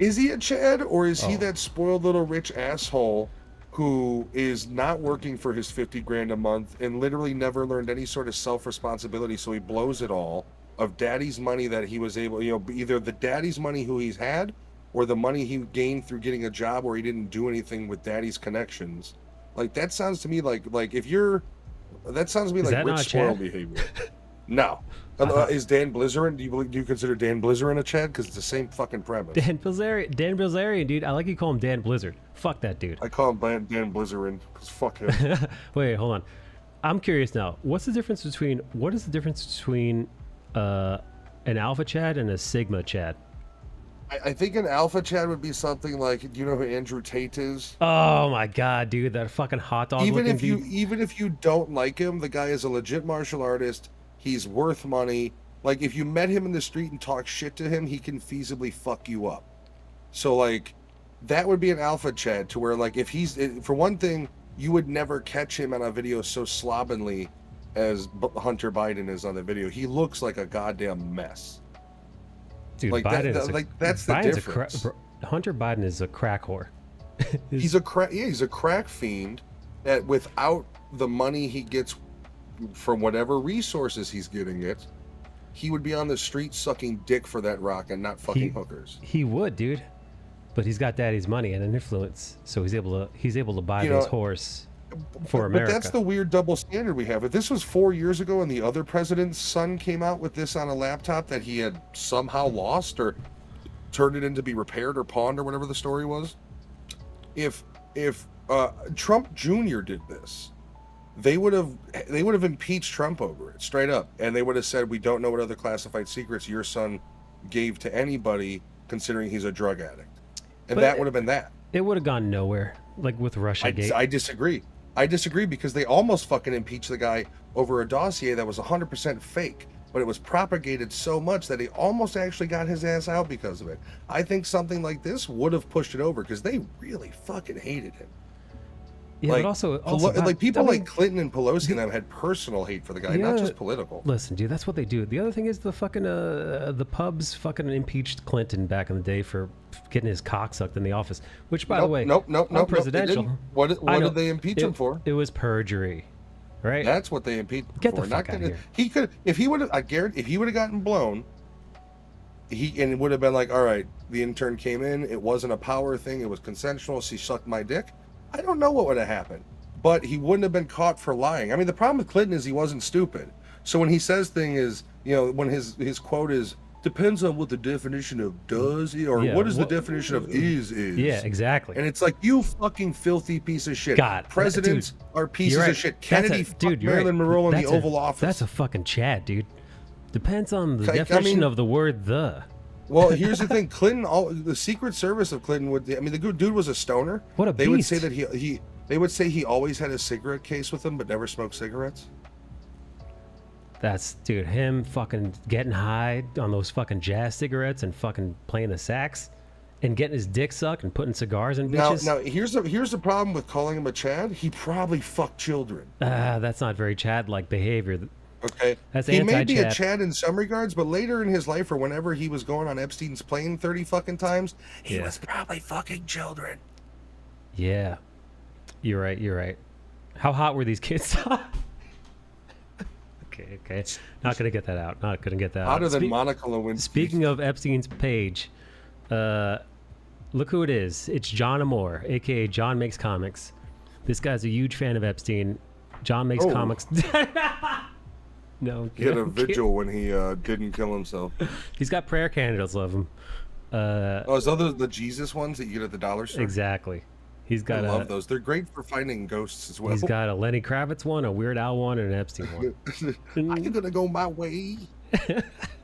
Is he a Chad, or is he Oh. that spoiled little rich asshole who is not working for his 50 grand a month and literally never learned any sort of self-responsibility, so he blows it all of daddy's money that he was able, you know, either the daddy's money who he's had or the money he gained through getting a job where he didn't do anything with daddy's connections. Like, that sounds to me like if you're, that sounds to me Is like that not rich spoil Chad? behavior. No. Is Dan Blizzerin, do you consider Dan Blizzerin a Chad? Because it's the same fucking premise. Dan Bilzerian, dude. I like you call him Dan Blizzard. Fuck that dude. I call him Dan Blizzerin because fuck him. Wait, hold on. I'm curious now. What is the difference between an alpha Chad and a sigma Chad? I think an alpha Chad would be something like, do you know who Andrew Tate is? Oh my god, dude, that fucking hot dog Even looking if dude. you don't like him, the guy is a legit martial artist. He's worth money. Like, if you met him in the street and talk shit to him, he can feasibly fuck you up. So like, that would be an alpha Chad, to where like, if he's, for one thing, you would never catch him on a video so slovenly as Hunter Biden is on the video. He looks like a goddamn mess. Dude, Like Biden that, is a, like that's the Biden's difference. Hunter Biden is a crack whore. He's a crack fiend that without the money he gets from whatever resources he's getting it, he would be on the street sucking dick for that rock and not fucking hookers. He would, dude. But he's got daddy's money and an influence, so he's able to buy You know, those horse for America. But that's the weird double standard we have. If this was 4 years ago and the other president's son came out with this on a laptop that he had somehow lost or turned it in to be repaired or pawned or whatever the story was, if Trump Jr. did this, they would have impeached Trump over it straight up, and they would have said, we don't know what other classified secrets your son gave to anybody, considering he's a drug addict, and But that would have been that. It would have gone nowhere, like with Russia Gate. I disagree. I disagree because they almost fucking impeached the guy over a dossier that was 100% fake, but it was propagated so much that he almost actually got his ass out because of it. I think something like this would have pushed it over because they really fucking hated him. Yeah, like, but also like people I mean, like Clinton and Pelosi and them had personal hate for the guy, not just political. Listen, dude, that's what they do. The other thing is the fucking the pubs fucking impeached Clinton back in the day for getting his cock sucked in the office. Which, by the way, nope, presidential. they didn't. What did they impeach him for? It was perjury, right? That's what they impeached him Get the for. fuck out of here. He could, if he would have, I guarantee, if he would have gotten blown, and it would have been like, all right, the intern came in, it wasn't a power thing, it was consensual, she sucked my dick. I don't know what would have happened, but he wouldn't have been caught for lying. I mean, the problem with Clinton is he wasn't stupid. So when he says thing is, when his quote is, depends on what the definition of does or Yeah, what is the definition of is. Yeah, exactly. And it's like, you fucking filthy piece of shit. God, Presidents are pieces right. of shit. Kennedy fucked Marilyn Monroe in the Oval Office. That's a fucking Chad, dude. Depends on the definition of the word the. Well, here's the thing. Clinton, the Secret Service of Clinton the good dude was a stoner. What a They beast. would say that they would say he always had a cigarette case with him, but never smoked cigarettes. That's, dude, him fucking getting high on those fucking jazz cigarettes and fucking playing the sax and getting his dick sucked and putting cigars in bitches. Now here's the problem with calling him a Chad. He probably fucked children. That's not very Chad-like behavior. Okay. That's he may be a anti-Chad. Chad in some regards, but later in his life or whenever he was going on Epstein's plane 30 fucking times, he was probably fucking children. Yeah. You're right. How hot were these kids? Okay. Not gonna get that out. Hotter than Monica Lewinsky. Speaking of Epstein's page, look who it is. It's John Amore, aka John Makes Comics. This guy's a huge fan of Epstein. John Makes Comics. No, he had a vigil when he didn't kill himself. He's got prayer candles of him. Is those the Jesus ones that you get at the dollar store? Exactly. He's got I love those. They're great for finding ghosts as well. He's got a Lenny Kravitz one, a Weird Al one, and an Epstein one. I'm gonna go my way.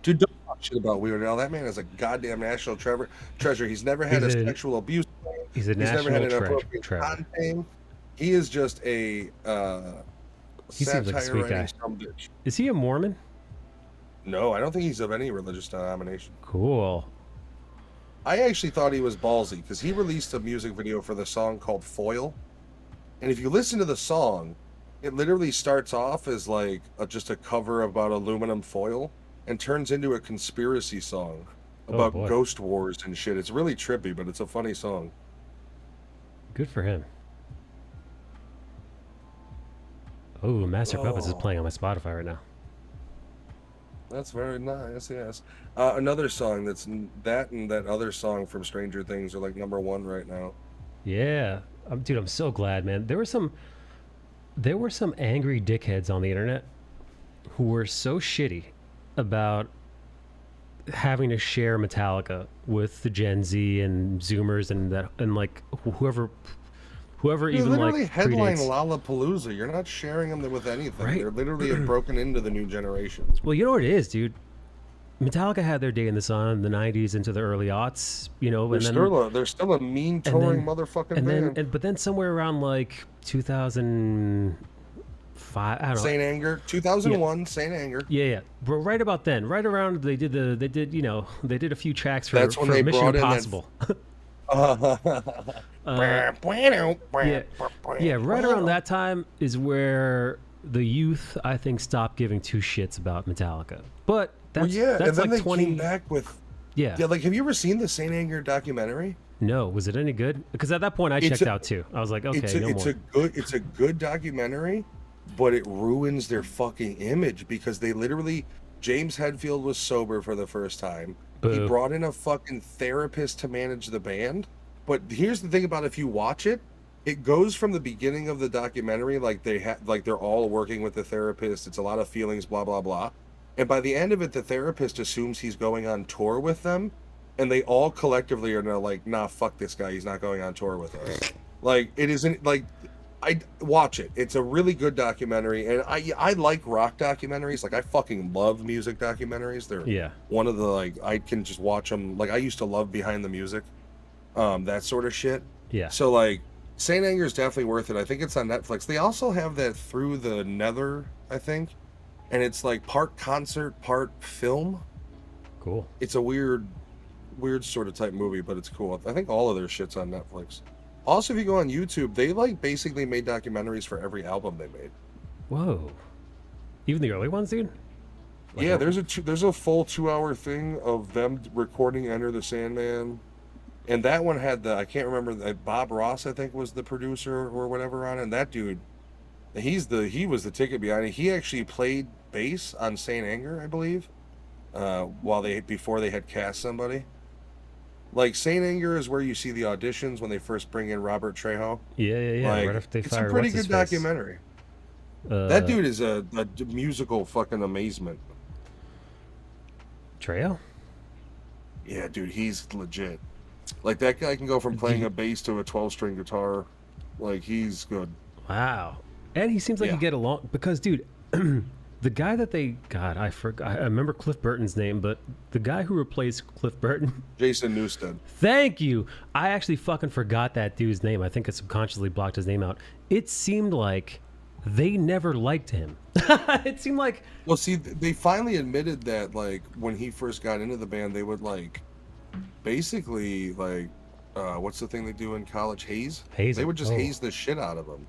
Dude, don't talk shit about Weird Al. That man is a goddamn national treasure. He's never had a sexual abuse. He's a national never had an appropriate treasure. content. He is just a he seems like a sweet guy. Is he a Mormon? No, I don't think he's of any religious denomination. Cool. I actually thought he was ballsy because he released a music video for the song called Foil. And if you listen to the song, it literally starts off as like just a cover about aluminum foil and turns into a conspiracy song about ghost wars and shit. It's really trippy, but it's a funny song. Good for him. Oh, Master Puppets is playing on my Spotify right now. That's very nice, yes. Another song that's that and that other song from Stranger Things are like #1 right now. Yeah. Dude, I'm so glad, man. There were some angry dickheads on the internet who were so shitty about having to share Metallica with the Gen Z and Zoomers and like whoever even literally like headline predates. Lollapalooza. You're not sharing them with anything. Right. They're literally have broken into the new generations. Well, you know what it is, dude. Metallica had their day in the sun in the 90s into the early aughts, They're still a mean touring motherfucking band. But then somewhere around like 2005, I don't know. Saint Anger, 2001, Saint Anger. Yeah. But right about then, right around they did a few tracks for That's when they Mission brought in Impossible. Yeah, right around that time is where the youth, I think, stopped giving two shits about Metallica. But that's and then like they 20. came back with Yeah. like have you ever seen the Saint Anger documentary? No, was it any good? Because at that point I checked out too. I was like, okay, it's a good documentary, but it ruins their fucking image because they literally James Hetfield was sober for the first time. He brought in a fucking therapist to manage the band. But here's the thing about if you watch it, it goes from the beginning of the documentary like they're all working with the therapist. It's a lot of feelings, blah blah blah. And by the end of it, the therapist assumes he's going on tour with them, and they all collectively are now like, nah, fuck this guy. He's not going on tour with us. Like it isn't like I watch it. It's a really good documentary, and I like rock documentaries. Like I fucking love music documentaries. They're one of the like I can just watch them. Like I used to love Behind the Music, that sort of shit. Yeah. So like Saint Anger is definitely worth it. I think it's on Netflix. They also have that Through the Nether, I think, and it's like part concert, part film. Cool. It's a weird sort of type movie, but it's cool. I think all of their shit's on Netflix. Also, if you go on YouTube, they like basically made documentaries for every album they made. Whoa. Even the early ones, dude? Like yeah, there's a full 2-hour thing of them recording Enter the Sandman. And that one had I can't remember, Bob Ross, I think, was the producer or whatever on it. And that dude, he was the ticket behind it. He actually played bass on Saint Anger, I believe. before they had cast somebody. Like Saint Anger is where you see the auditions when they first bring in Robert Trejo. Yeah. Like Right after they it's a fired pretty what's his good face? documentary. That Uh, dude is a musical fucking amazement. Trejo. Yeah, dude, he's legit. Like that guy can go from playing a bass to a 12-string guitar. Like he's good. Wow. And he seems like Yeah. he get along because, dude, the guy that they God, I forgot. I remember Cliff Burton's name, but the guy who replaced Cliff Burton. Jason Newsted. Thank you. I actually fucking forgot that dude's name. I think I subconsciously blocked his name out. It seemed like they never liked him. It seemed like Well, see, they finally admitted that, like, when he first got into the band, they would, like, basically, like, what's the thing they do in college? Haze? Haze They him. would just Oh. haze the shit out of him.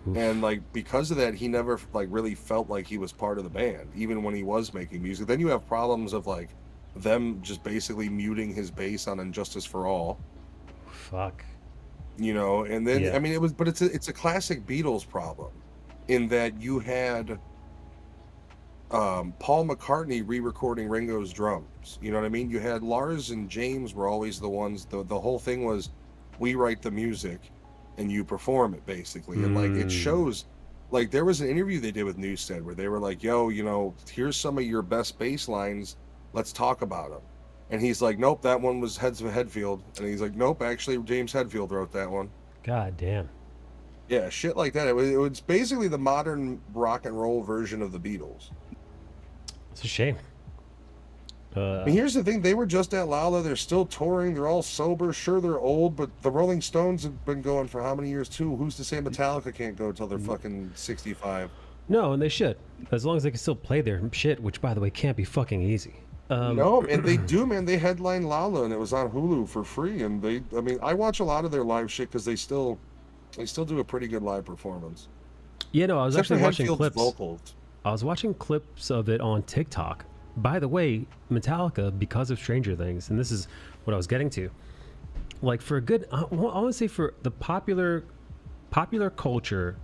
Oof. And, like, because of that, he never, like, really felt like he was part of the band, even when he was making music. Then you have problems of, like, them just basically muting his bass on Injustice for All, fuck. you know? And then, Yeah. I mean, it's a classic Beatles problem in that you had Paul McCartney re-recording Ringo's drums. You know what I mean? You had Lars and James were always the ones. The whole thing was, we write the music, and you perform it basically. And like it shows. Like there was an interview they did with Newsted where they were like, "Yo, you know, here's some of your best bass lines. Let's talk about them." And he's like, "Nope, that one was Hetfield." And he's like, "Nope, actually James Hetfield wrote that one." God damn. Yeah, shit like that. It was basically the modern rock and roll version of the Beatles. It's a shame. And here's the thing, they were just at Lala, they're still touring, they're all sober, sure they're old, but the Rolling Stones have been going for how many years too? Who's to say Metallica can't go till they're fucking 65? No, and they should. As long as they can still play their shit, which by the way can't be fucking easy. No, and they do, man. They headline Lala and it was on Hulu for free, and I mean, I watch a lot of their live shit because they still do a pretty good live performance. Yeah, no, I was Except for actually watching Hetfield's clips. vocals. I was watching clips of it on TikTok. By the way, Metallica, because of Stranger Things, and this is what I was getting to. Like for a good, I want to say for the popular culture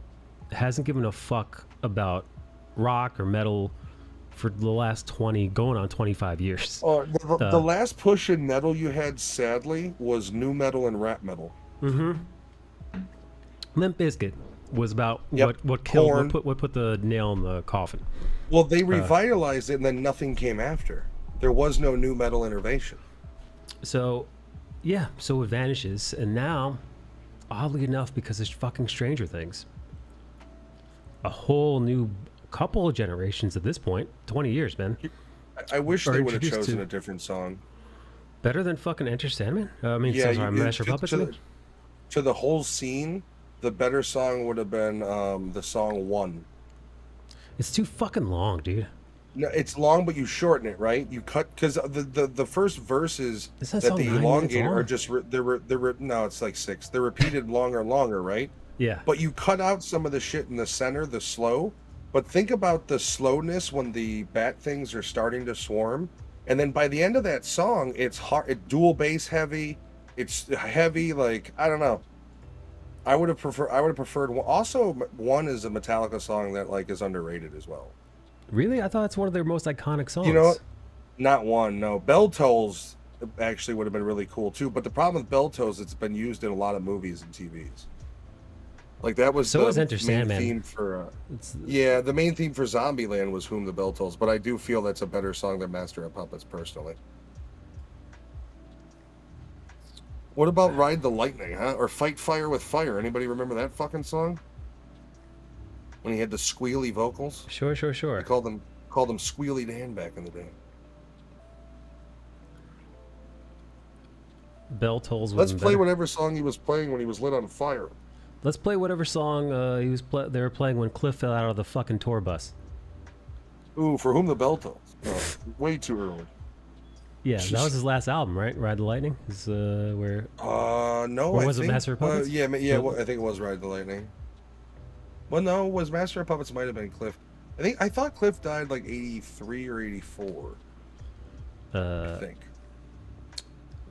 hasn't given a fuck about rock or metal for the last 20, going on 25 years. The last push in metal you had, sadly, was new metal and rap metal. Limp Bizkit was about Yep. what killed, Korn. what put the nail in the coffin. Well, they revitalized it, and then nothing came after. There was no new metal innovation. So, yeah, so it vanishes, and now, oddly enough, because it's fucking Stranger Things, a whole new couple of generations at this point, 20 years, man, I wish Or they would have introduced chosen to- a different song. better than fucking Enter Sandman. I mean, Yeah, sorry, Master Puppets. to the whole scene, the better song would have been the song One. It's too fucking long, dude. No, it's long, but you shorten it, right? You cut because the first verses Is that that song they 9 minutes elongate are long? just no, it's like 6. They're repeated longer and longer, right? Yeah. But you cut out some of the shit in the center, the slow. But think about the slowness when the bat things are starting to swarm, and then by the end of that song, it's hard, dual bass heavy. It's heavy, like I don't know. I would have preferred. Also, One is a Metallica song that like is underrated as well. Really? I thought it's one of their most iconic songs. You know, not One. No, Bell Tolls actually would have been really cool too. But the problem with Bell Tolls, it's been used in a lot of movies and TVs. Like that was So the was Enter main Sandman. theme for. It's, Yeah, the main theme for Zombieland was "Whom the Bell Tolls," but I do feel that's a better song than "Master of Puppets" personally. What about "Ride the Lightning," huh? Or "Fight Fire with Fire"? Anybody remember that fucking song? When he had the squealy vocals, sure. I called him Squealy Dan back in the day. Bell Tolls. Let's wasn't play better. whatever song he was playing when he was lit on fire. Let's play whatever song they were playing when Cliff fell out of the fucking tour bus. Ooh, "For Whom the Bell Tolls." Oh, way too early. Yeah, that was his last album, right? Ride the Lightning is where. No, Or I was it think, Master of Puppets? yeah, No. well, I think it was "Ride the Lightning." Well, no, was Master of Puppets might have been Cliff. I thought Cliff died like 83 or 84. I think.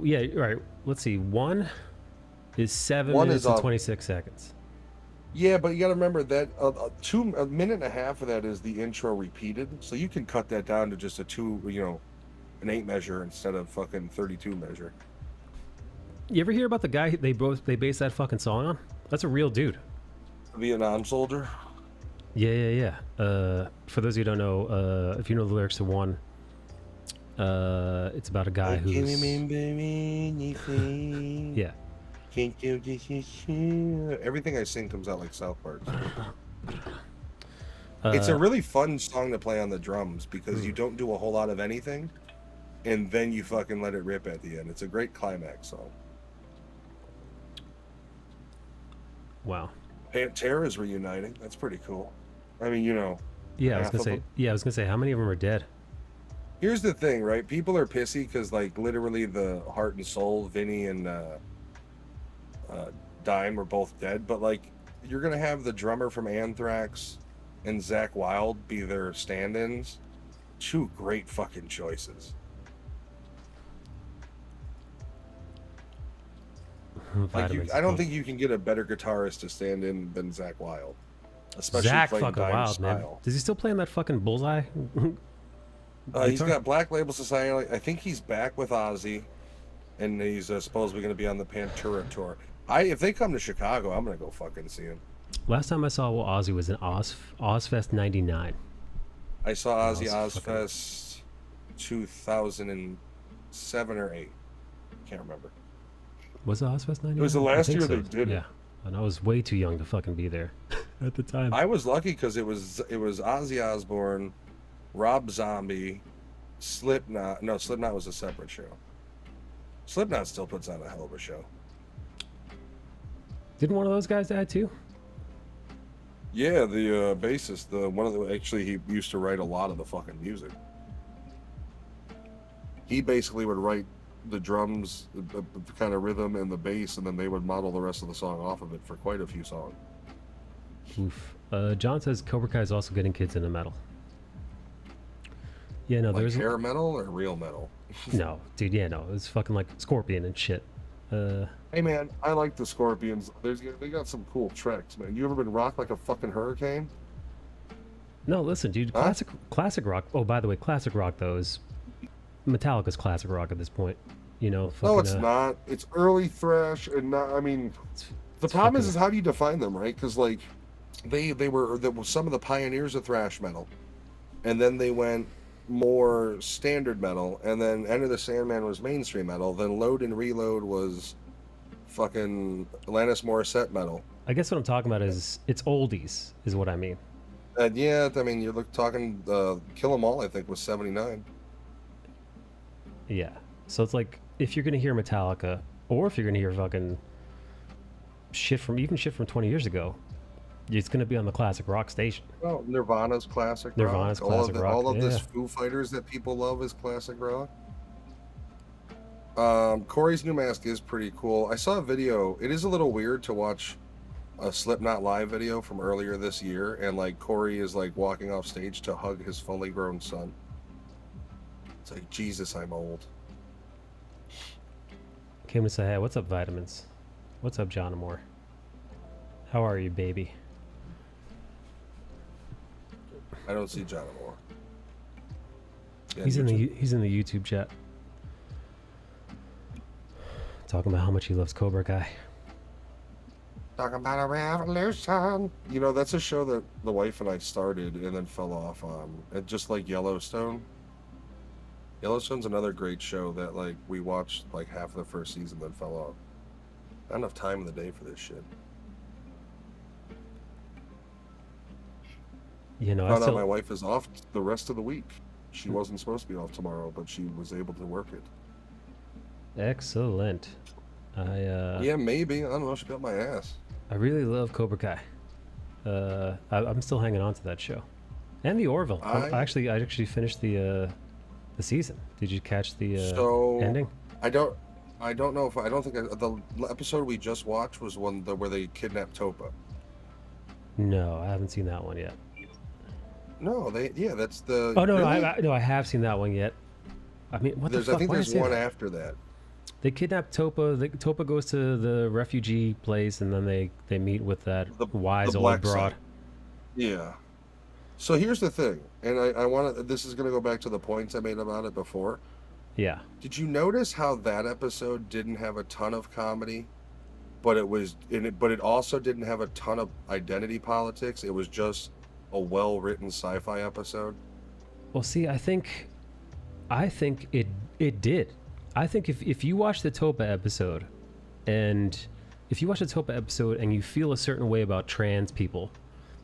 Yeah, right. Let's see. One is 7 One minutes is and off. 26 seconds. Yeah, but you got to remember that a minute and a half of that is the intro repeated, so you can cut that down to just a 2, an 8 measure instead of fucking 32 measure. You ever hear about the guy they based that fucking song on? That's a real dude. Vietnam soldier. Yeah. For those of you who don't know, if you know the lyrics to one, it's about a guy who's yeah. Everything I sing comes out like South Park. It's a really fun song to play on the drums because you don't do a whole lot of anything, and then you fucking let it rip at the end. It's a great climax song. Wow. Pantera is reuniting. That's pretty cool. I mean, you know. Yeah, I was gonna say, how many of them are dead? Here's the thing, right? People are pissy because, like, literally the heart and soul, Vinny and Dime were both dead. But, like, you're gonna have the drummer from Anthrax and Zakk Wylde be their stand-ins. Two great fucking choices. Like, I don't think you can get a better guitarist to stand in than Zakk Wylde, especially Zakk playing fucking Dime's Wild, style. man. Does he still play in that fucking Bullseye? He's got Black Label Society. I think he's back with Ozzy, and he's supposedly going to be on the Pantera tour. If they come to Chicago, I'm going to go fucking see him. Last time I saw Ozzy was in Ozfest '99. I saw Ozzy fucking... Ozfest 2007 or 8. Can't remember. Was it Ozfest '99? It was the last year they did it. Yeah, and I was way too young to fucking be there at the time. I was lucky because it was Ozzy Osbourne, Rob Zombie, Slipknot. No, Slipknot was a separate show. Slipknot still puts on a hell of a show. Didn't one of those guys die too? Yeah, the bassist, actually he used to write a lot of the fucking music. He basically would write the drums, the kind of rhythm, and the bass, and then they would model the rest of the song off of it for quite a few songs. Oof. John says Cobra Kai is also getting kids into metal. Yeah, no, like there's hair metal or real metal. No, dude. Yeah, no, it's fucking like Scorpion and shit. Hey man, I like the Scorpions. They got some cool tracks, man. You ever been rocked like a fucking hurricane? No, listen, dude. Classic rock. Oh, by the way, classic rock though is Metallica's classic rock at this point. You know. Fucking, no, it's not. It's early thrash, and not. I mean, the problem is how do you define them, right? Because like, they were some of the pioneers of thrash metal, and then they went more standard metal, and then Enter the Sandman was mainstream metal. Then Load and Reload was fucking Alanis Morissette metal. I guess what I'm talking about is it's oldies, is what I mean. Yeah, I mean, you're talking Kill 'Em All. I think was '79. Yeah, so it's like if you're gonna hear Metallica, or if you're gonna hear fucking shit from 20 years ago, it's gonna be on the classic rock station. Well, Nirvana's classic rock. All of this Foo Fighters that people love is classic rock. Corey's new mask is pretty cool. I saw a video. It is a little weird to watch a Slipknot live video from earlier this year, and like Corey is like walking off stage to hug his fully grown son. It's like, Jesus, I'm old. Came to say, hey, what's up, Vitamins? What's up, John Amore? How are you, baby? I don't see John Amore. Yeah, he's in the YouTube chat. Talking about how much he loves Cobra Kai. Talking about a revolution. You know, that's a show that the wife and I started and then fell off on. And just like Yellowstone. Yellowstone's another great show that like we watched like half of the first season then fell off. Not enough time in the day for this shit. You know, Found out my wife is off the rest of the week. She wasn't supposed to be off tomorrow, but she was able to work it. Excellent. Yeah, maybe. I don't know. She got my ass. I really love Cobra Kai. I'm still hanging on to that show, and the Orville. I actually finished the season. Did you catch the ending? I don't know if I don't think the episode we just watched was one where they kidnapped Topa. No, I haven't seen that one yet. No, that's the. Oh no, really? I have seen that one yet. I mean, what the fuck? I think there's one after that. They kidnap Topa. Topa goes to the refugee place, and then they meet with that wise old broad. Yeah. So here's the thing, and I want to. This is going to go back to the points I made about it before. Yeah. Did you notice how that episode didn't have a ton of comedy, but it also didn't have a ton of identity politics? It was just a well-written sci-fi episode. Well, see, I think it did. I think if you watch the Topa episode, and if you watch the Topa episode and you feel a certain way about trans people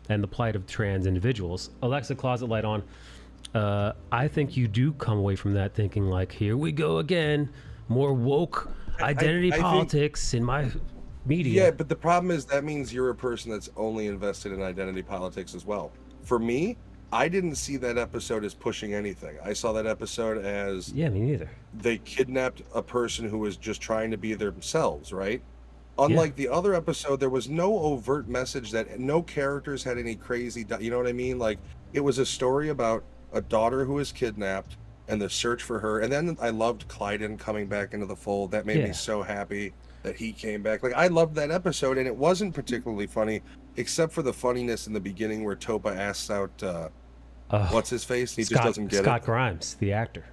and the plight of trans individuals, Alexa, closet light on. I think you do come away from that thinking like, here we go again, more woke identity I politics in my media. Yeah, but the problem is that means you're a person that's only invested in identity politics as well. For me, I didn't see that episode as pushing anything. I saw that episode as Yeah, me neither. they kidnapped a person who was just trying to be themselves, right? Unlike the other episode, there was no overt message that no characters had any crazy, you know what I mean? Like, it was a story about a daughter who was kidnapped and the search for her. And then I loved Clyden coming back into the fold. That made me so happy that he came back. Like, I loved that episode, and it wasn't particularly funny, except for the funniness in the beginning where Topa asks out, what's his face? He just doesn't get Scott it. Grimes, the actor.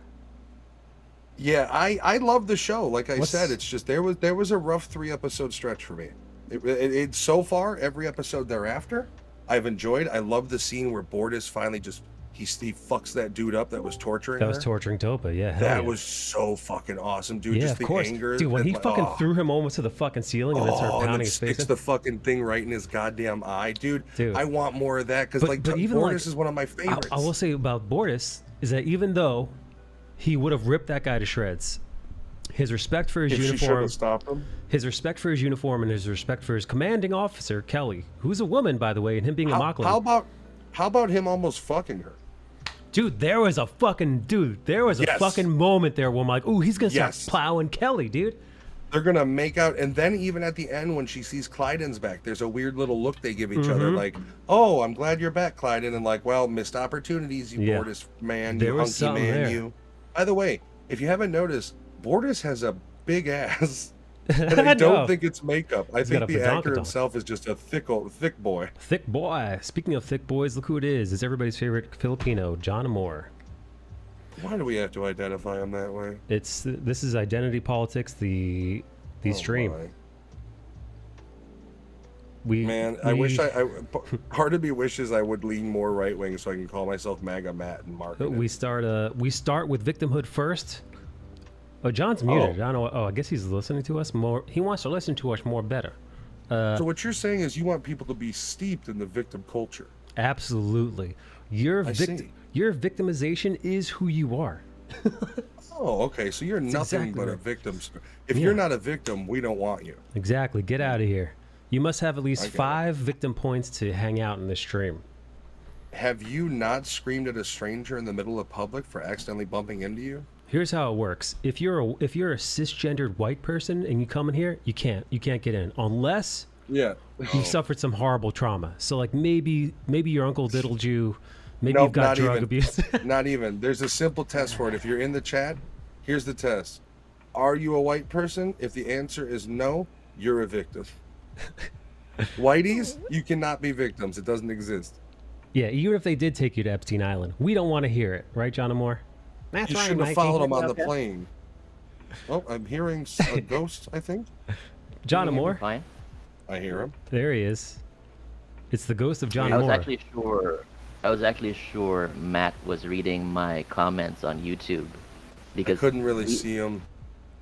Yeah, I love the show. Like I said, it's just there was a rough 3-episode stretch for me. It so far every episode thereafter, I've enjoyed. I love the scene where Bortus finally just he fucks that dude up that was torturing That her. was torturing Topa. Yeah, hell That yeah. was so fucking awesome, dude. Yeah, Just of the course. anger. Dude, when and he fucking threw him almost to the fucking ceiling and then started and pounding then his face sticks in. the fucking thing right in his goddamn eye, dude. I want more of that because like but even Bortus is one of my favorites. I will say about Bortus is that even though he would have ripped that guy to shreds, his respect for his uniform, his respect for his uniform, and his respect for his commanding officer Kelly, who's a woman by the way, and him being a Mocklin. How about him almost fucking her? Dude, there was a fucking fucking moment there where I'm like, ooh, he's gonna start plowing Kelly, dude. They're gonna make out, and then even at the end when she sees Clyden's back, there's a weird little look they give each other, like, "Oh, I'm glad you're back, Clyden," and like, "Well, missed opportunities, you Bortus man, you hunky man, you." By the way, if you haven't noticed, Bortus has a big ass. And I don't think it's makeup. I think the actor himself is just a thick boy. Thick boy. Speaking of thick boys, look who it is. It's everybody's favorite Filipino, John Moore. Why do we have to identify him that way? This is Identity Politics, the stream. I wish part of me wishes I would lean more right wing so I can call myself MAGA Matt and market. We start with victimhood first. Oh, John's muted. I don't know. Oh, I guess he's listening to us more. He wants to listen to us more better. So what you're saying is you want people to be steeped in the victim culture. Absolutely. Your victimization is who you are. Oh, okay. So you're nothing but a victim. If you're not a victim, we don't want you. Exactly. Get out of here. You must have at least 5 victim points to hang out in the stream. Have you not screamed at a stranger in the middle of public for accidentally bumping into you? Here's how it works. If you're a cisgendered white person and you come in here, you can't get in unless you've suffered some horrible trauma. So like maybe your uncle diddled you, maybe you've got drug abuse. Not even. There's a simple test for it. If you're in the chat, here's the test. Are you a white person? If the answer is no, you're a victim. Whiteys, you cannot be victims. It doesn't exist. Yeah, even if they did take you to Epstein Island, we don't want to hear it, right, John Moore? That's you shouldn't have followed him on the plane. Oh, I'm hearing a ghost, I think. John Moore? I hear him. There he is. It's the ghost of John Moore. I was actually sure Matt was reading my comments on YouTube. Because I couldn't really see him.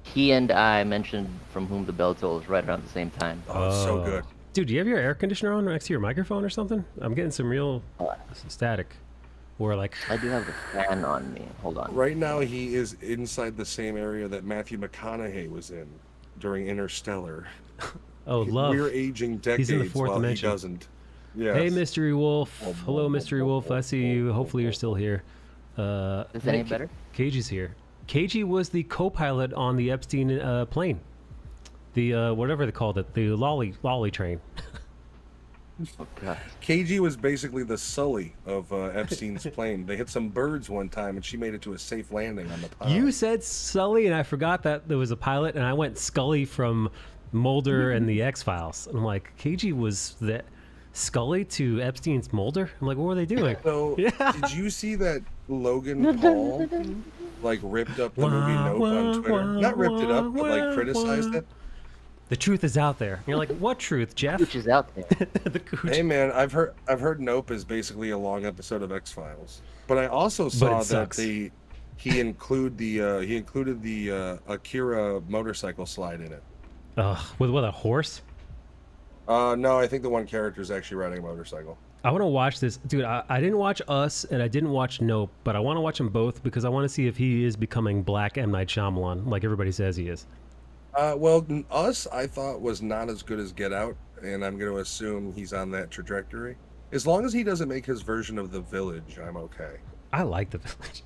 He and I mentioned From Whom the Bell Tolls right around the same time. Oh, so good. Dude, do you have your air conditioner on next to your microphone or something? I'm getting some real static. Or like I do have the fan on me. Hold on. Right now he is inside the same area that Matthew McConaughey was in during Interstellar. Oh, love. We're aging decades He's in the 4th dimension. He doesn't. Yes. Hey, Mystery Wolf. Hello, Mystery Wolf. I see you. Hopefully you're still here. Is that any better? KG's here. KG was the co-pilot on the Epstein plane. The whatever they called it, the lolly train. Oh, God. KG was basically the Sully of Epstein's plane. They hit some birds one time, and she made it to a safe landing on the pod. You said Sully, and I forgot that there was a pilot, and I went Scully from Mulder and the X-Files. I'm like, KG was the Scully to Epstein's Mulder? I'm like, what were they doing? So, did you see that Logan Paul like ripped up the movie Nope on Twitter. Not ripped it up, but like criticized it. The truth is out there. You're like, what truth, Jeff? Which is out there. The cooch. Hey man, I've heard Nope is basically a long episode of X-Files. But I also saw that he included the Akira motorcycle slide in it. With what, a horse? No, I think the one character is actually riding a motorcycle. I want to watch this. Dude, I didn't watch Us and I didn't watch Nope, but I want to watch them both because I want to see if he is becoming Black M. Night Shyamalan like everybody says he is. Well, Us I thought was not as good as Get Out, and I'm going to assume he's on that trajectory. As long as he doesn't make his version of The Village, I'm okay. I like The Village.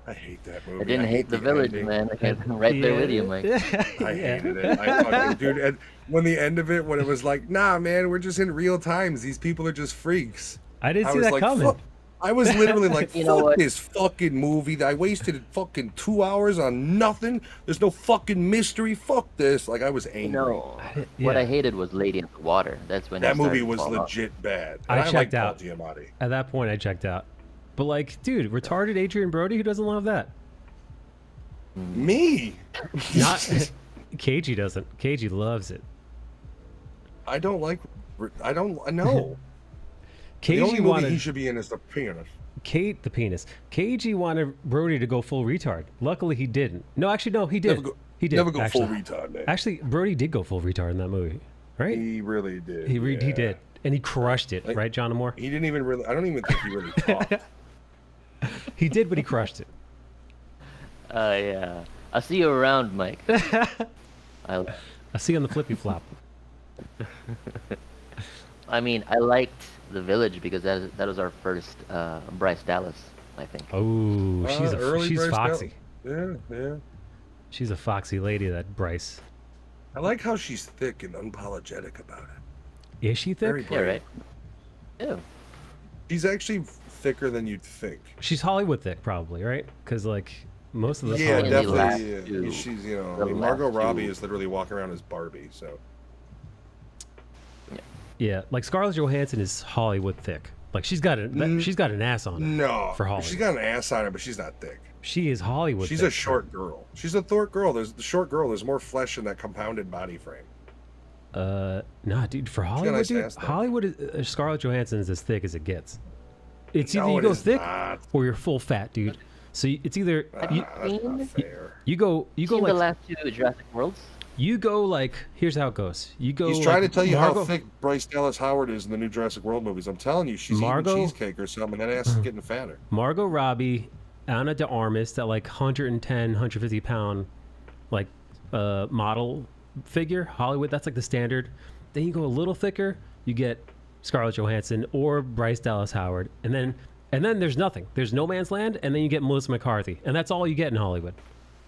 I hate that movie. I didn't hate The Village, ending. man. I'm right there with you, Mike. I hated it. I fucking, dude, and when the end of it, when it was like, nah, man, we're just in real times. These people are just freaks. I didn't see was that like, coming. Fuck. I was literally like, You know fuck what? this fucking movie. I wasted fucking 2 hours on nothing. There's no fucking mystery. Fuck this. Like, I was angry. No, Yeah. what I hated was Lady in the Water. That's when That it started movie to was fall off. legit bad. I And checked like out. Paul Giamatti. At that point, I checked out. But like, dude, retarded Adrian Brody, who doesn't love that? Me? Not KG doesn't. KG loves it. I don't like. I don't. know. The KG only movie wanted he should be in is The Pianist. Kate the penis. KG wanted Brody to go full retard. Luckily, he didn't. No, actually, no, he did. He did. Never go actually. full retard, man. Actually, Brody did go full retard in that movie, right? He really did. He yeah. did, and he crushed it, Like- right, John Amore? He didn't even really. I don't even think he really talked. He did, but he crushed it. Yeah. I'll see you around, Mike. I see you on the flippy flop. I mean, I liked The Village because that was our first Bryce Dallas, I think. Oh, Early she's Bryce foxy. Yeah. She's a foxy lady, that Bryce. I like how she's thick and unapologetic about it. Is she thick? Very Yeah, brave. right? Ew. She's actually thicker than you'd think. She's Hollywood thick, probably, right? Because like most of the Yeah, Only Hollywood- last definitely. two. She's, you know, The I mean, Margot last Robbie two. is literally walking around as Barbie. So Yeah, like Scarlett Johansson is Hollywood thick. Like she's got an ass on her. no, For Hollywood. she's got an ass on her, but she's not thick. She is Hollywood. She's thick. a short girl. She's a short girl. There's the short girl. There's more flesh in that compounded body frame. Nah, dude. For Hollywood, nice dude, ass, though. Hollywood, Scarlett Johansson is as thick as it gets. It's either No, you it go is thick not. or you're full fat, dude. So it's either That's you, not fair. you go Seen the like last two Jurassic Worlds? you go like here's how it goes. You go. He's like, trying to tell you Margot, how thick Bryce Dallas Howard is in the new Jurassic World movies. I'm telling you, she's Margot- eating cheesecake or something, and that ass is getting fatter. Margot Robbie, Anna de Armas, that like 110, 150 pound, like model figure. Hollywood, that's like the standard. Then you go a little thicker, you get Scarlett Johansson or Bryce Dallas Howard, and then there's nothing. There's No Man's Land, and then you get Melissa McCarthy, and that's all you get in Hollywood.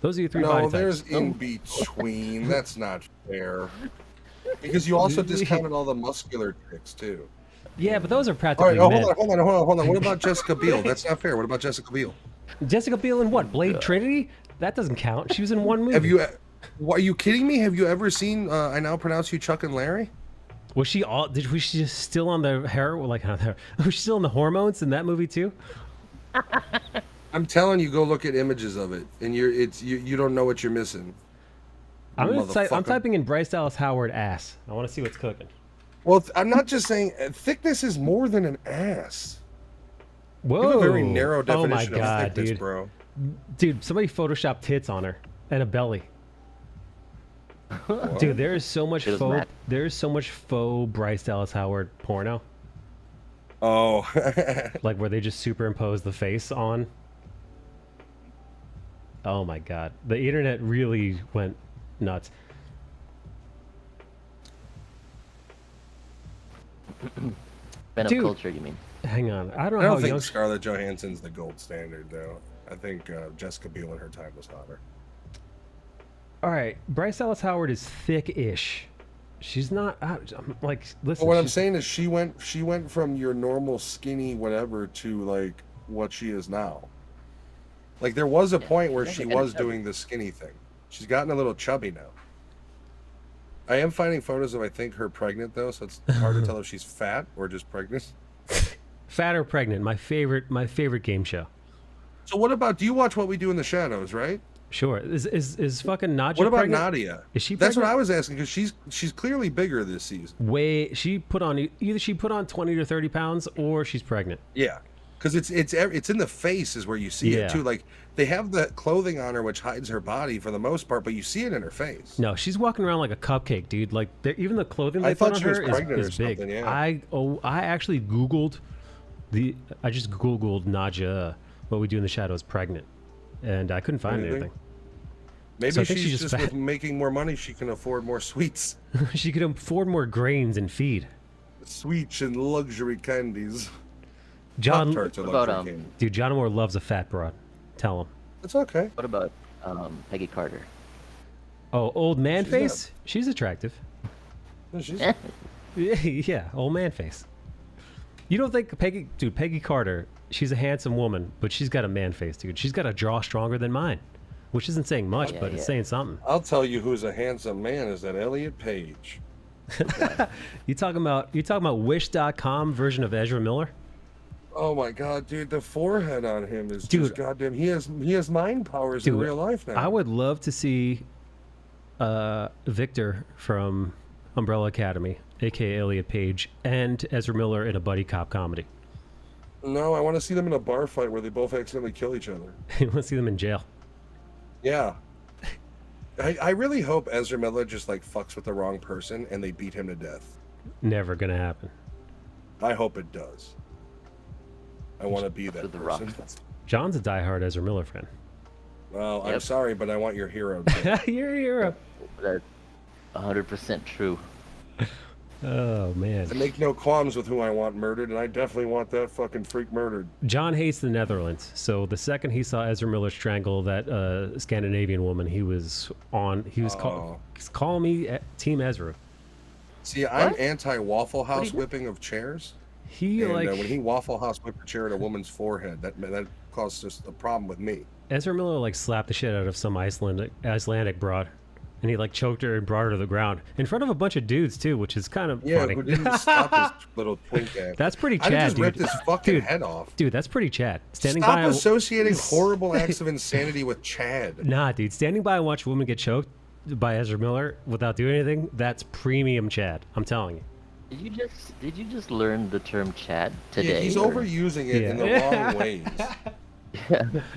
Those are your three body No, types. there's in between. That's not fair. Because you also discounted all the muscular chicks too. Yeah, but those are All practically right, oh, men. hold on. What about Jessica Biel? That's not fair. What about Jessica Biel? Jessica Biel in what? Blade Trinity? That doesn't count. She was in one movie. Have you? What, are you kidding me? Have you ever seen? I now pronounce you Chuck and Larry. Was she all? Was she just still on the hair? Like, was she still on the hormones in that movie too? I'm telling you, go look at images of it, and you don't know what you're missing. I'm Motherfucker. typing in Bryce Dallas Howard ass. I want to see what's cooking. Well, I'm not just saying thickness is more than an ass. Whoa! You have a very narrow Oh my definition god, of thickness, dude! bro. Dude, somebody photoshopped tits on her and a belly. Dude, there is so much It was faux. mad. There's so much faux Bryce Dallas Howard porno, Oh, like where they just superimpose the face on. Oh my god, the internet really went nuts. Fan of Dude. culture, you mean? Hang on, I don't I know don't how think young. Scarlett Johansson's the gold standard, though. I think Jessica Biel in her time was hotter. All right, Bryce Dallas Howard is thick-ish. She's not. I'm like, listen. But what I'm she's- saying is, she went from your normal skinny whatever to like what she is now. Like there was a point where she's she getting was chubby. doing the skinny thing. She's gotten a little chubby now. I am finding photos of I think her pregnant though, so it's hard to tell if she's fat or just pregnant. Fat or pregnant? My favorite game show. So what about? Do you watch What We Do in the Shadows? Right. Sure. Is fucking Nadja What about pregnant? Nadia? Is she That's what pregnant? I was asking because she's clearly bigger this season. She put on either she put on 20 to 30 pounds or she's pregnant. Yeah, because it's in the face is where you see Yeah. it too. Like they have the clothing on her which hides her body for the most part, but you see it in her face. No, she's walking around like a cupcake, dude. Like even the clothing they I put thought on she was her pregnant is or big. something, yeah. I actually googled I just googled Nadja What We Do in the Shadows pregnant, and I couldn't find anything. Maybe So I think she's she's just just fat. with making more money, she can afford more sweets, She could afford more grains and feed. sweets and luxury candies. John, Pop-Tarts are What about, luxury candy. dude, John Moore loves a fat broad. Tell him. It's okay. What about Peggy Carter? Oh, old man She's face? She's attractive. She's, Yeah, old man face. You don't think Peggy Carter, she's a handsome woman, but she's got a man face, dude. She's got a jaw stronger than mine, which isn't saying much, Yeah, but it's yeah. saying something. I'll tell you who's a handsome man is that Elliot Page. You talking about Wish.com version of Ezra Miller? Oh my god, dude, the forehead on him is Dude. just goddamn. He has mind powers in Dude, real life now. I would love to see Victor from Umbrella Academy, aka Elliot Page, and Ezra Miller in a buddy cop comedy. No, I want to see them in a bar fight where they both accidentally kill each other. You want to see them in jail? Yeah. I really hope Ezra Miller just like fucks with the wrong person and they beat him to death. Never gonna happen. I hope it does. I want to be that With the person. Rock. John's a diehard Ezra Miller fan. Well, I'm Yep. sorry, but I want your hero. Too. You're a hero. That's 100% true. Oh man. I make no qualms with who I want murdered, and I definitely want that fucking freak murdered. John hates the Netherlands, so the second he saw Ezra Miller strangle that Scandinavian woman, he was he's calling me Team Ezra. See, I'm What? anti Waffle do you House do? whipping of chairs. He And like when he Waffle House whipped a chair at a woman's forehead, that caused just a problem with me. Ezra Miller like slapped the shit out of some Icelandic broad, and he like choked her and brought her to the ground in front of a bunch of dudes too, which is kind of Yeah, funny. who didn't stop his little twink ass. That's pretty I Chad, just dude. ripped his fucking Dude, head off. Dude, that's pretty Chad. Standing Stop by, associating horrible acts of insanity with Chad. nah, dude. Standing by and watch a woman get choked by Ezra Miller without doing anything. That's premium Chad. I'm telling you. Did you just learn the term Chad today? Yeah, he's or- overusing it in the Yeah. wrong ways.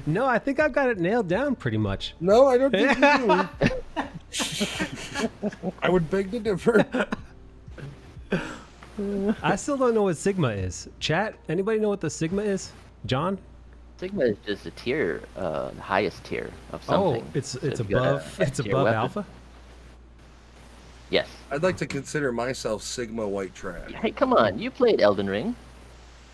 No, I think I've got it nailed down pretty much. No, I don't think you do. I would beg to differ. I still don't know what Sigma is. Chat, anybody know what the Sigma is? John? Sigma is just a tier, the highest tier of something. Oh, it's So it's if you got above a it's tier above weapon- Alpha. Yes. I'd like to consider myself Sigma white trash. Hey, come on! You played Elden Ring.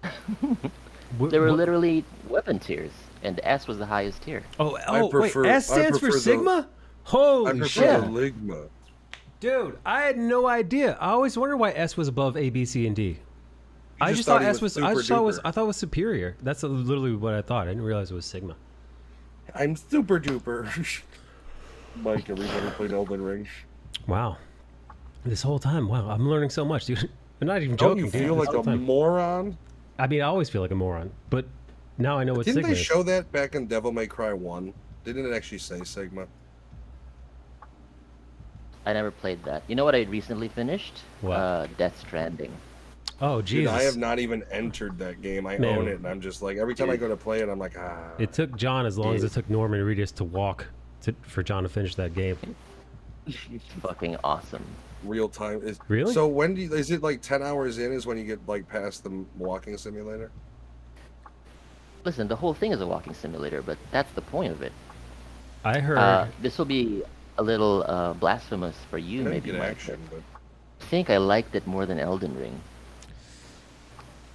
Wh- There were wh- literally weapon tiers, and S was the highest tier. Oh, prefer- wait, S I stands for prefer the- Sigma? I Holy prefer shit. the Ligma. Dude, I had no idea. I always wondered why S was above A, B, C, and D. I just just thought thought he S was was I super just thought it was duper. I thought it was superior. That's literally what I thought. I didn't realize it was Sigma. I'm super duper. Mike, everybody played Elden Ring. Wow. This whole time, wow, I'm learning so much, dude. I'm not even Don't joking. you dude, feel this like whole a time. moron? I mean, I always feel like a moron, but now I know what Didn't Sigma they is. show that back in Devil May Cry 1? Didn't it actually say Sigma? I never played that. You know what I recently finished? What? Death Stranding. Oh, Dude, Jesus. I have not even entered that game. I Man. own it, and I'm just like, every time I Dude. go to play it, I'm like, ah. It took John as long as it Dude. took Norman Reedus to walk for John to finish that game. It's fucking awesome. Real time is Really? So when do you, is it like 10 hours in is when you get like past the walking simulator? Listen, the whole thing is a walking simulator, but that's the point of it. I heard. This will be a little blasphemous for you, I didn't maybe, get Mike. action, but I think I liked it more than Elden Ring.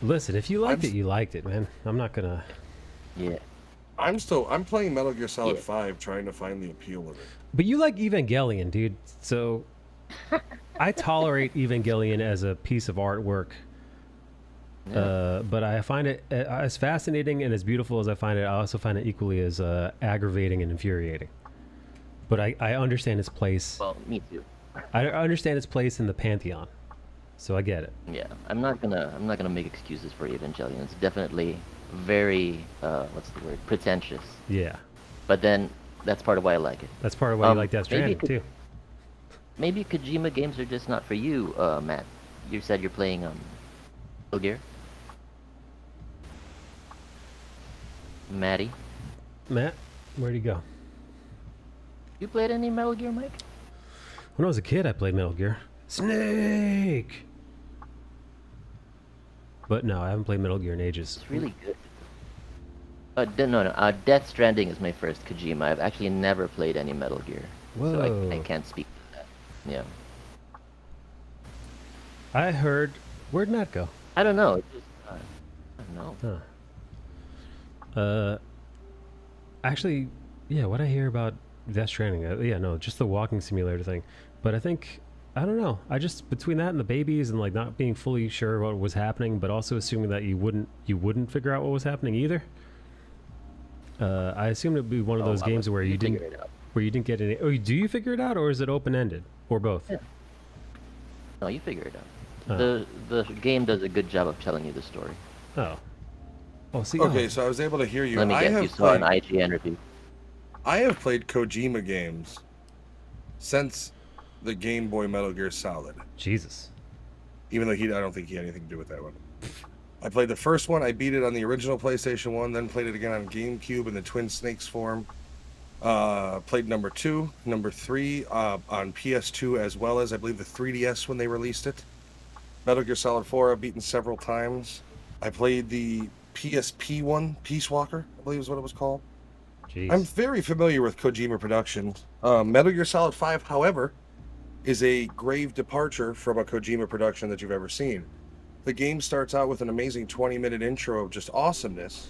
Listen, if you liked I'm- it, you liked it, man. I'm not gonna. Yeah. I'm playing Metal Gear Solid Yeah. 5 trying to find the appeal of it. But you like Evangelion, dude. So I tolerate Evangelion as a piece of artwork. But I find it as fascinating and as beautiful as I find it. I also find it equally as aggravating and infuriating. But I understand its place. Well, me too. I understand its place in the pantheon. So I get it. Yeah. I'm not gonna make excuses for Evangelion. It's definitely very what's the word? Pretentious. Yeah, But then that's part of why I like it. that's part of why you like Death Maybe Stranding too. maybe Kojima games are just not for you, Matt. You said you're playing Metal Gear. Matty, Matt, where'd he go? you played any Metal Gear, Mike? When I was a kid, I played Metal Gear. Snake. But no, I haven't played Metal Gear in ages. It's really good. No, no. Death Stranding is my first Kojima. I've actually never played any Metal Gear, so Whoa. I can't speak to that. Yeah. I heard. Where'd Matt go? I don't know. It's just, I don't know. Huh. Actually, yeah. What I hear about Death Stranding, yeah, no, just the walking simulator thing. But I think I don't know. I just between that and the babies and like not being fully sure what was happening, but also assuming that you wouldn't figure out what was happening either. I assumed it'd be one of those games where you figure it out. didn't get any. Oh, do you figure it out, or is it open ended, or both? Yeah. No, you figure it out. Oh. The game does a good job of telling you the story. Oh. Oh, see. Okay, oh. so I was able to hear you. Let me I guess, have you saw an played, IGN review. I have played Kojima games since the Game Boy Metal Gear Solid. Jesus. Even though I don't think he had anything to do with that one. I played the first one. I beat it on the original PlayStation 1, then played it again on GameCube in the Twin Snakes form. Played number 2, number 3 on PS2, as well as I believe the 3DS when they released it. Metal Gear Solid 4 I've beaten several times. I played the PSP one, Peace Walker, I believe is what it was called. Jeez. I'm very familiar with Kojima Productions. Metal Gear Solid 5, however, is a grave departure from a Kojima production that you've ever seen. The game starts out with an amazing 20-minute intro of just awesomeness.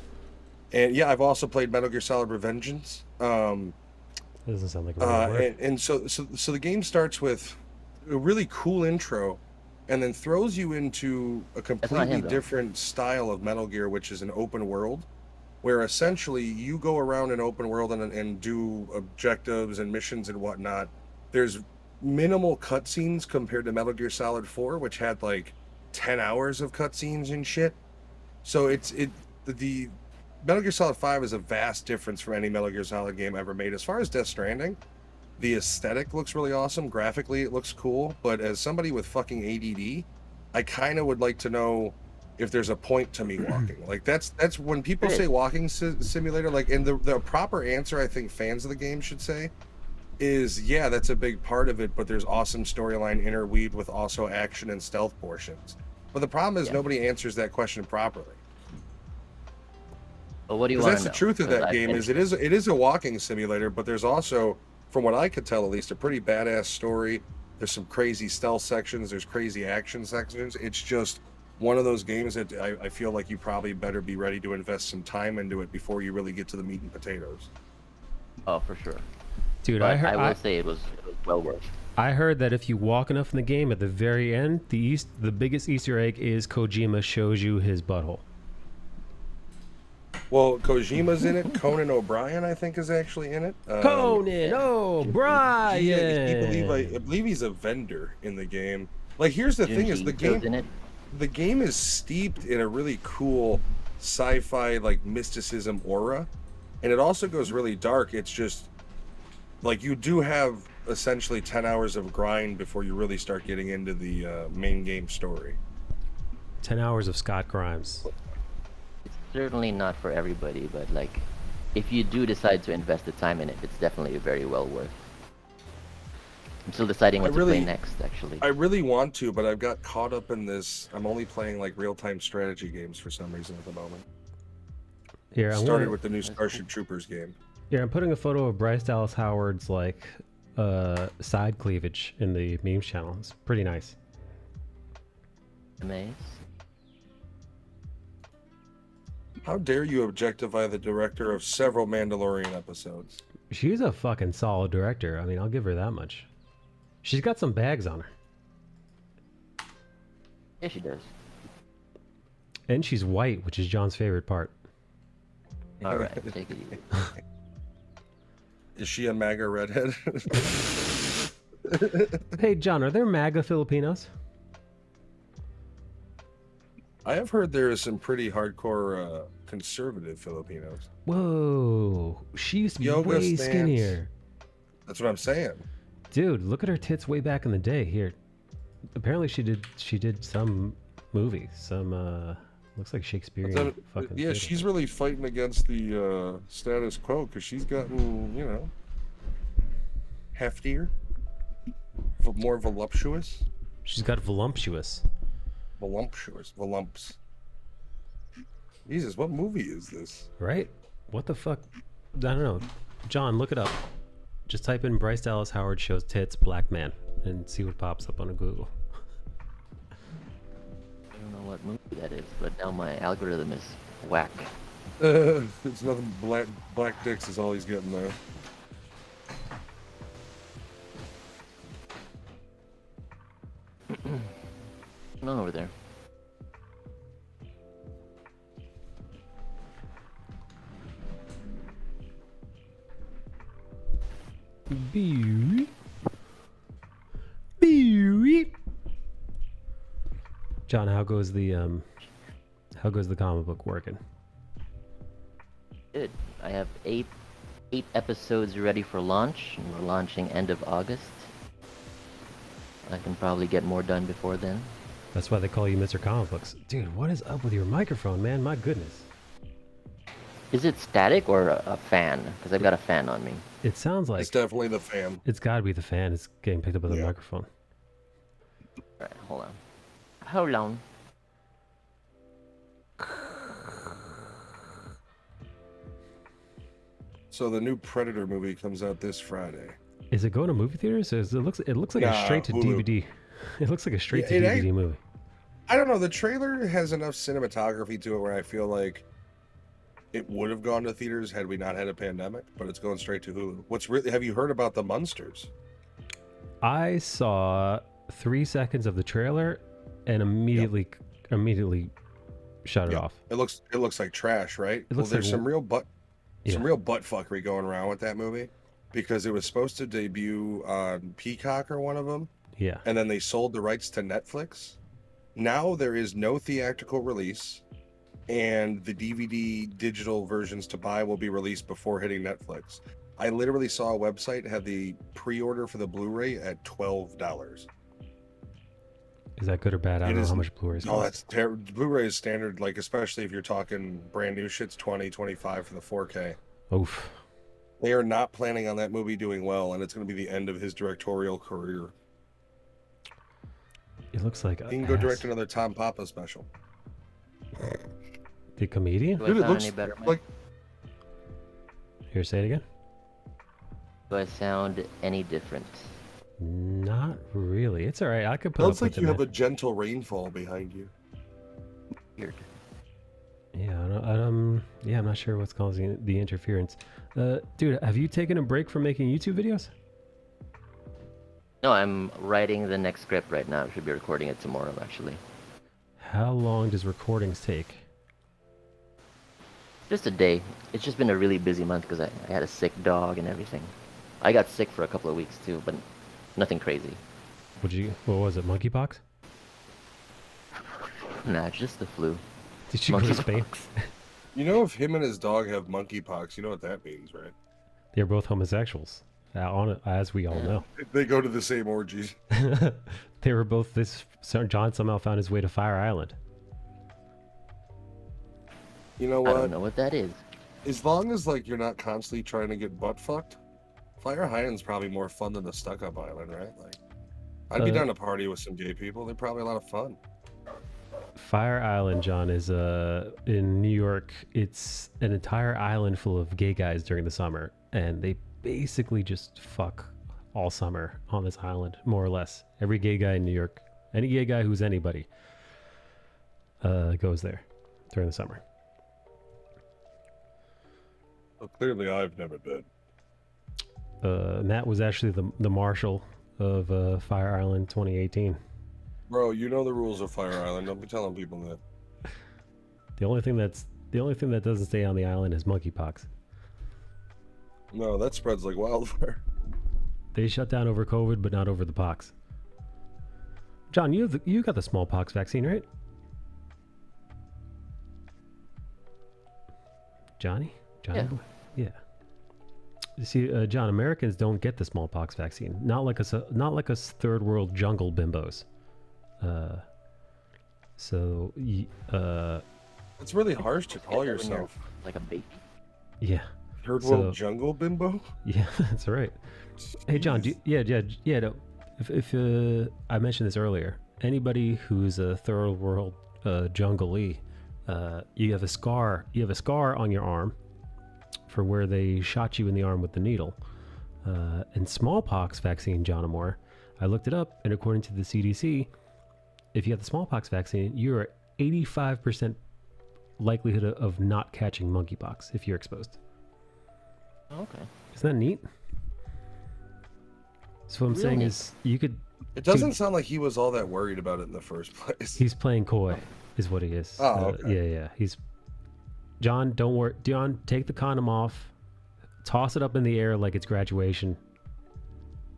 And yeah, I've also played Metal Gear Solid Revengeance. Doesn't sound like a real word. And so the game starts with a really cool intro and then throws you into a completely though. different style of Metal Gear, which is an open world, where essentially you go around an open world and do objectives and missions and whatnot. There's minimal cutscenes compared to Metal Gear Solid 4, which had like 10 hours of cutscenes and shit. So the Metal Gear Solid 5 is a vast difference from any Metal Gear Solid game ever made. As far as Death Stranding, the aesthetic looks really awesome. Graphically, it looks cool. But as somebody with fucking ADD, I kind of would like to know if there's a point to me walking. Like that's when people say walking simulator. Like, and the proper answer I think fans of the game should say is, yeah, that's a big part of it, but there's awesome storyline interweaved with also action and stealth portions. But the problem is nobody answers that question properly. Well, what do you want to know? That's the truth of that game. Is it is a walking simulator, but there's also, from what I could tell at least, a pretty badass story. There's some crazy stealth sections. There's crazy action sections. It's just one of those games that I feel like you probably better be ready to invest some time into it before you really get to the meat and potatoes. Oh, for sure. Dude, But I will say it was well worth. I heard that if you walk enough in the game, at the very end, the biggest Easter egg is Kojima shows you his butthole. Well, Kojima's in it. Conan O'Brien, I think, is actually in it. Conan O'Brien. I believe he's a vendor in the game. Like, here's the thing: is the game is steeped in a really cool sci-fi, like, mysticism aura, and it also goes really dark. It's just like you do have essentially 10 hours of grind before you really start getting into the main game story. 10 hours of Scott Grimes. It's certainly not for everybody, but like, if you do decide to invest the time in it, it's definitely very well worth. I'm still deciding what to play next, actually. I really want to, but I've got caught up in this. I'm only playing like real-time strategy games for some reason at the moment. Here, Started with the new Starship Troopers game. Yeah, I'm putting a photo of Bryce Dallas Howard's like side cleavage in the memes channel. It's pretty nice. Nice. How dare you objectify the director of several Mandalorian episodes? She's a fucking solid director. I mean, I'll give her that much. She's got some bags on her. Yeah, she does. And she's white, which is John's favorite part. All right, take it easy. Is she a MAGA redhead? Hey, John, are there MAGA Filipinos? I have heard there is some pretty hardcore conservative Filipinos. Whoa, she used to be Yoga way stance. skinnier. That's what I'm saying. Dude, look at her tits way back in the day. Here, apparently she did some movie, some looks like Shakespearean fucking. Yeah, theater. she's really fighting against the status quo because she's gotten, you know, heftier, more voluptuous. She's got voluptuous. Volumps. Jesus, what movie is this? Right? What the fuck? I don't know. John, look it up. Just type in Bryce Dallas Howard shows tits black man and see what pops up on Google. I don't know what movie that is, but now my algorithm is whack. It's nothing. Black dicks is all he's getting there. What's on over there? Beep. Beep. John, how goes the comic book working? Good. I have eight episodes ready for launch, and we're launching end of August. I can probably get more done before then. That's why they call you Mr. Comic Books. Dude, what is up with your microphone, man? My goodness. Is it static or a fan? Because I've got a fan on me. It sounds like It's definitely the fan. it's got to be the fan. It's getting picked up with the Yeah. microphone. Alright, hold on. Hold on. So the new Predator movie comes out this Friday. Is it going to movie theaters? It looks like a Nah, straight to Hulu. DVD. It looks like a straight to Yeah, DVD movie. I don't know. The trailer has enough cinematography to it where I feel like it would have gone to theaters had we not had a pandemic, but it's going straight to Hulu. Have you heard about the Munsters? I saw 3 seconds of the trailer and immediately shut it Yeah. off. It looks like trash, right? It looks there's like- some real butt fuckery going around with that movie because it was supposed to debut on Peacock or one of them, Yeah. and then they sold the rights to Netflix. Now there is no theatrical release, and the DVD digital versions to buy will be released before hitting Netflix. I literally saw a website had the pre-order for the Blu-ray at $12. Is that good or bad? I don't know how much Blu-rays No, cost. that's terrible. Blu-ray is standard, like especially if you're talking brand new shit's 20, 25 for the 4K. Oof. They are not planning on that movie doing well, and it's going to be the end of his directorial career. It looks like He can go direct another Tom Papa special. The comedian? Do Dude, I it sound looks any better, Mike? like Here, say it again. Do I sound any different? Not really. It's all right. I could put up sounds with like you it, have a man. gentle rainfall behind you. Weird. Yeah, I'm not sure what's causing the interference. Dude, have you taken a break from making YouTube videos? No, I'm writing the next script right now. I should be recording it tomorrow, actually. How long does recordings take? Just a day. It's just been a really busy month because I had a sick dog and everything. I got sick for a couple of weeks too, but nothing crazy. What was it, monkeypox? Nah, it's just the flu. Did you go to Spain? You know, if him and his dog have monkeypox, you know what that means, right? They're both homosexuals, as we all know. They go to the same orgies. They were both John somehow found his way to Fire Island. You know I what? don't know what that is. As long as like you're not constantly trying to get butt fucked, Fire Island's probably more fun than the Stuck Up Island, right? Like, I'd be down to party with some gay people. They're probably a lot of fun. Fire Island, John, is in New York. It's an entire island full of gay guys during the summer, and they basically just fuck all summer on this island, more or less. Every gay guy in New York, any gay guy who's anybody, goes there during the summer. Well, clearly, I've never been. Matt was actually the marshal of Fire Island 2018. Bro, you know the rules of Fire Island. Don't be telling people that. The only thing that doesn't stay on the island is monkeypox. No, that spreads like wildfire. They shut down over COVID, but not over the pox. John, you got the smallpox vaccine, right? Johnny? Johnny Yeah. boy? Yeah. You see, John, Americans don't get the smallpox vaccine. Not like us third world jungle bimbos. It's really harsh to call Get that when you're, yourself like a baby. Yeah. third So- world jungle bimbo. Yeah, that's right. Hey, John. No, if I mentioned this earlier, anybody who's a third world jungle-y, you have a scar. You have a scar on your arm for where they shot you in the arm with the needle. And smallpox vaccine, John Amore, I looked it up, and according to the CDC, if you have the smallpox vaccine, you're at 85% likelihood of not catching monkeypox if you're exposed. Okay. Isn't that neat? So what I'm saying is, you could. It doesn't sound like he was all that worried about it in the first place. He's playing coy, is what he is. Oh, okay. Yeah. He's. John, don't worry. John, take the condom off, toss it up in the air like it's graduation.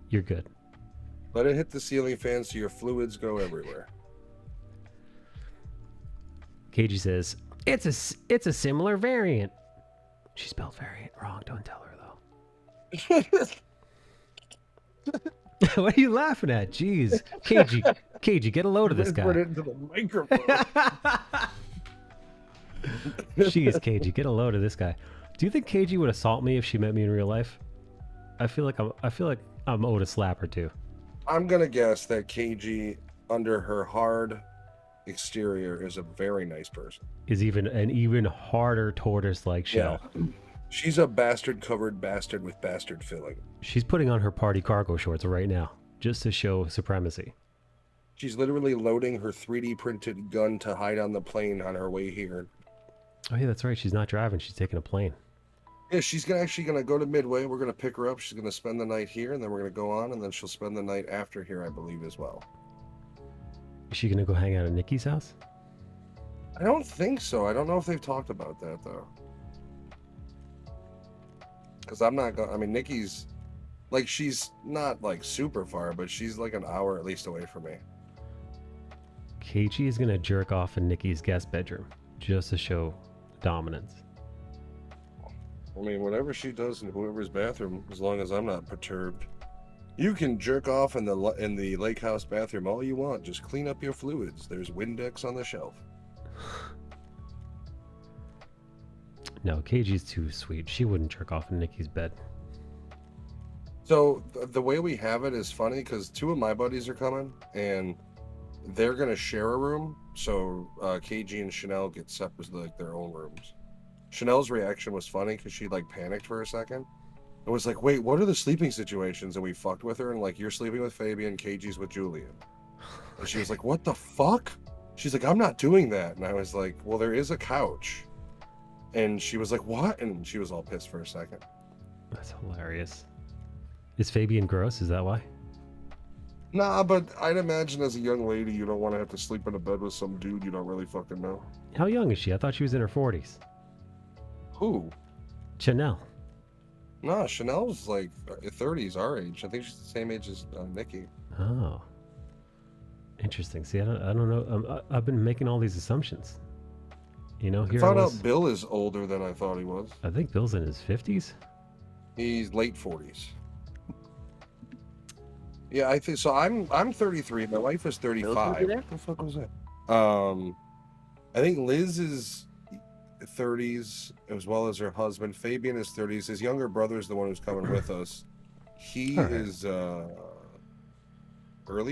You're good. Let it hit the ceiling fan so your fluids go everywhere. KG says it's a similar variant. She spelled variant wrong. Don't tell her though. What are you laughing at? Jeez, KG, get a load of this guy. Put it into the microphone. Jeez, KG, get a load of this guy. Do you think KG would assault me if she met me in real life? I feel like I'm owed a slap or two. I'm gonna guess that KG, under her hard exterior, is a very nice person. Is an even harder tortoise-like shell. Yeah. She's a bastard-covered bastard with bastard filling. She's putting on her party cargo shorts right now, just to show supremacy. She's literally loading her 3D printed gun to hide on the plane on her way here. Oh yeah, that's right. She's not driving. She's taking a plane. Yeah, she's actually gonna go to Midway. We're gonna pick her up. She's gonna spend the night here, and then we're gonna go on, and then she'll spend the night after here, I believe, as well. Is she gonna go hang out at Nikki's house? I don't think so. I don't know if they've talked about that though. Because I'm not going. I mean, Nikki's like, she's not like super far, but she's like an hour at least away from me. KG is gonna jerk off in Nikki's guest bedroom just to show dominance. I mean, whatever she does in whoever's bathroom, as long as I'm not perturbed. You can jerk off in the lake house bathroom all you want. Just clean up your fluids. There's Windex on the shelf. No, KG's too sweet. She wouldn't jerk off in Nikki's bed. So the way we have it is funny because two of my buddies are coming and they're gonna share a room. So KG and Chanel get separate, like their own rooms. Chanel's reaction was funny because she like panicked for a second. It was like, wait, what are the sleeping situations? And we fucked with her and like, you're sleeping with Fabian, KG's with Julian. And she was like, what the fuck? She's like, I'm not doing that. And I was like, well, there is a couch. And she was like, what? And she was all pissed for a second. That's hilarious. Is Fabian gross? Is that why? Nah, but I'd imagine as a young lady, you don't want to have to sleep in a bed with some dude you don't really fucking know. How young is she? I thought she was in her 40s. Who? Chanel. Nah, Chanel's like 30s, our age. I think she's the same age as Nikki. Oh. Interesting. See, I don't know. I've been making all these assumptions. You know, I here found I out was. Bill is older than I thought he was. I think Bill's in his 50s. He's late 40s. Yeah, I think so. I'm 33. My wife is 35. over there? What the fuck was that? I think Liz is 30s as well as her husband. Fabian is 30s. His younger brother is the one who's coming with us. He All right. is early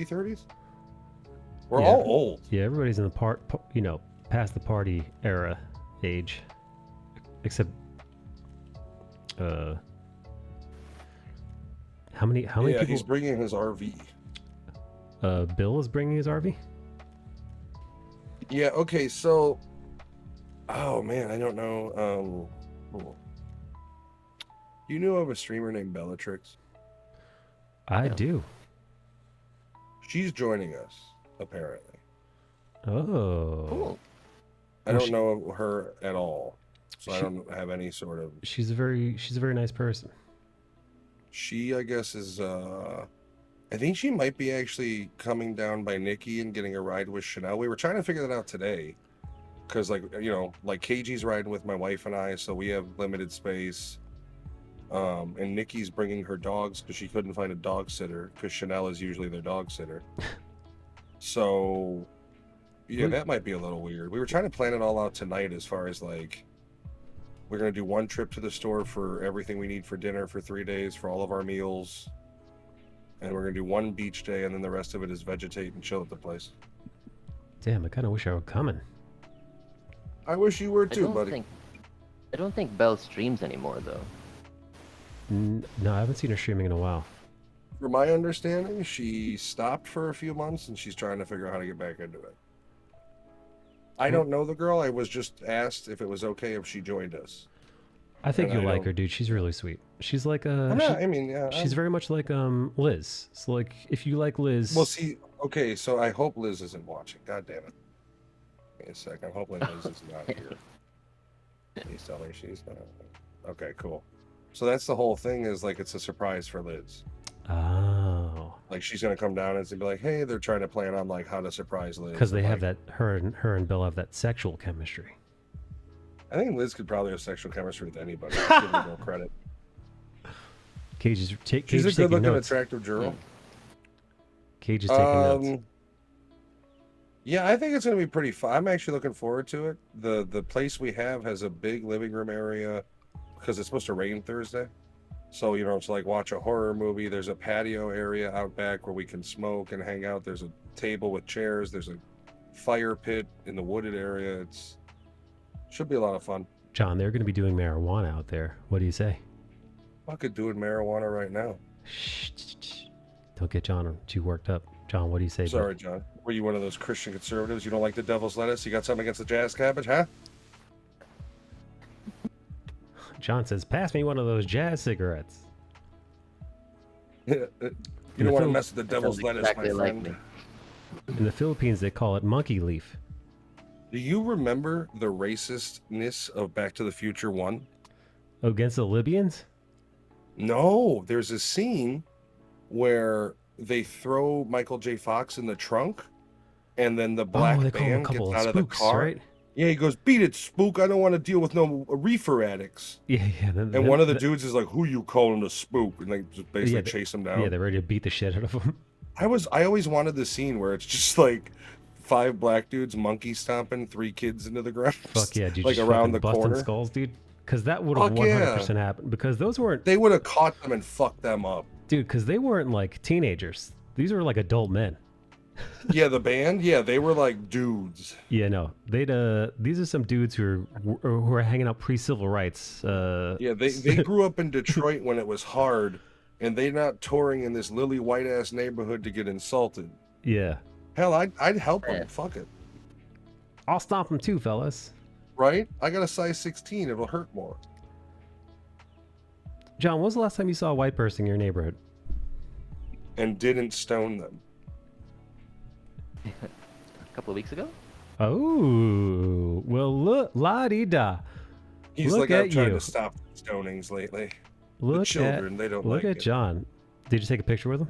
30s. We're Yeah. all old. Yeah, everybody's in the past the party era age, except how many Yeah, people? he's bringing his RV. Bill is bringing his RV. Yeah. Okay. So, oh man, I don't know. You know of a streamer named Bellatrix? I Yeah. do. She's joining us apparently. Oh, Cool. I Well, don't she- know her at all, so I She- don't have any sort of. she's a very nice person. She, I guess, is. I think she might be actually coming down by Nikki and getting a ride with Chanel. We were trying to figure that out today, because like like KG's riding with my wife and I, so we have limited space. And Nikki's bringing her dogs because she couldn't find a dog sitter because Chanel is usually their dog sitter. So yeah, that might be a little weird. We were trying to plan it all out tonight as far as like we're gonna do one trip to the store for everything we need for dinner for 3 days for all of our meals. And we're gonna do one beach day, and then the rest of it is vegetate and chill at the place. Damn, I kind of wish I were coming. I wish you were too, buddy. I don't think Belle streams anymore, though. No, I haven't seen her streaming in a while. From my understanding, she stopped for a few months, and she's trying to figure out how to get back into it. I don't know the girl. I was just asked if it was okay if she joined us. I think you'll like her, dude. She's really sweet. She's like she's very much like Liz. So like if you like Liz. Well, see, okay, so I hope Liz isn't watching. God damn it. Wait a sec. I'm hoping Liz is not here. Please tell me she's not. Okay, cool. So that's the whole thing, is like it's a surprise for Liz. Oh. Like she's gonna come down and be like, hey, they're trying to plan on like how to surprise Liz. Because they have that her and Bill have that sexual chemistry. I think Liz could probably have sexual chemistry with anybody. Give her no credit. Cage is She's a good-looking, attractive girl. Cage is taking notes. Yeah, I think it's gonna be pretty fun. I'm actually looking forward to it. The place we have has a big living room area because it's supposed to rain Thursday. So it's like watch a horror movie. There's a patio area out back where we can smoke and hang out. There's a table with chairs. There's a fire pit in the wooded area. Should be a lot of fun. John, they're going to be doing marijuana out there. What do you say? Fucking doing marijuana right now. Shh. Don't get John too worked up. John, what do you say? Sorry, John. Were you one of those Christian conservatives? You don't like the devil's lettuce? You got something against the jazz cabbage, huh? John says, pass me one of those jazz cigarettes. You don't want to mess with the devil's lettuce, exactly my friend. like me. In the Philippines, they call it monkey leaf. Do you remember the racistness of Back to the Future 1? Against the Libyans? No, there's a scene where they throw Michael J. Fox in the trunk, and then the black band gets out of the car. Right? Yeah, he goes, beat it, spook. I don't want to deal with no reefer addicts. Yeah. And one of the dudes is like, who you calling a spook? And they just basically chase him down. Yeah, they're ready to beat the shit out of him. I always wanted the scene where it's just like 5 black dudes monkey stomping 3 kids into the ground. Fuck yeah, dude. Like around the busting corner. Skulls, dude. Because that would have 100% happened. Because those weren't... They would have caught them and fucked them up. Dude, because they weren't like teenagers. These were like adult men. Yeah, the band. Yeah, they were like dudes. Yeah, no, these are some dudes who are hanging out pre-civil rights. Yeah, they grew up in Detroit when it was hard, and they not touring in this lily white ass neighborhood to get insulted. Yeah. Hell, I'd help them. Fuck it. I'll stomp them too, fellas. Right? I got a size 16. It'll hurt more. John, when was the last time you saw a white person in your neighborhood? And didn't stone them. A couple of weeks ago. Oh, well, look, la-di-da. He's look like, at I've tried you. to stop stonings lately. Look the children, they don't like it. Look at John. Did you take a picture with him?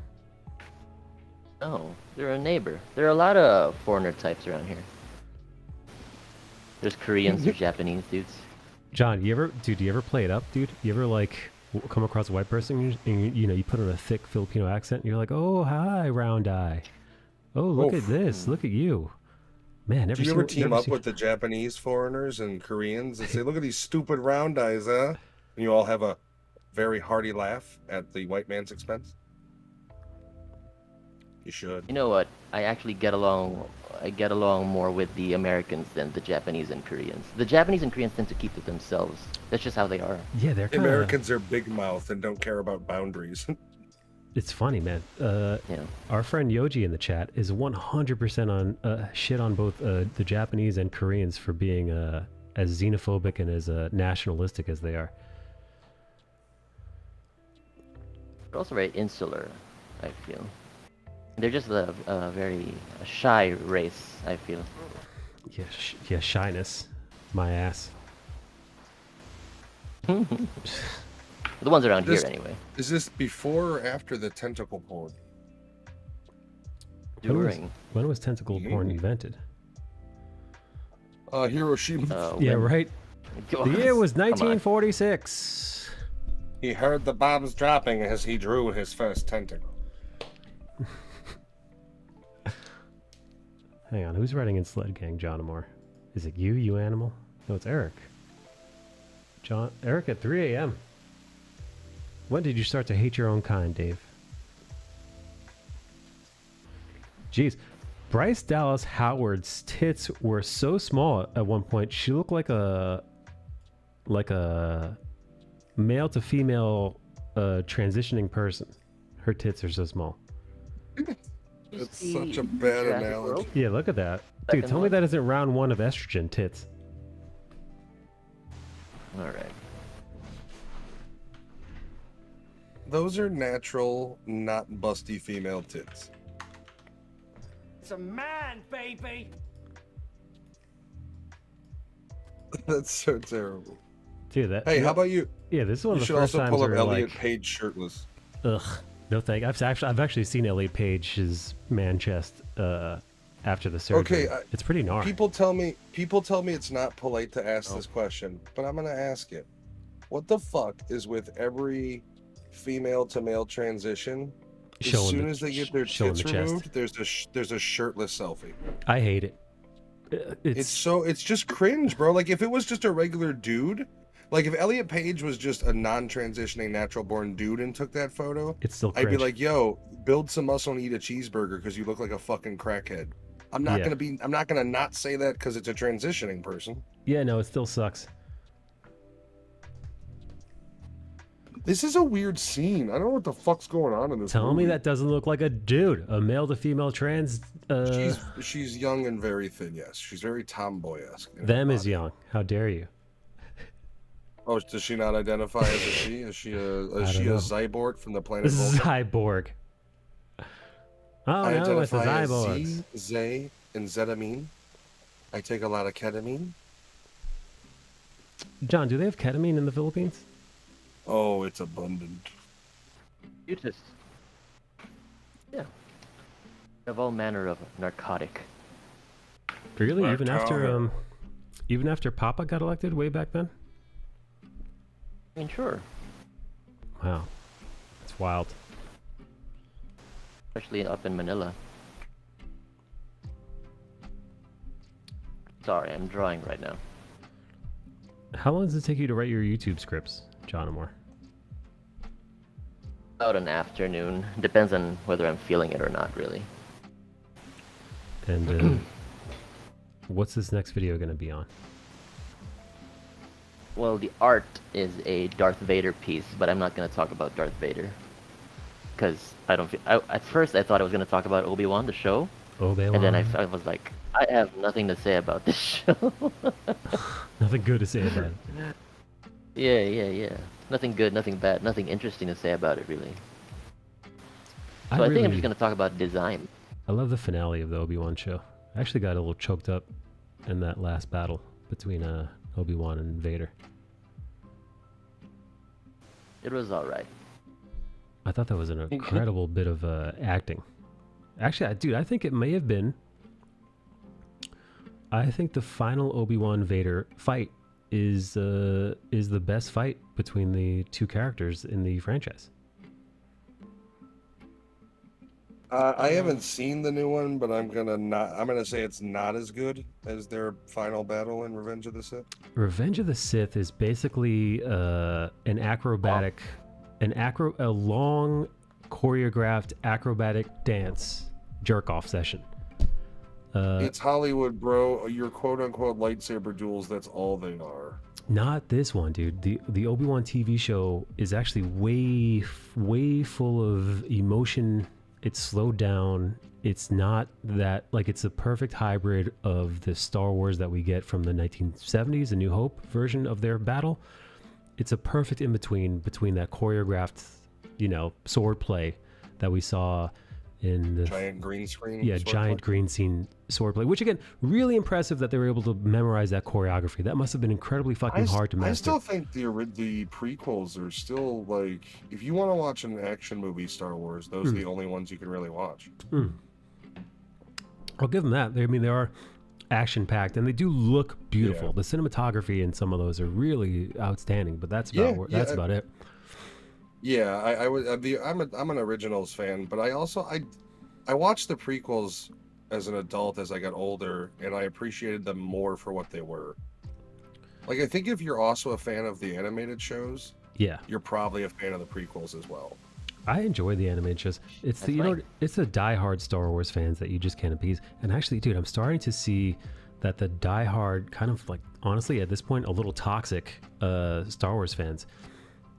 No, they're a neighbor. There are a lot of foreigner types around here. There's Koreans, there's Japanese dudes. John, do you ever play it up, dude? You ever like come across a white person and you put on a thick Filipino accent and you're like, oh, hi, round eye. Oh, look at this. Look at you. Man, Do you ever team up with the Japanese foreigners and Koreans and say, look at these stupid round eyes, huh? And you all have a very hearty laugh at the white man's expense? You should. You know what? I actually get along more with the Americans than the Japanese and Koreans. The Japanese and Koreans tend to keep to themselves. That's just how they are. Yeah, they're kinda... Americans are big mouth and don't care about boundaries. It's funny, man. Our friend Yoji in the chat is 100% on shit on both the Japanese and Koreans for being as xenophobic and as nationalistic as they are. They're also very insular, I feel. They're just a very shy race, I feel. Yeah, shyness. My ass. The ones around here, anyway. Is this before or after the tentacle porn? During. When was tentacle porn invented? Hiroshima. Yeah, When- right. The year was Come on. 1946. He heard the bombs dropping as he drew his first tentacle. Hang on, who's writing in Sled Gang, John Amore? Is it you animal? No, it's Eric. Eric at 3 a.m. When did you start to hate your own kind, Dave? Jeez. Bryce Dallas Howard's tits were so small at one point, she looked like a male to female transitioning person. Her tits are so small. It's such a bad Jurassic analogy. World? Yeah, look at that. Dude, Second tell me one? that isn't round one of estrogen tits. All right. Those are natural, not busty female tits. It's a man, baby. That's so terrible. Dude, that. Hey, how about you? Yeah, this is one You of the should first also times pull up where Elliot like, Page shirtless. ugh, no thank. I've actually seen Elliot Page's man chest after the surgery. Okay, it's pretty gnarly. People tell me it's not polite to ask this question, but I'm gonna ask it. What the fuck is with every female to male transition? As Showing soon the- as they get their showing tits the chest. removed, there's a shirtless selfie. I hate it. It's just cringe, bro. Like if it was just a regular dude, like if Elliot Page was just a non-transitioning natural born dude and took that photo, it's still I'd cringe. be like, yo, build some muscle and eat a cheeseburger because you look like a fucking crackhead. I'm not gonna not say that because it's a transitioning person. yeah, no, it still sucks. This is a weird scene. I don't know what the fuck's going on in this Tell movie. me that doesn't look like a dude, a male to female trans. She's young and very thin, yes. She's very tomboy-esque. in her Them is body. young. How dare you? Oh, does she not identify as a she? Is she a know. Zybort from the planet Vulcan? Cyborg. Oh I no, it's a identify as cyborg. Z, Zay, and Zetamine. I take a lot of ketamine. John, do they have ketamine in the Philippines? Oh, it's abundant. Mutus. Yeah. Of all manner of narcotic. Really? Black Even after Papa got elected way back then? I mean, sure. Wow, it's wild. Especially up in Manila. Sorry, I'm drawing right now. How long does it take you to write your YouTube scripts, John Amore? About an afternoon. Depends on whether I'm feeling it or not, really. And what's this next video going to be on? Well, the art is a Darth Vader piece, but I'm not going to talk about Darth Vader. Because I don't feel... at first, I thought I was going to talk about Obi-Wan, the show. Obi-Wan. And then I was like, I have nothing to say about this show. Nothing good to say about it. Yeah. Nothing good, nothing bad, nothing interesting to say about it, really. I So I think I'm really- just going to talk about design. I love the finale of the Obi-Wan show. I actually got a little choked up in that last battle between Obi-Wan and Vader. It was alright. I thought that was an incredible bit of acting. Actually, dude, I think it may have been. I think the final Obi-Wan Vader fight is the best fight between the two characters in the franchise. I haven't seen the new one, but I'm gonna say it's not as good as their final battle in Revenge of the Sith. Revenge of the Sith is basically a long choreographed acrobatic dance jerk-off session. It's Hollywood, bro. Your quote-unquote lightsaber duels. That's all they are. Not this one, dude. The Obi-Wan TV show is actually way full of emotion. It's slowed down. It's not that, like, it's a perfect hybrid of the Star Wars that we get from the 1970s, A New Hope version of their battle. It's a perfect in-between that choreographed, sword play that we saw in the Giant green screen. giant swordplay. green scene swordplay, which again, really impressive that they were able to memorize that choreography. That must have been incredibly fucking hard to master. I still think the prequels are still like, if you want to watch an action movie, Star Wars, those are the only ones you can really watch. I'll give them that. They are action packed, and they do look beautiful. Yeah. The cinematography in some of those are really outstanding, but that's about that's about it. Yeah, I'm an originals fan, but I watched the prequels as an adult as I got older, and I appreciated them more for what they were. Like, I think if you're also a fan of the animated shows, Yeah, you're probably a fan of the prequels as well. I enjoy the animated shows. It's the it's the diehard Star Wars fans that you just can't appease. And actually, dude, I'm starting to see that the diehard kind of like, honestly, at this point, a little toxic Star Wars fans.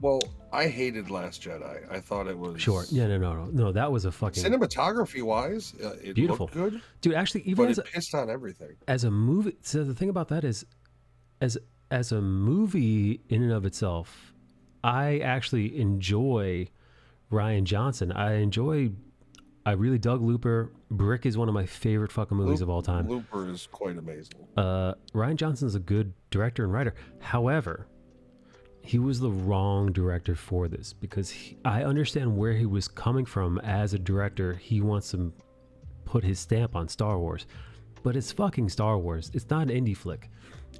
Well, I hated Last Jedi. I thought it was Sure. Yeah, no. That was a fucking cinematography wise, it beautiful, looked good, dude. Actually, even but as it pissed on everything. as a movie, so the thing about that is, as a movie in and of itself, I actually enjoy Ryan Johnson. I really dug Looper. Brick is one of my favorite fucking movies of all time. Looper is quite amazing. Ryan Johnson's a good director and writer. However, he was the wrong director for this, because I understand where he was coming from as a director. He wants to put his stamp on Star Wars, but it's fucking Star Wars. It's not an indie flick.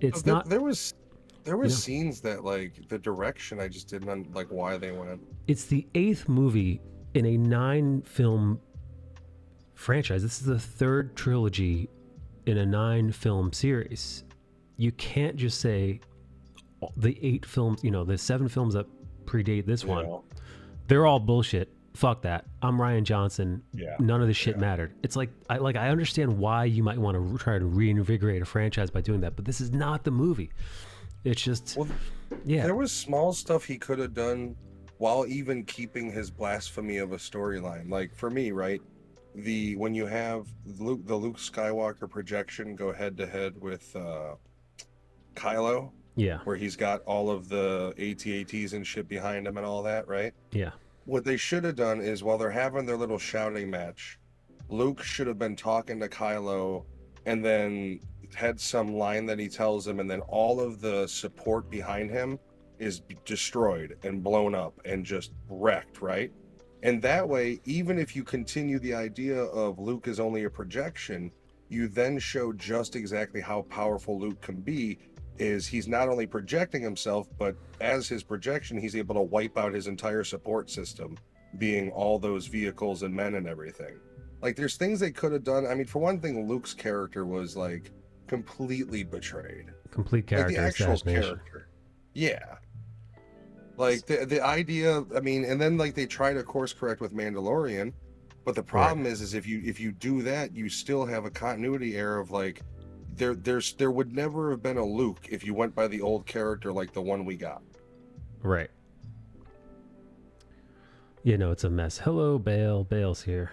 It's not. There were scenes that, like, the direction I just didn't like why they went. It's the 8th movie in a 9-film franchise. This is the 3rd trilogy in a 9-film series. You can't just say the 8 films, the 7 films that predate this one, they're all bullshit. Fuck that. I'm Ryan Johnson. Yeah. None of this shit mattered. It's like I understand why you might want to try to reinvigorate a franchise by doing that, but this is not the movie. It's just, There was small stuff he could have done while even keeping his blasphemy of a storyline. Like, for me, right, when you have the Luke Skywalker projection go head to head with Kylo, where he's got all of the AT-ATs and shit behind him and all that, right? Yeah. What they should have done is, while they're having their little shouting match, Luke should have been talking to Kylo, and then had some line that he tells him, and then all of the support behind him is destroyed and blown up and just wrecked, right? And that way, even if you continue the idea of Luke is only a projection, you then show just exactly how powerful Luke can be. Is he's not only projecting himself, but as his projection, he's able to wipe out his entire support system, being all those vehicles and men and everything. Like, there's things they could have done. I mean, for one thing, Luke's character was, like, completely betrayed. Complete character assassination. Yeah. Like, the idea, I mean, and then, like, they try to course correct with Mandalorian, but the problem is if you do that, you still have a continuity error of, like, there would never have been a Luke if you went by the old character like the one we got. Right. It's a mess. Hello, Bale. Bale's here.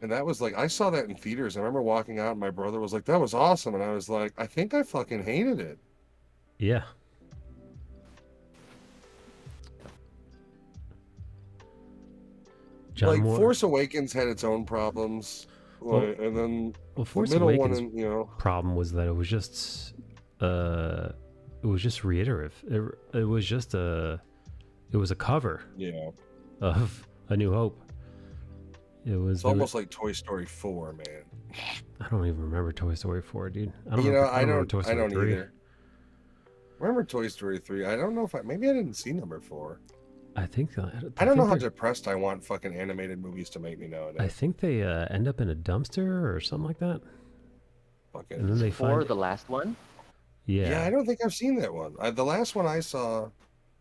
And that was like, I saw that in theaters. I remember walking out and my brother was like, that was awesome. And I was like, I think I fucking hated it. Yeah. John like, Moore. Force Awakens had its own problems. And then Force the middle Awakens one, problem was that it was just reiterative. It was a cover of A New Hope. It's almost like Toy Story 4, man. I don't even remember Toy Story 4, dude. I don't either. I remember Toy Story 3. I don't know if maybe I didn't see number 4. I think I don't know how depressed I want fucking animated movies to make me nowadays. I think they end up in a dumpster or something like that. Fucking. And then they find the last one. Yeah, I don't think I've seen that one. The last one I saw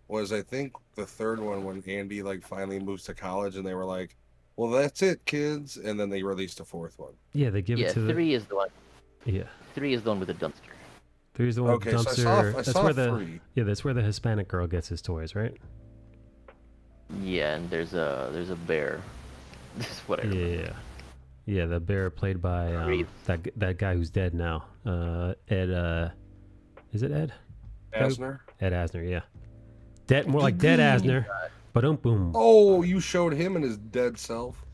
was, I think, the 3rd one, when Andy finally moves to college, and they were like, "Well, that's it, kids," and then they released a 4th one. Yeah, they give it to 3 is the one. Yeah. 3 is the one with the dumpster. 3 is the one with the dumpster. So I saw 3. That's where the Hispanic girl gets his toys, right? Yeah, and there's a bear. That's what I remember. Yeah, the bear played by that guy who's dead now. Ed. Is it Ed? Asner. Ed Asner, yeah. More like Dead Asner. Boom. Oh, you showed him and his dead self.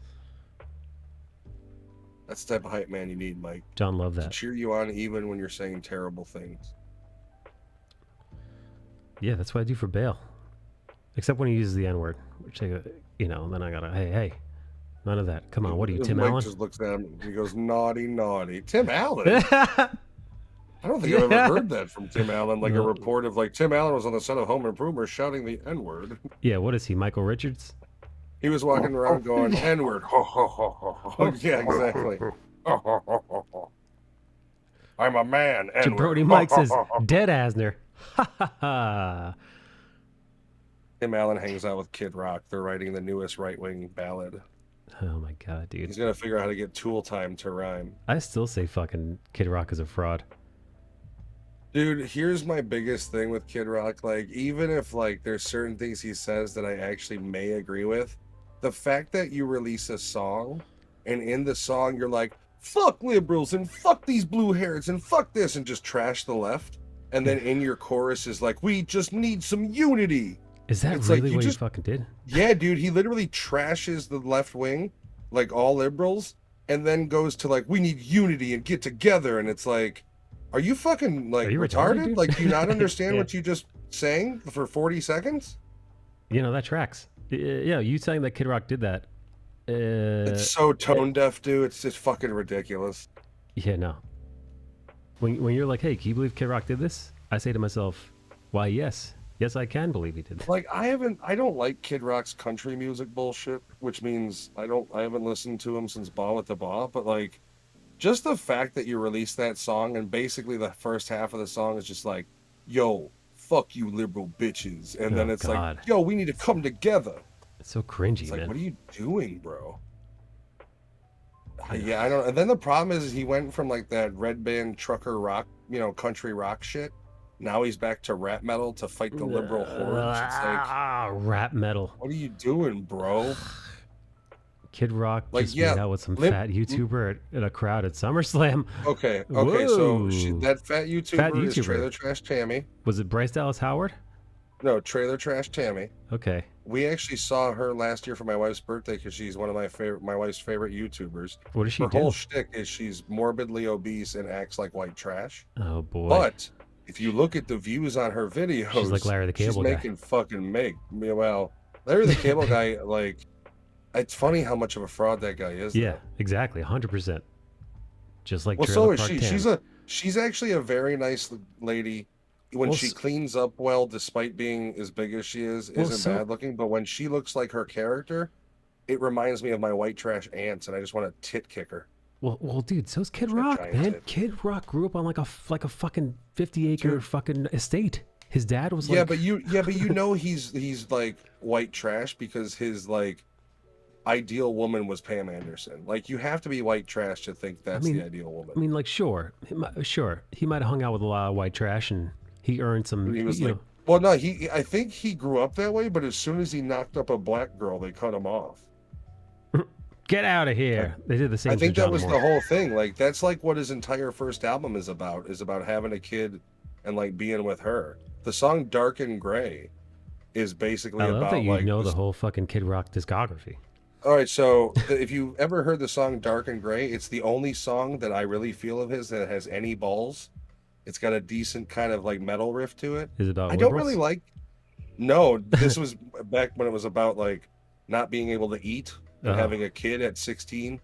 That's the type of hype man you need, Mike. John loved that. To cheer you on even when you're saying terrible things. Yeah, that's what I do for Bale. Except when he uses the N-word, which then I gotta, hey, None of that. Come on, what are you, And Tim Mike Allen? just looks at him and he goes, naughty, naughty. Tim Allen? I don't think I've ever heard that from Tim Allen, like No. a report of like Tim Allen was on the set of Home Improvement shouting the N-word. Yeah, what is he, Michael Richards? He was walking around going, N-word. Ho, ho, ho, ho, ho. Yeah, exactly. Ho, ho, ho, ho, ho. I'm a man, N-word. Jabroni Mike says, dead Asner. Ha ha ha. Tim Allen hangs out with Kid Rock. They're writing the newest right-wing ballad. Oh my god, dude. He's gonna figure out how to get Tool Time to rhyme. I still say fucking Kid Rock is a fraud. Dude, here's my biggest thing with Kid Rock. Like, even if like there's certain things he says that I actually may agree with, the fact that you release a song and in the song you're like, fuck liberals and fuck these blue hairs and fuck this and just trash the left, and then in your chorus is like, we just need some unity. Is that It's really like, you what just- he fucking did? Yeah, dude, he literally trashes the left wing, like all liberals, and then goes to like, we need unity and get together, and it's like, are you fucking like Are you retarded, retarded? dude? Like, do you not understand Yeah. what you just sang for 40 seconds? You know, that tracks. Yeah, you saying that Kid Rock did that. It's so tone deaf, dude. It's just fucking ridiculous. Yeah, no. When you're like, hey, can you believe Kid Rock did this? I say to myself, why, yes. Yes, I can believe he did that. Like, I don't like Kid Rock's country music bullshit, which means I haven't listened to him since Ball with the Ball, but like, just the fact that you released that song and basically the first half of the song is just like, yo, fuck you liberal bitches. And then Oh, it's God. like, yo, we need to come together. It's so cringy, It's like, man. what are you doing, bro? Yeah, I don't. And then the problem is he went from like that red band trucker rock, country rock shit. Now he's back to rap metal to fight the liberal hordes. It's like, Rap metal. what are you doing, bro? Kid Rock Like, just yeah, made out with some limp- fat YouTuber in a crowd at SummerSlam. Okay, so Whoa. that fat YouTuber is YouTuber. Trailer Trash Tammy. Was it Bryce Dallas Howard? No, Trailer Trash Tammy. Okay. We actually saw her last year for my wife's birthday because she's one of my wife's favorite YouTubers. What does she Her do? whole shtick is she's morbidly obese and acts like white trash. Oh boy. But if you look at the views on her videos, She's like Larry the Cable she's Guy. making fucking well, Larry the Cable Guy, like, it's funny how much of a fraud that guy is. Yeah, though. exactly. 100%. Just like Well, Trailer so is Park she. Tam. She's actually a very nice lady. When Well, she s- cleans up well, despite being as big as she is, Well, isn't so- bad looking. But when she looks like her character, it reminds me of my white trash aunts, and I just want to tit kick her. Well, dude, so's Kid She's got Rock, giant man. tits. Kid Rock grew up on like a fucking 50-acre Dude. fucking estate. His dad was like, Yeah, but you know he's like white trash because his like ideal woman was Pam Anderson. Like, you have to be white trash to think that's mean- the ideal woman. I mean, like, sure, he might have hung out with a lot of white trash and he earned some. He was you like, know, well, no, I think he grew up that way, but as soon as he knocked up a black girl, they cut him off. get out of here. They did the same. I think to that John was Moore. the whole thing. Like, that's like what his entire first album is about having a kid and like being with her. The song "Dark and Gray" is basically I love about that you like know this- the whole fucking Kid Rock discography. All right, so if you ever heard the song "Dark and Gray," it's the only song that I really feel of his that has any balls. It's got a decent kind of like metal riff to it. Is it about I don't liberals? really like. No, this was back when it was about like not being able to eat and Oh. having a kid at 16.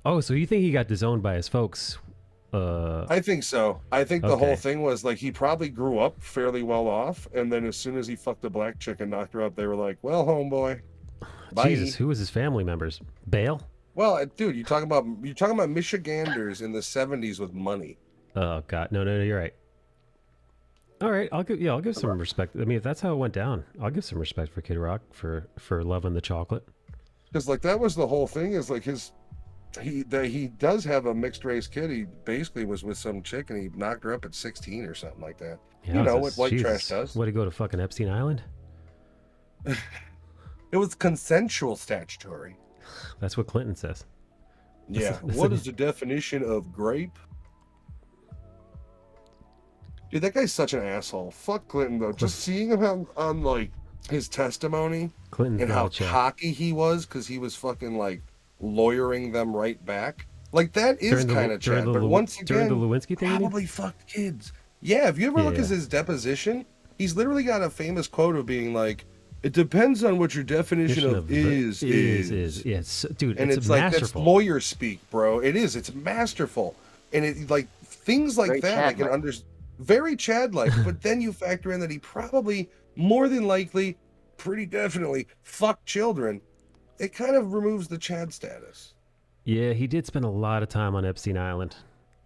Oh, so you think he got disowned by his folks? I think so. I think the Okay. whole thing was like he probably grew up fairly well off, and then as soon as he fucked a black chick and knocked her up, they were like, "Well, homeboy, bye." Jesus, who was his family members? Bale? Well, dude, you're talking about Michiganders in the 70s with money. Oh God, no, you're right. All right, I'll give some respect. I mean, if that's how it went down, I'll give some respect for Kid Rock for loving the chocolate. Because like that was the whole thing. Is like he does have a mixed race kid. He basically was with some chick and he knocked her up at 16 or something like that. Yeah, You know it's what white Jesus. trash does. What, to go to fucking Epstein Island? It was consensual statutory. That's what Clinton says. Yeah. that's What a- is the definition of grape? Dude, that guy's such an asshole. Fuck Clinton though. Just seeing him on like his testimony Clinton's and not how a chap. cocky he was because he was fucking like lawyering them right back. Like that is During the- kind of during chat. the But Lew- once during again, the Lewinsky thing, you mean? probably fucked kids. Yeah, if you ever look Yeah. at his deposition, he's literally got a famous quote of being like, It depends on what your definition of is. Yeah, dude, And it's like that's masterful. lawyer speak, bro. It is. It's masterful, and it like things like Very that I can Chad-like. understand. Very Chad-like, but then you factor in that he probably, more than likely, pretty definitely fucked children. It kind of removes the Chad status. Yeah, he did spend a lot of time on Epstein Island,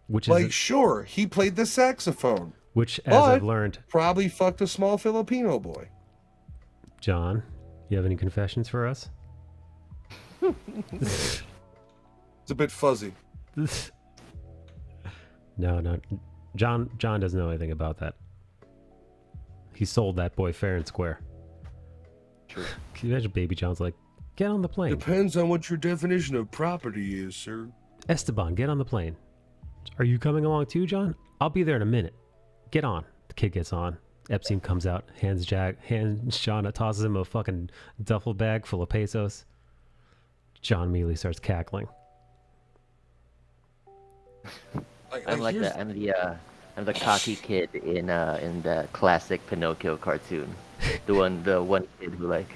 which Like, is sure, he played the saxophone, which, as but I've learned, probably fucked a small Filipino boy. John, you have any confessions for us? It's a bit fuzzy. No. John doesn't know anything about that. He sold that boy fair and square. True. Can you imagine Baby John's like, get on the plane. Depends on what your definition of property is, sir. Esteban, get on the plane. Are you coming along too, John? I'll be there in a minute. Get on. The kid gets on. Epstein comes out, hands John, tosses him a fucking duffel bag full of pesos. John immediately starts cackling. I'm like here's- that. I'm the cocky kid in the classic Pinocchio cartoon. The one kid who like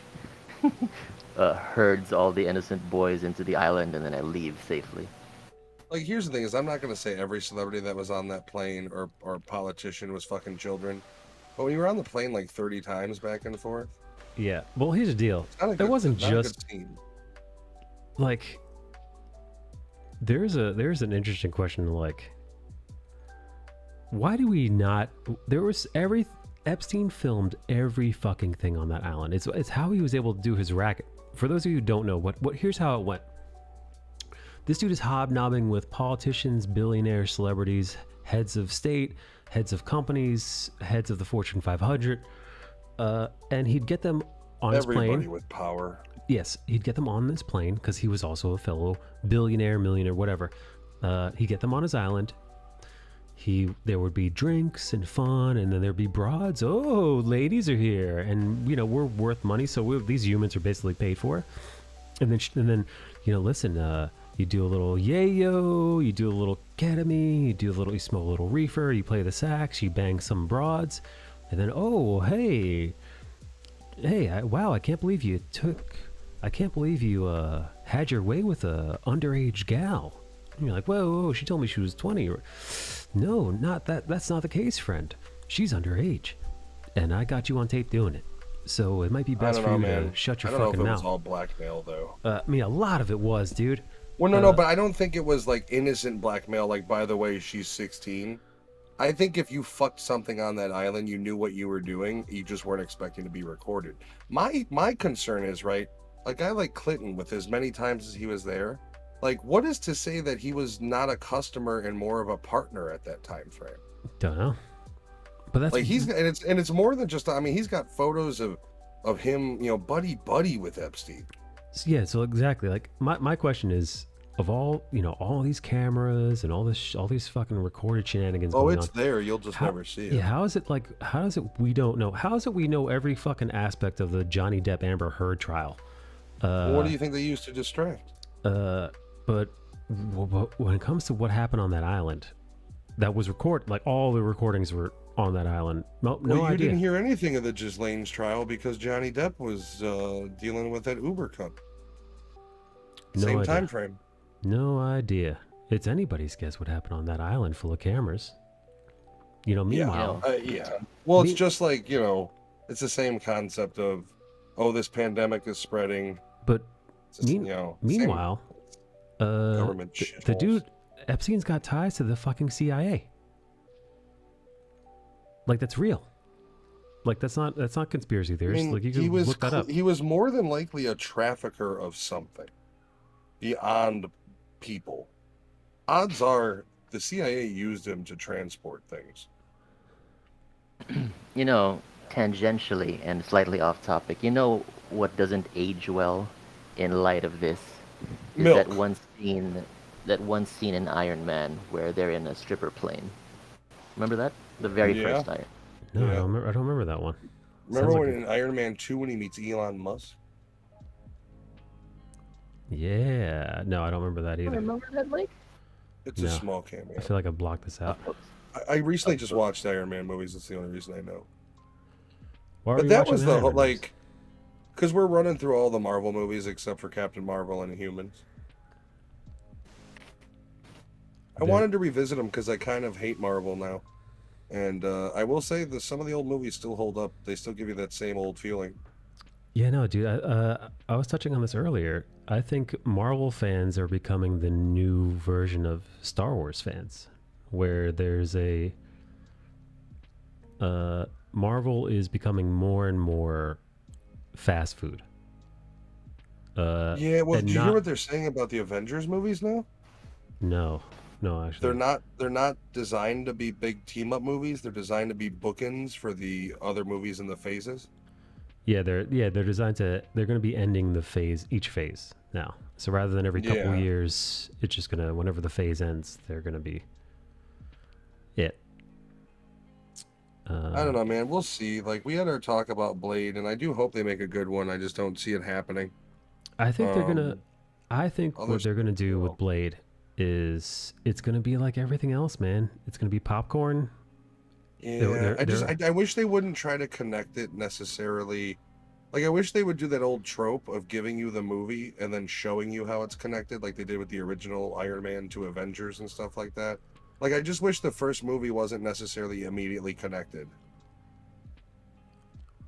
herds all the innocent boys into the island and then I leave safely. Like, here's the thing: is I'm not gonna say every celebrity that was on that plane or politician was fucking children, but when you were on the plane like 30 times back and forth, Yeah. Well, here's the deal. it's not a There good- wasn't not a good just scene. like there's an interesting question, like, why do we not, Epstein filmed every fucking thing on that island. It's how he was able to do his racket. For those of you who don't know, here's how it went. This dude is hobnobbing with politicians, billionaires, celebrities, heads of state, heads of companies, heads of the Fortune 500, and he'd get them on his Everybody plane. with power. Yes, he'd get them on this plane because he was also a fellow billionaire, millionaire, whatever. He'd get them on his island. There would be drinks and fun, and then there'd be broads. Oh, ladies are here, and we're worth money, so these humans are basically paid for. And then listen, you do a little yayo, you do a little ketamine, you smoke a little reefer, you play the sax, you bang some broads, and then hey, wow, I can't believe you had your way with a underage gal. And you're like, whoa, she told me she was 20. No, not that. That's not the case, friend. She's underage, and I got you on tape doing it. So it might be best for you to shut your I don't fucking know if it mouth. was all blackmail though. I mean, a lot of it was, dude. Well, no, but I don't think it was like innocent blackmail. Like, by the way, she's 16. I think if you fucked something on that island, you knew what you were doing. You just weren't expecting to be recorded. My concern is, right, a guy like Clinton, with as many times as he was there, like, what is to say that he was not a customer and more of a partner at that time frame? Don't know. But that's Like, it's more than just. I mean, he's got photos of him, buddy with Epstein. Yeah, so exactly. Like my question is, of all these cameras and all these fucking recorded shenanigans Oh, going it's on, there. You'll just never see it. yeah, how is it we don't know? How is it we know every fucking aspect of the Johnny Depp Amber Heard trial? Well, what do you think they used to distract? But when it comes to what happened on that island, that was recorded, like all the recordings were on that island. No Well, you idea. didn't hear anything of the Ghislaine's trial because Johnny Depp was dealing with that Uber cup. No Same idea. time frame. No idea. It's anybody's guess what happened on that island full of cameers. Meanwhile, Yeah. Well, it's just like, it's the same concept of, this pandemic is spreading. but It's just, meanwhile, government the shitholes. dude Epstein's got ties to the fucking CIA. Like, that's real. Like, that's not conspiracy theories. Like, you can look that up. He was more than likely a trafficker of something beyond people. Odds are the CIA used him to transport things. Tangentially and slightly off topic, what doesn't age well in light of this is Milk. that one scene in Iron Man where they're in a stripper plane. Remember that? The very Yeah. first Iron. No, Yeah. I don't remember that one. Remember Sounds when like in Iron Man 2 when he meets Elon Musk? Yeah. No, I don't remember that either. Remember that, Mike? It's No. a small cameo. I feel like I blocked this out. I recently just watched Iron Man movies. That's the only reason I know. Why are But we that watching was the the Iron whole, Man movies? like, Because we're running through all the Marvel movies except for Captain Marvel and Humans. I wanted to revisit them because I kind of hate Marvel now. And I will say that some of the old movies still hold up. They still give you that same old feeling. Yeah, no, dude. I was touching on this earlier. I think Marvel fans are becoming the new version of Star Wars fans, where there's a Marvel is becoming more and more fast food. Yeah, well, and do you hear not- what they're saying about the Avengers movies now? No, actually, They're not designed to be big team up movies. They're designed to be bookends for the other movies in the phases. Yeah, they're designed to. They're going to be ending each phase now. So rather than every couple Yeah. years, it's just gonna whenever the phase ends, they're gonna be it. I don't know, man. We'll see. Like, we had our talk about Blade, and I do hope they make a good one. I just don't see it happening. I think they're gonna. Um, I think what others they're gonna do will. with Blade is it's gonna be like everything else, man. It's gonna be popcorn. Yeah, I wish they wouldn't try to connect it necessarily. Like, I wish they would do that old trope of giving you the movie and then showing you how it's connected, like they did with the original Iron Man to Avengers and stuff like that. Like, I just wish the first movie wasn't necessarily immediately connected.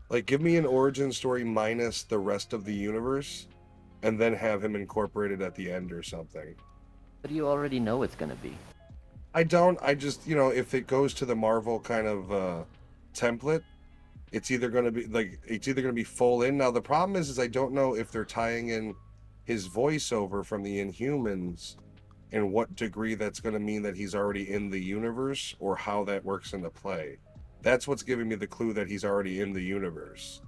Like, give me an origin story minus the rest of the universe, and then have him incorporated at the end or something. But you already know it's gonna be. I just, if it goes to the Marvel kind of template, it's either going to be full in. Now, the problem is I don't know if they're tying in his voiceover from the Inhumans and what degree that's going to mean that he's already in the universe or how that works into play. That's what's giving me the clue that he's already in the universe.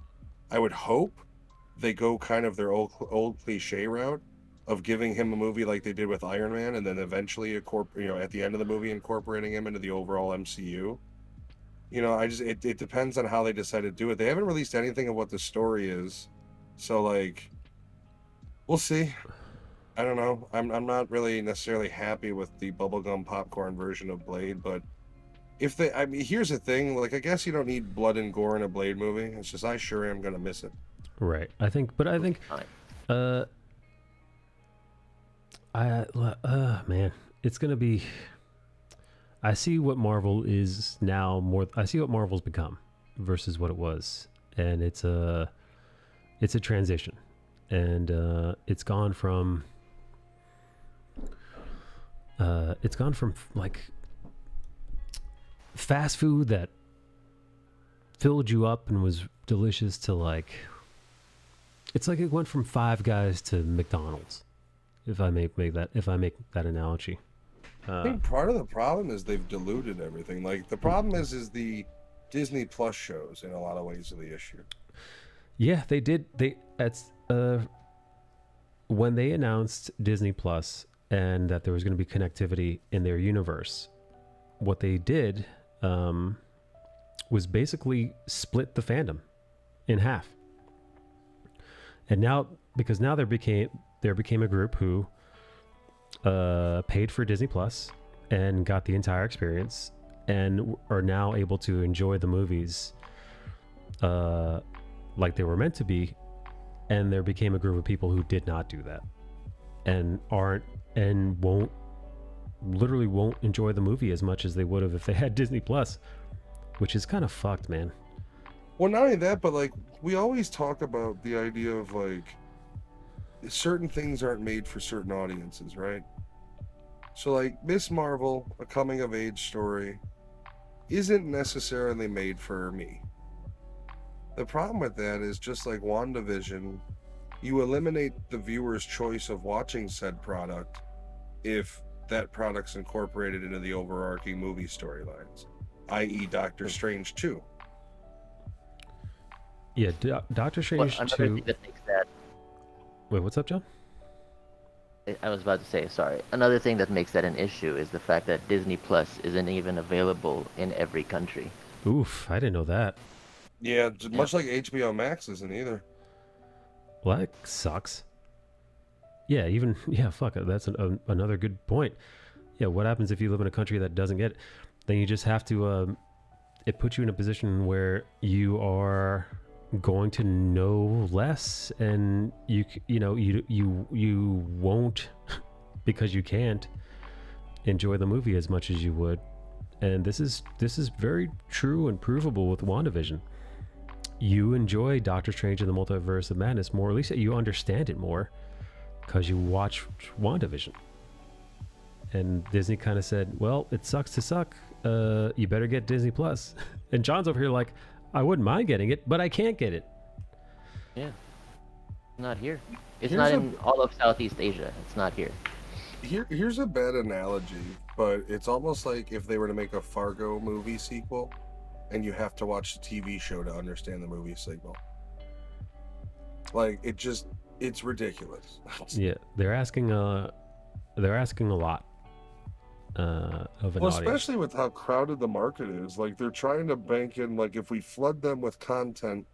I would hope they go kind of their old cliche route of giving him a movie like they did with Iron Man, and then eventually at the end of the movie incorporating him into the overall MCU. It depends on how they decide to do it. They haven't released anything of what the story is, so like, we'll see. I don't know. I'm not really necessarily happy with the bubblegum popcorn version of Blade, but here's the thing. Like, I guess you don't need blood and gore in a Blade movie. It's just I sure am gonna miss it. Right. I think, man, it's gonna be. I see what Marvel is now more. I see what Marvel's become versus what it was, and it's a transition, and it's gone from like fast food that filled you up and was delicious to like. It's like it went from Five Guys to McDonald's, if I make that analogy. I think part of the problem is they've diluted everything. Like, the problem is the Disney Plus shows in a lot of ways are the issue. Yeah, they did. When they announced Disney Plus and that there was going to be connectivity in their universe, what they did was basically split the fandom in half. And now, because now there became a group who paid for Disney Plus and got the entire experience and are now able to enjoy the movies like they were meant to be, and there became a group of people who did not do that and won't enjoy the movie as much as they would have if they had Disney Plus, which is kind of fucked, man. Well, not only that, but like, we always talk about the idea of like certain things aren't made for certain audiences, right? So like Miss Marvel, a coming of age story, isn't necessarily made for me. The problem with that is, just like WandaVision, you eliminate the viewer's choice of watching said product if that product's incorporated into the overarching movie storylines, i.e. Doctor Strange 2. Yeah, Doctor Strange 2. Thing that makes that. Wait, what's up, John? I was about to say, sorry. Another thing that makes that an issue is the fact that Disney Plus isn't even available in every country. Oof, I didn't know that. Yeah, much like HBO Max isn't either. Well, that sucks. Yeah, fuck it. That's another good point. Yeah, what happens if you live in a country that doesn't get it? Then you just have to, it puts you in a position where you are going to know less, and you won't because you can't enjoy the movie as much as you would. And this is very true and provable with WandaVision. You enjoy Doctor Strange in the Multiverse of Madness more, at least you understand it more because you watch WandaVision. And Disney kind of said, well, it sucks to suck, you better get Disney Plus. And John's over here like, I wouldn't mind getting it, but I can't get it. Yeah. Not here. It's Here's not a- in all of Southeast Asia. It's not here. Here's a bad analogy, but it's almost like if they were to make a Fargo movie sequel, and you have to watch the TV show to understand the movie sequel. Like it's ridiculous. Yeah, they're asking a lot of an Well, audience. especially with how crowded the market is. Like they're trying to bank in, like if we flood them with content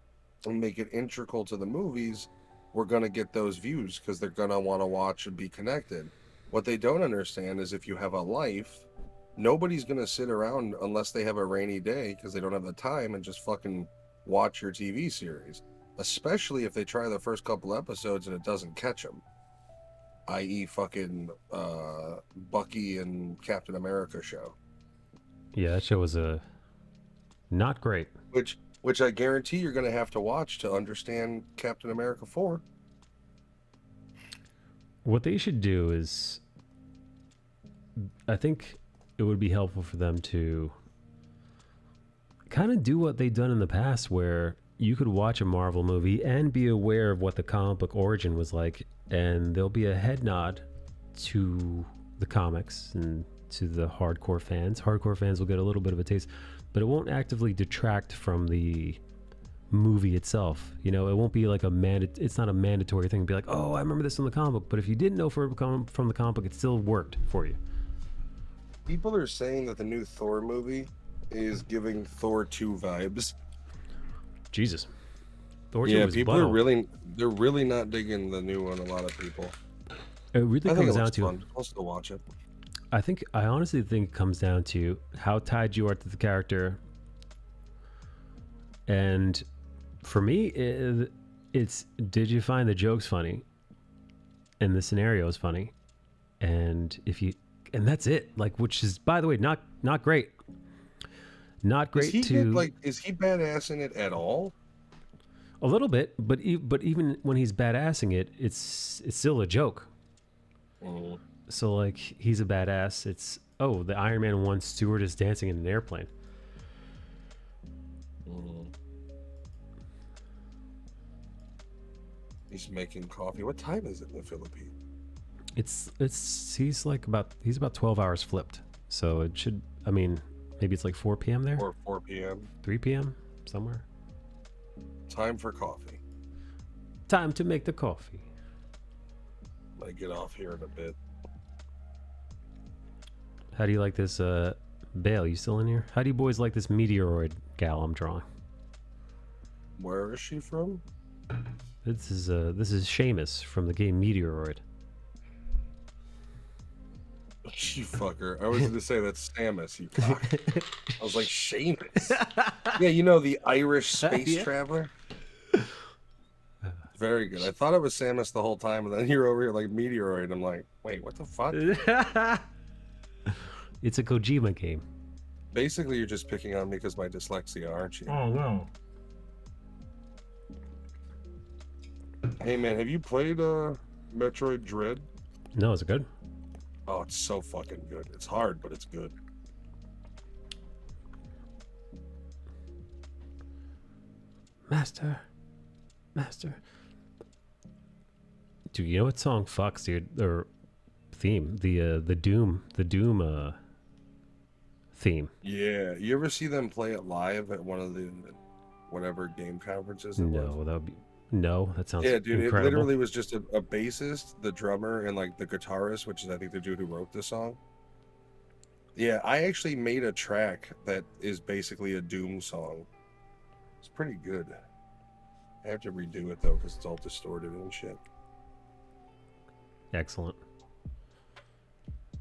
and make it integral to the movies, we're gonna get those views because they're gonna want to watch and be connected. What they don't understand is if you have a life, nobody's gonna sit around unless they have a rainy day because they don't have the time and just fucking watch your TV series. Especially if they try the first couple episodes and it doesn't catch them. I.e., fucking Bucky and Captain America show. Yeah, that show was not great. Which I guarantee you're going to have to watch to understand Captain America 4. What they should do is, I think it would be helpful for them to kind of do what they've done in the past, where you could watch a Marvel movie and be aware of what the comic book origin was like, and there'll be a head nod to the comics and to the hardcore fans. Hardcore fans will get a little bit of a taste, but it won't actively detract from the movie itself. You know, it won't be like it's not a mandatory thing to be like, oh, I remember this from the comic book, but if you didn't know from the comic book, it still worked for you. People are saying that the new Thor movie is giving Thor 2 vibes. Jesus. Thor 2 Yeah, was people butthole. they're really not digging the new one, a lot of people. It really I think comes it down looks to, fun. I'll still watch it. I honestly think it comes down to how tied you are to the character. And for me, it's did you find the jokes funny and the scenarios funny? And that's it. Like, which is, by the way, not great. Not great Is he badassing it at all? a little bit, but even when he's badassing it, it's still a joke. Mm. So like he's a badass. It's the Iron Man 1 steward is dancing in an airplane. Mm. He's making coffee. What time is it in the Philippines? He's about 12 hours flipped. So it should, I mean, maybe it's like 4 p.m. there? Or 4 p.m. 3 p.m. somewhere. Time for coffee. Time to make the coffee. Might get off here in a bit. How do you like this, Bale? You still in here? How do you boys like this meteoroid gal I'm drawing? Where is she from? This is Seamus from the game Meteoroid. You fucker. I was going to say that's Samus, you cock. I was like, Seamus. Yeah, you know, the Irish space Yeah. traveler? Very good. I thought it was Samus the whole time, and then you're over here like Meteoroid. I'm like, wait, what the fuck? It's a Kojima game. Basically, you're just picking on me because my dyslexia, aren't you? Oh, no. Hey, man, have you played Metroid Dread? No, is it good? Oh, it's so fucking good. It's hard, but it's good. Master. Dude, you know what song fucks, dude? Or theme? The Doom theme. Yeah. You ever see them play it live at one of the whatever game conferences it was? No, that sounds Yeah, dude, incredible. it literally was just a bassist, the drummer, and like the guitarist, which is I think the dude who wrote the song. Yeah, I actually made a track that is basically a Doom song. It's pretty good. I have to redo it though because it's all distorted and shit. Excellent.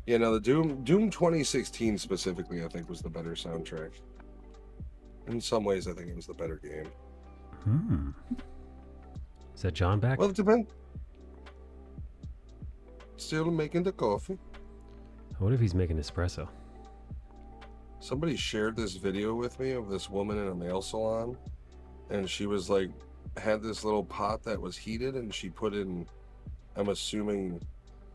Yeah, no, the Doom 2016 specifically, I think was the better soundtrack. In some ways, I think it was the better game. Is that John back? Well, it depends. Still making the coffee. What if he's making espresso? Somebody shared this video with me of this woman in a nail salon, and she was like, had this little pot that was heated, and she put in, I'm assuming,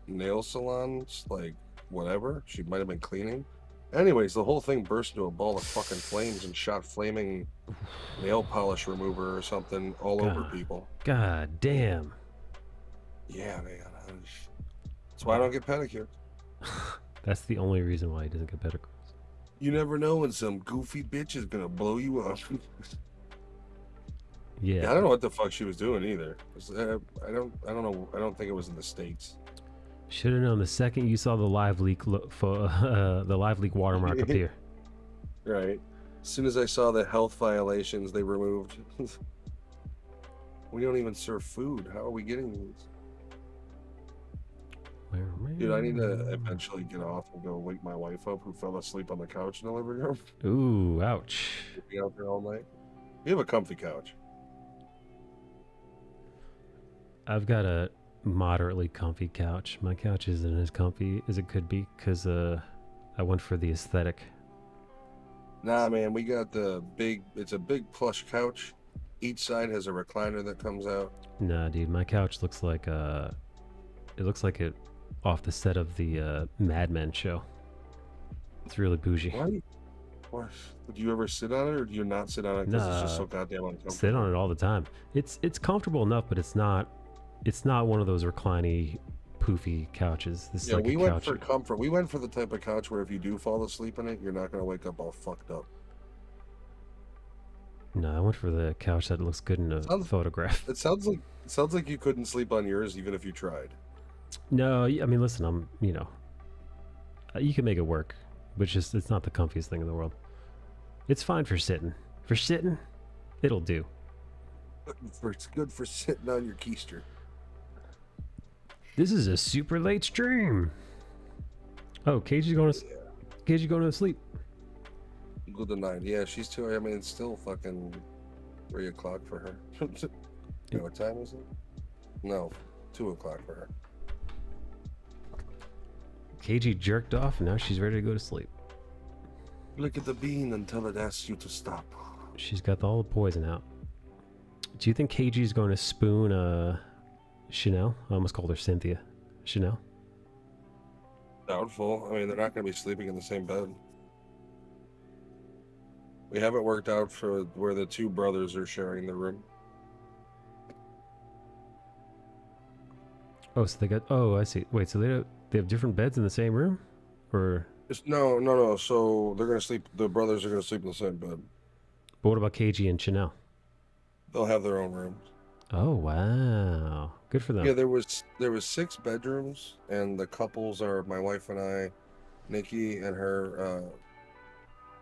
nail salons, like whatever. She might have been cleaning. Anyways, the whole thing burst into a ball of fucking flames and shot flaming nail polish remover or something all over people. God damn. Yeah, man. That's why I don't get pedicures. That's the only reason why he doesn't get pedicures. You never know when some goofy bitch is gonna blow you up. Yeah. I don't know what the fuck she was doing either. I don't know. I don't think it was in the States. Should have known the second you saw the live leak the live leak watermark appear. Right. As soon as I saw the health violations they removed. We don't even serve food. How are we getting these? Dude, I need to eventually get off and go wake my wife up, who fell asleep on the couch in the living room. Ooh, ouch. Be out there all night. We have a comfy couch. I've got a moderately comfy couch. My couch isn't as comfy as it could be because I went for the aesthetic. Nah, man, we got it's a big plush couch. Each side has a recliner that comes out. Nah, dude, my couch looks like it looks like it off the set of the Mad Men show. It's really bougie. What? Do you ever sit on it, or do you not sit on it because it's just so goddamn uncomfortable? Sit on it all the time. It's comfortable enough, but it's not one of those recliny, poofy couches. This is like we a went couch. for comfort. We went for the type of couch where if you do fall asleep in it, you're not gonna wake up all fucked up. No, I went for the couch that looks good in a photograph. It sounds like you couldn't sleep on yours even if you tried. No, I mean, listen, you can make it work, but it's not the comfiest thing in the world. It's fine for sitting. For sitting, it'll do. It's good for sitting on your keister. This is a super late stream. Oh, Keiji's going to sleep. Good to 9. Yeah, she's too. I mean, it's still fucking 3 o'clock for her. You know what time is it? No, 2 o'clock for her. Keiji jerked off, and now she's ready to go to sleep. Look at the bean until it asks you to stop. She's got all the poison out. Do you think Keiji's going to spoon Chanel? I almost called her Cynthia. Chanel? Doubtful. I mean, they're not going to be sleeping in the same bed. We haven't worked out for where the two brothers are sharing the room. Oh, so they got... Oh, I see. Wait, so they have different beds in the same room? Or... No. So they're going to sleep... The brothers are going to sleep in the same bed. But what about Keiji and Chanel? They'll have their own rooms. Oh, wow. Good for them. Yeah, there was 6 bedrooms, and the couples are my wife and I, Nikki and her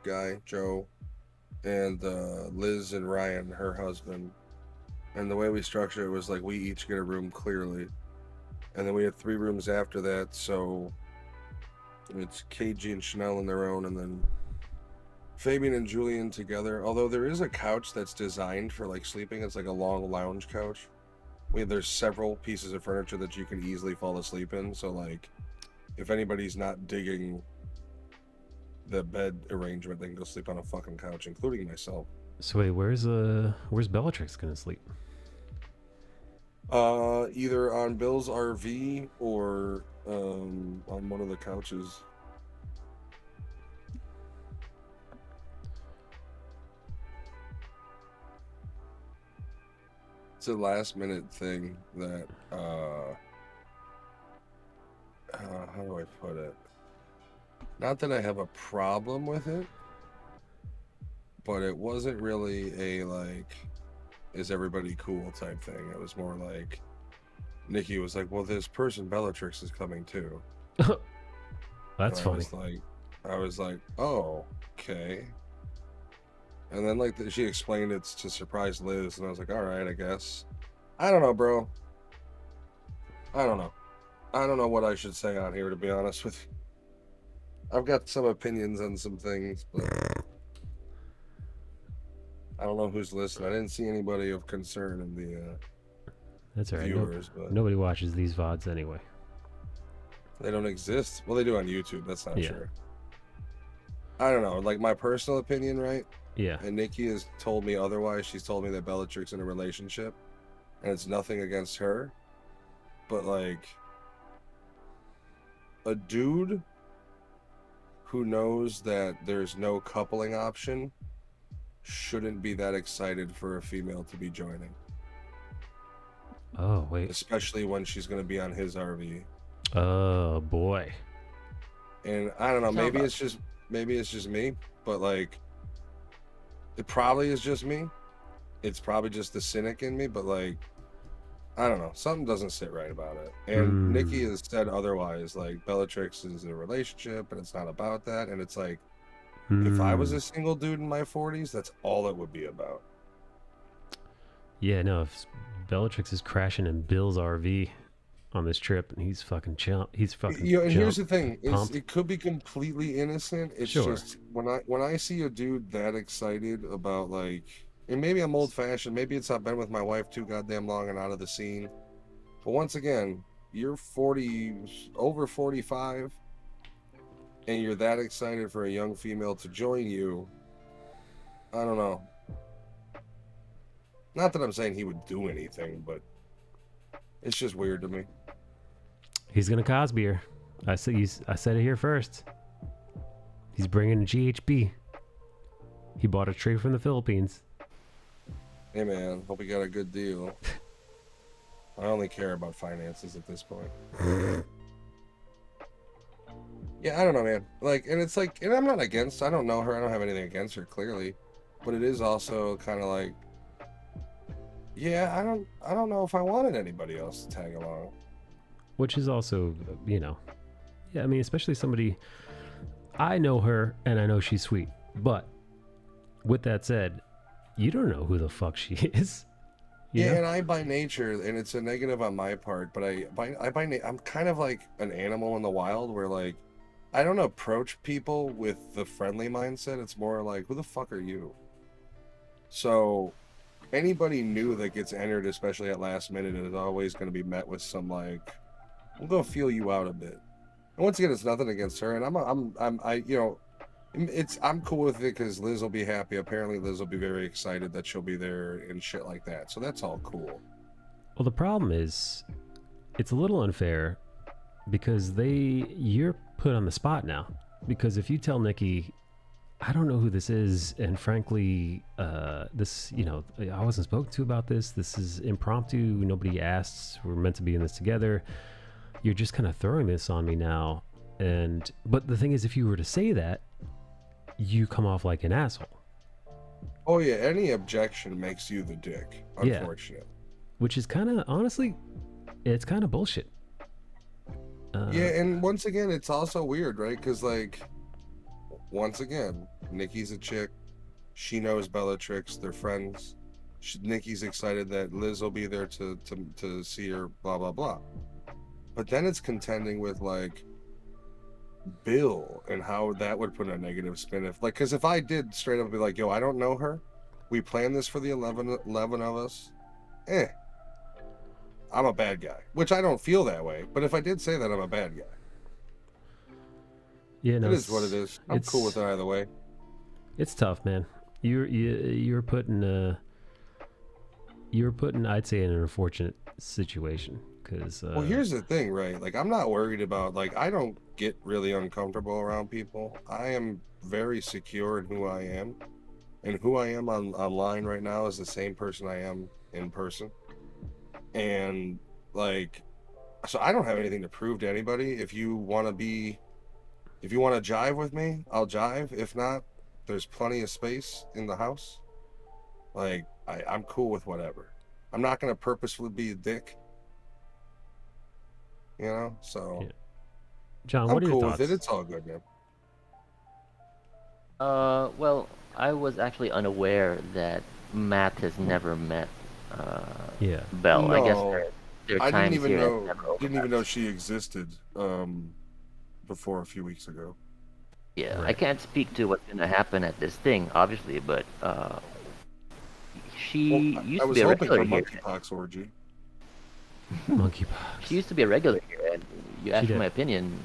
guy, Joe, and Liz and Ryan, her husband. And the way we structured it was like we each get a room clearly. And then we had 3 rooms after that, so it's KG and Chanel on their own, and then Fabian and Julian together. Although there is a couch that's designed for like sleeping. It's like a long lounge couch. There's several pieces of furniture that you can easily fall asleep in. So like, if anybody's not digging the bed arrangement, they can go sleep on a fucking couch, including myself. So wait, where's Bellatrix gonna sleep? Either on Bill's RV or on one of the couches. It's a last minute thing that how do I put it? Not that I have a problem with it, but it wasn't really a like, is everybody cool type thing. It was more like Nikki was like, well, this person Bellatrix is coming too. That's funny. I was like, oh, okay. And then like she explained it's to surprise Liz, and I was like, all right, I guess. I don't know, bro. I don't know what I should say on here, to be honest with you. I've got some opinions on some things, but I don't know who's listening. I didn't see anybody of concern in the That's all right. viewers, but Nobody watches these VODs anyway. they don't exist. Well, they do on YouTube. That's not Yeah. true. I don't know. Like my personal opinion, right? Yeah. And Nikki has told me otherwise. She's told me that Bellatrix in a relationship, and it's nothing against her, but like a dude who knows that there's no coupling option shouldn't be that excited for a female to be joining, Oh, wait. especially when she's going to be on his RV. Oh, boy. And I don't know, maybe it's just me, but like it probably is just me. It's probably just the cynic in me, but like I don't know, something doesn't sit right about it. And Nikki has said otherwise, like Bellatrix is in a relationship and it's not about that. And it's like if I was a single dude in my 40s, that's all it would be about. Yeah, no, if Bellatrix is crashing in Bill's RV on this trip and he's fucking he's fucking And here's the thing, is pumped. it could be completely innocent. It's Sure. just when I see a dude that excited about like, and maybe I'm old fashioned, maybe it's I've been with my wife too goddamn long and out of the scene. But once again, you're 40, over 45, and you're that excited for a young female to join you. I don't know. Not that I'm saying he would do anything, but it's just weird to me. He's gonna Cosby her. I said it here first. He's bringing GHB. He bought a tray from the Philippines. Hey man, hope he got a good deal. I only care about finances at this point. Yeah, I don't know, man. Like, and it's like, and I'm not against. I don't know her. I don't have anything against her, clearly. But it is also kind of like, yeah, I don't know if I wanted anybody else to tag along. Which is also, yeah, I mean, especially somebody, I know her and I know she's sweet. But with that said, you don't know who the fuck she is. Yeah, and I by nature, and it's a negative on my part, but I'm kind of like an animal in the wild where like, I don't approach people with the friendly mindset. It's more like, who the fuck are you? So anybody new that gets entered, especially at last minute, is always going to be met with some like, I'm going to feel you out a bit. And once again, it's nothing against her, and I'm cool with it because Liz will be happy. Apparently, Liz will be very excited that she'll be there and shit like that. So that's all cool. Well, the problem is, it's a little unfair because you're put on the spot now. Because if you tell Nikki, I don't know who this is, and frankly, this, I wasn't spoken to about this. This is impromptu. Nobody asked. We're meant to be in this together. You're just kind of throwing this on me now. But the thing is, if you were to say that, you come off like an asshole. Oh yeah, any objection makes you the dick, unfortunately. Yeah. Which is kind of, honestly, it's kind of bullshit. Yeah, and once again, it's also weird, right? Because like, once again, Nikki's a chick. She knows Bellatrix. They're friends. Nikki's excited that Liz will be there to see her, blah, blah, blah. But then it's contending with like Bill and how that would put a negative spin if like, because if I did straight up be like, yo, I don't know her, we planned this for the 11 of us, I'm a bad guy, which I don't feel that way, but if I did say that, I'm a bad guy. Yeah, no, it is what it is. I'm cool with it either way. It's tough, man. You're putting I'd say in an unfortunate situation. Well, here's the thing, right? Like, I'm not worried about, like, I don't get really uncomfortable around people. I am very secure in who I am. And who I am online right now is the same person I am in person. And, like, so I don't have anything to prove to anybody. If you want to jive with me, I'll jive. If not, there's plenty of space in the house. Like, I'm cool with whatever. I'm not going to purposefully be a dick. So yeah. John, what are your cool thoughts? with it. It's all good, man. Well, I was actually unaware that Matt has never met Belle. No, I guess there are I times didn't even here know she existed before a few weeks ago. Yeah, Right. I can't speak to what's gonna happen at this thing, obviously, but She Well, used I to was be a hoping for regular here. monkeypox orgy. Monkeypox. She used to be a regular here, and you asked for did. my opinion.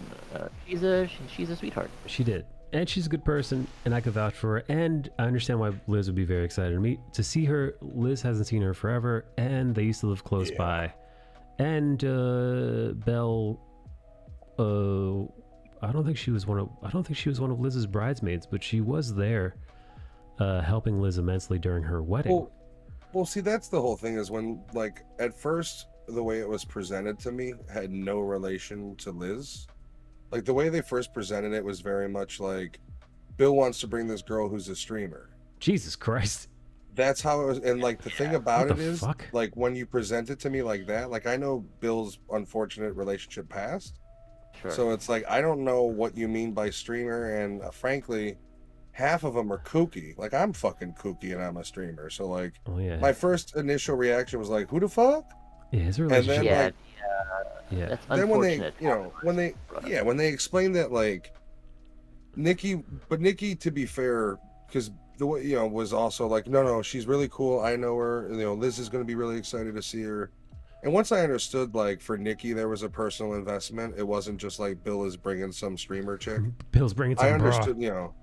She's a sweetheart. She did. And she's a good person, and I could vouch for her. And I understand why Liz would be very excited to meet. To see her, Liz hasn't seen her forever, and they used to live close by. And Belle, I don't think she was one of Liz's bridesmaids, but she was there, helping Liz immensely during her wedding. Well, see, that's the whole thing is when, like, at first, the way it was presented to me had no relation to Liz. Like, the way they first presented it was very much like, Bill wants to bring this girl who's a streamer. Jesus Christ. That's how it was. And, like, the thing about What it the is, fuck? like, when you present it to me like that, like, I know Bill's unfortunate relationship passed. Sure. So it's like, I don't know what you mean by streamer. And frankly, half of them are kooky. Like, I'm fucking kooky and I'm a streamer. So, like, Oh yeah. my first initial reaction was like, who the fuck? Yeah, his then, relationship. yeah, like, that's Then when they, unfortunate. you know, when they explained that, like, Nikki, to be fair, because the way, you know, was also like, no, she's really cool. I know her. You know, Liz is going to be really excited to see her. And once I understood, like, for Nikki, there was a personal investment. It wasn't just like Bill is bringing some streamer chick. Bill's bringing some I bra. understood, you know.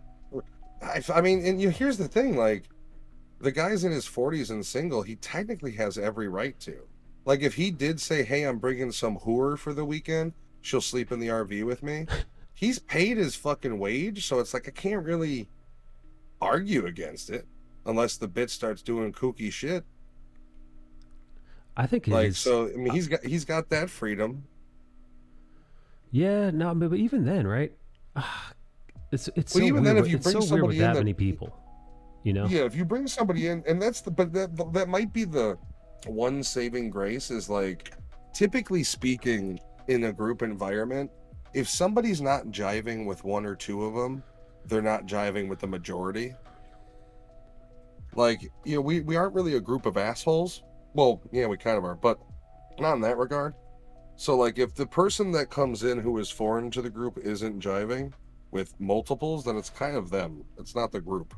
I mean, and here's the thing, like, the guy's in his 40s and single. He technically has every right to. Like, if he did say, hey, I'm bringing some whore for the weekend, she'll sleep in the RV with me. He's paid his fucking wage, so it's like I can't really argue against it unless the bitch starts doing kooky shit. I think it Like, is. so I mean, he's got that freedom. Yeah, no, but even then, right? It's Well, so even weird. then, if you It's bring so weird somebody with in that that- many people, you know? Yeah, if you bring somebody in, and that's that might be the one saving grace is, like, typically speaking, in a group environment, if somebody's not jiving with one or two of them, they're not jiving with the majority. Like, you know, we aren't really a group of assholes. Well, yeah, we kind of are, but not in that regard. So, like, if the person that comes in who is foreign to the group isn't jiving with multiples, then it's kind of them. It's not the group.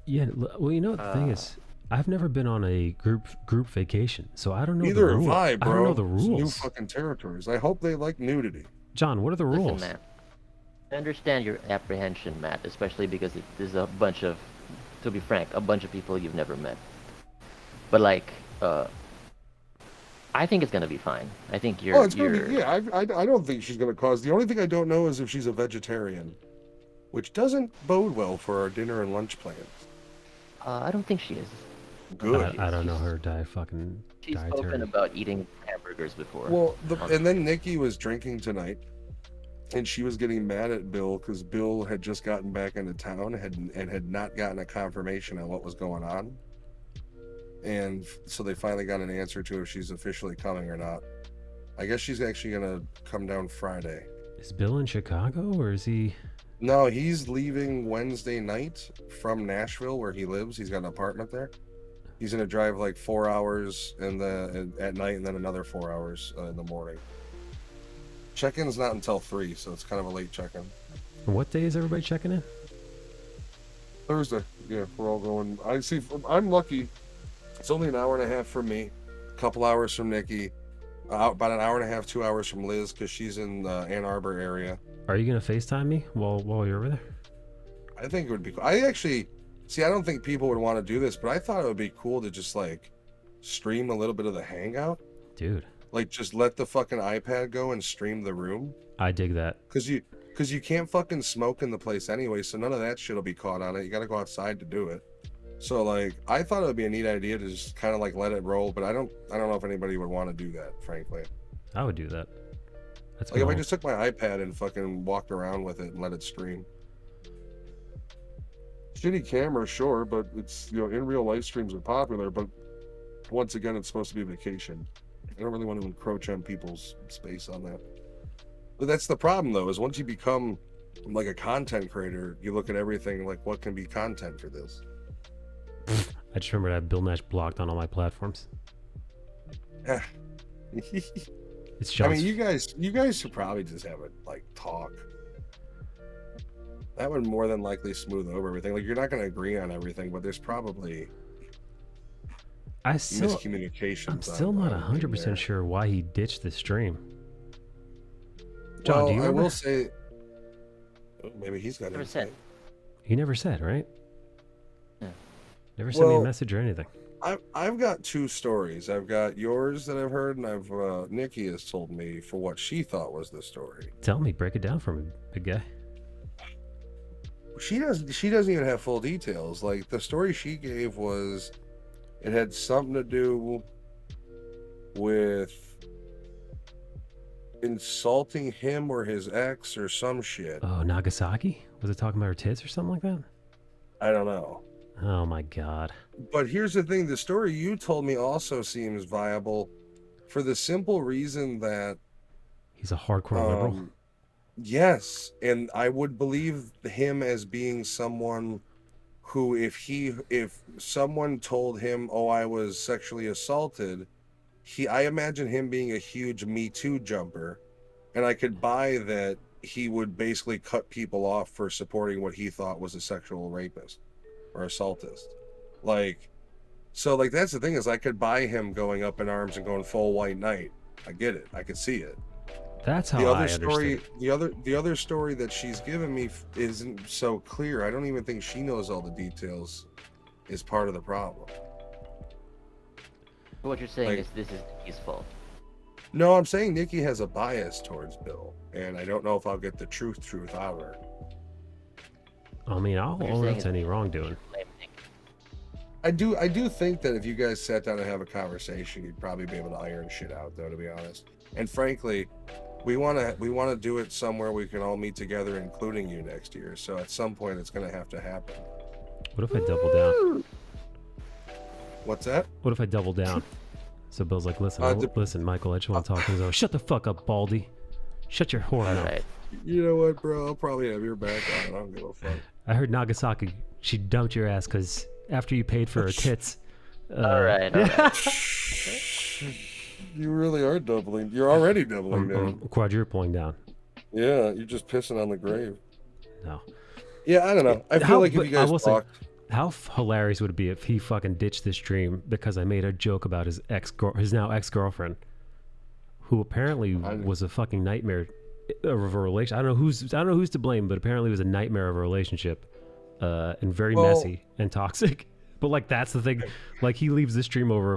Yeah, well, you know what the thing is, I've never been on a group vacation, so I don't know Neither the rules. have I, bro. I don't know the It's new rules. fucking territories. I hope they like nudity. John, what are the Listen, rules? man. I understand your apprehension, Matt, especially because there's a bunch of, to be frank, a bunch of people you've never met. But, like, I think it's gonna be fine. I think you're. Oh, it's gonna be, yeah. I don't think she's gonna cause. The only thing I don't know is if she's a vegetarian, which doesn't bode well for our dinner and lunch plans. I don't think she is. Good. I don't know her fucking She's dietary. spoken about eating hamburgers before. Well, and then Nikki was drinking tonight, and she was getting mad at Bill because Bill had just gotten back into town and had not gotten a confirmation on what was going on. And so they finally got an answer to if she's officially coming or not. I guess she's actually gonna come down Friday. Is Bill in Chicago, or is he? No, he's leaving Wednesday night from Nashville, where he lives. He's got an apartment there. He's gonna drive like 4 hours at night, and then another 4 hours in the morning. Check-in's not until 3, so it's kind of a late check-in. And what day is everybody checking in? Thursday. Yeah, we're all going. I'm lucky. It's only an hour and a half from me, a couple hours from Nikki, about an hour and a half, 2 hours from Liz because she's in the Ann Arbor area. Are you gonna FaceTime me while you're over there? I think it would be cool. I actually see. I don't think people would want to do this, but I thought it would be cool to just like stream a little bit of the hangout. Dude, Like, just let the fucking iPad go and stream the room. I dig that. Because you can't fucking smoke in the place anyway, so none of that shit will be caught on it. You got to go outside to do it. So, like, I thought it would be a neat idea to just kind of like let it roll, but I don't know if anybody would want to do that, frankly. I would do that. That's Like, if I cool. just took my iPad and fucking walked around with it and let it stream. Shitty camera, sure, but it's, you know, in real life streams are popular, but once again, it's supposed to be a vacation. I don't really want to encroach on people's space on that. But that's the problem, though, is once you become like a content creator, you look at everything like, what can be content for this? I just remembered I have Bill Nash blocked on all my platforms. I It's John's. mean, you guys should probably just have it like talk. That would more than likely smooth over everything. Like, you're not going to agree on everything, but there's probably I'm still miscommunications. not on 100% there. sure why he ditched the stream. John, Well, do you I remember? will say, oh, maybe he's got Never insight. said. He never said, right? Yeah. Never sent me a Well, message or anything. I've got two stories. I've got yours that I've heard, and Nikki has told me for what she thought was the story. Tell me, break it down for me, big guy. She doesn't even have full details. Like the story she gave was, it had something to do with insulting him or his ex or some shit. Oh, Nagasaki? Was it talking about her tits or something like that? I don't know. Oh my god. But here's the thing, the story you told me also seems viable for the simple reason that He's a hardcore liberal. yes, and I would believe him as being someone who if someone told him, "Oh, I was sexually assaulted," I imagine him being a huge Me Too jumper, and I could buy that he would basically cut people off for supporting what he thought was a sexual rapist or assaultist. Like, so like that's the thing, is I could buy him going up in arms and going full white knight. I get it. I could see it. That's how The I other story, understood. the other story that she's given me isn't so clear. I don't even think she knows all the details. Is part of the problem. What you're saying Like- is this is his fault. No, I'm saying Nikki has a bias towards Bill, and I don't know if I'll get the truth out of her. I mean, I'll What you're own saying up is- to any wrongdoing. Blame Nick. I do think that if you guys sat down and have a conversation, you'd probably be able to iron shit out, though, to be honest. And frankly, we want to do it somewhere we can all meet together, including you next year. So at some point, it's going to have to happen. What if I double down? What's that? What if I double down? So Bill's like, listen, listen, Michael, I just want to talk to him. Shut the fuck up, Baldy. Shut your whore All mouth. right. You know what, bro? I'll probably have your back on it. I don't give a fuck. I heard Nagasaki, she dumped your ass because after you paid for her tits. All right. All right. You really are doubling. You're already doubling I'm down. quadrupling down. Yeah, you're just pissing on the grave. No. Yeah, I don't know. I feel like if you guys talk, how hilarious would it be if he fucking ditched the stream because I made a joke about his now ex-girlfriend, who apparently was a fucking nightmare of a relation. I don't know who's to blame, but apparently it was a nightmare of a relationship, and very messy and toxic. But like that's the thing, like he leaves the stream over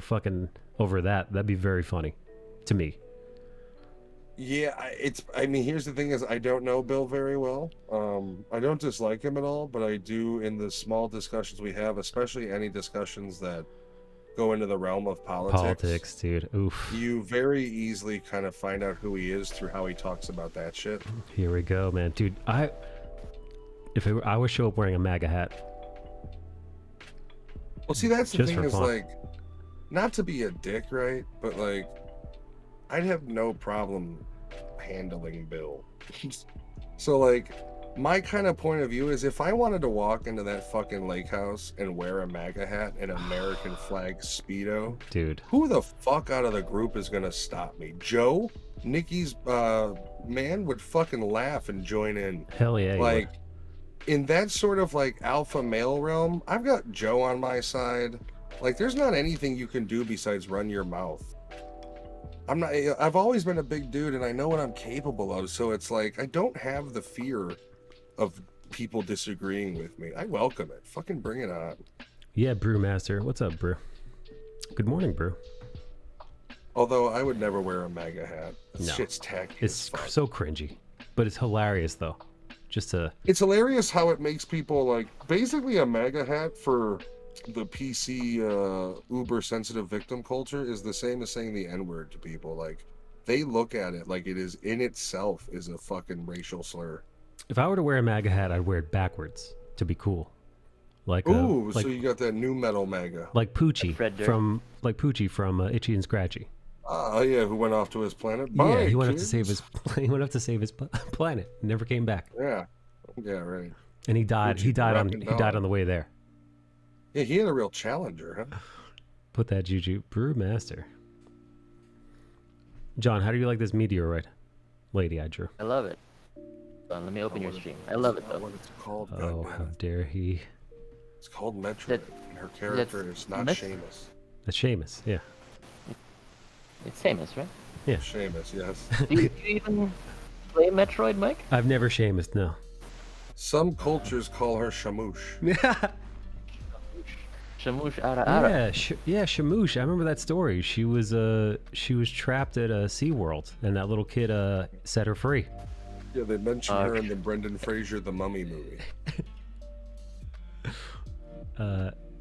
that'd be very funny to me. yeah, I mean, here's the thing: is I don't know Bill very well. I don't dislike him at all, but I do in the small discussions we have, especially any discussions that go into the realm of politics. Dude. Oof. You very easily kind of find out who he is through how he talks about that shit. Here we go, man, dude. I would show up wearing a MAGA hat. Well, see, that's the Just thing for is fun. like, not to be a dick, right? But like, I'd have no problem handling Bill. So like, my kind of point of view is if I wanted to walk into that fucking lake house and wear a MAGA hat and American flag Speedo, Dude. who the fuck out of the group is gonna stop me? Joe? Nikki's man would fucking laugh and join in. Hell yeah. he Like, would. in that sort of like alpha male realm, I've got Joe on my side. Like, there's not anything you can do besides run your mouth. I've always been a big dude and I know what I'm capable of. So it's like, I don't have the fear of people disagreeing with me. I welcome it. Fucking bring it on. Yeah, Brewmaster. What's up, Brew? Good morning, Brew. Although I would never wear a MAGA hat. That No. shit's tacky. It's as fuck. so cringy, but it's hilarious though. Just to It's hilarious how it makes people like basically a MAGA hat for the PC uber sensitive victim culture is the same as saying the N-word to people. Like, they look at it like it is in itself is a fucking racial slur. if I were to wear a MAGA hat, I'd wear it backwards to be cool. Like Ooh, like so you got that new metal MAGA. like Poochie Fred Durst. from Itchy and Scratchy. Oh yeah, who went off to his planet? Yeah, Bye, he went up kids. to save his he went up to save his planet. Never came back. Yeah, right. And he died. He Poochie died on rapping he died dog. on the way there. Yeah, he had a real challenger, huh? Put that juju. Brewmaster. John, how do you like this meteorite? Lady I drew. I love it. Hold on, let me open your stream. I love it though. What it's called? Oh, goddammit. how dare he. It's called Metroid. That- and her character that's is not Met- Seamus. That's Seamus. Yeah. It's Samus, right? Seamus, yes. Do you even play Metroid, Mike? I've never Seamus. No. Some cultures call her Shamoosh. Yeah. Shamush Ara Ara. Yeah, Shamoosh. I remember that story. She was trapped at a SeaWorld, and that little kid set her free. Yeah, they mentioned her in the Brendan Fraser The Mummy movie.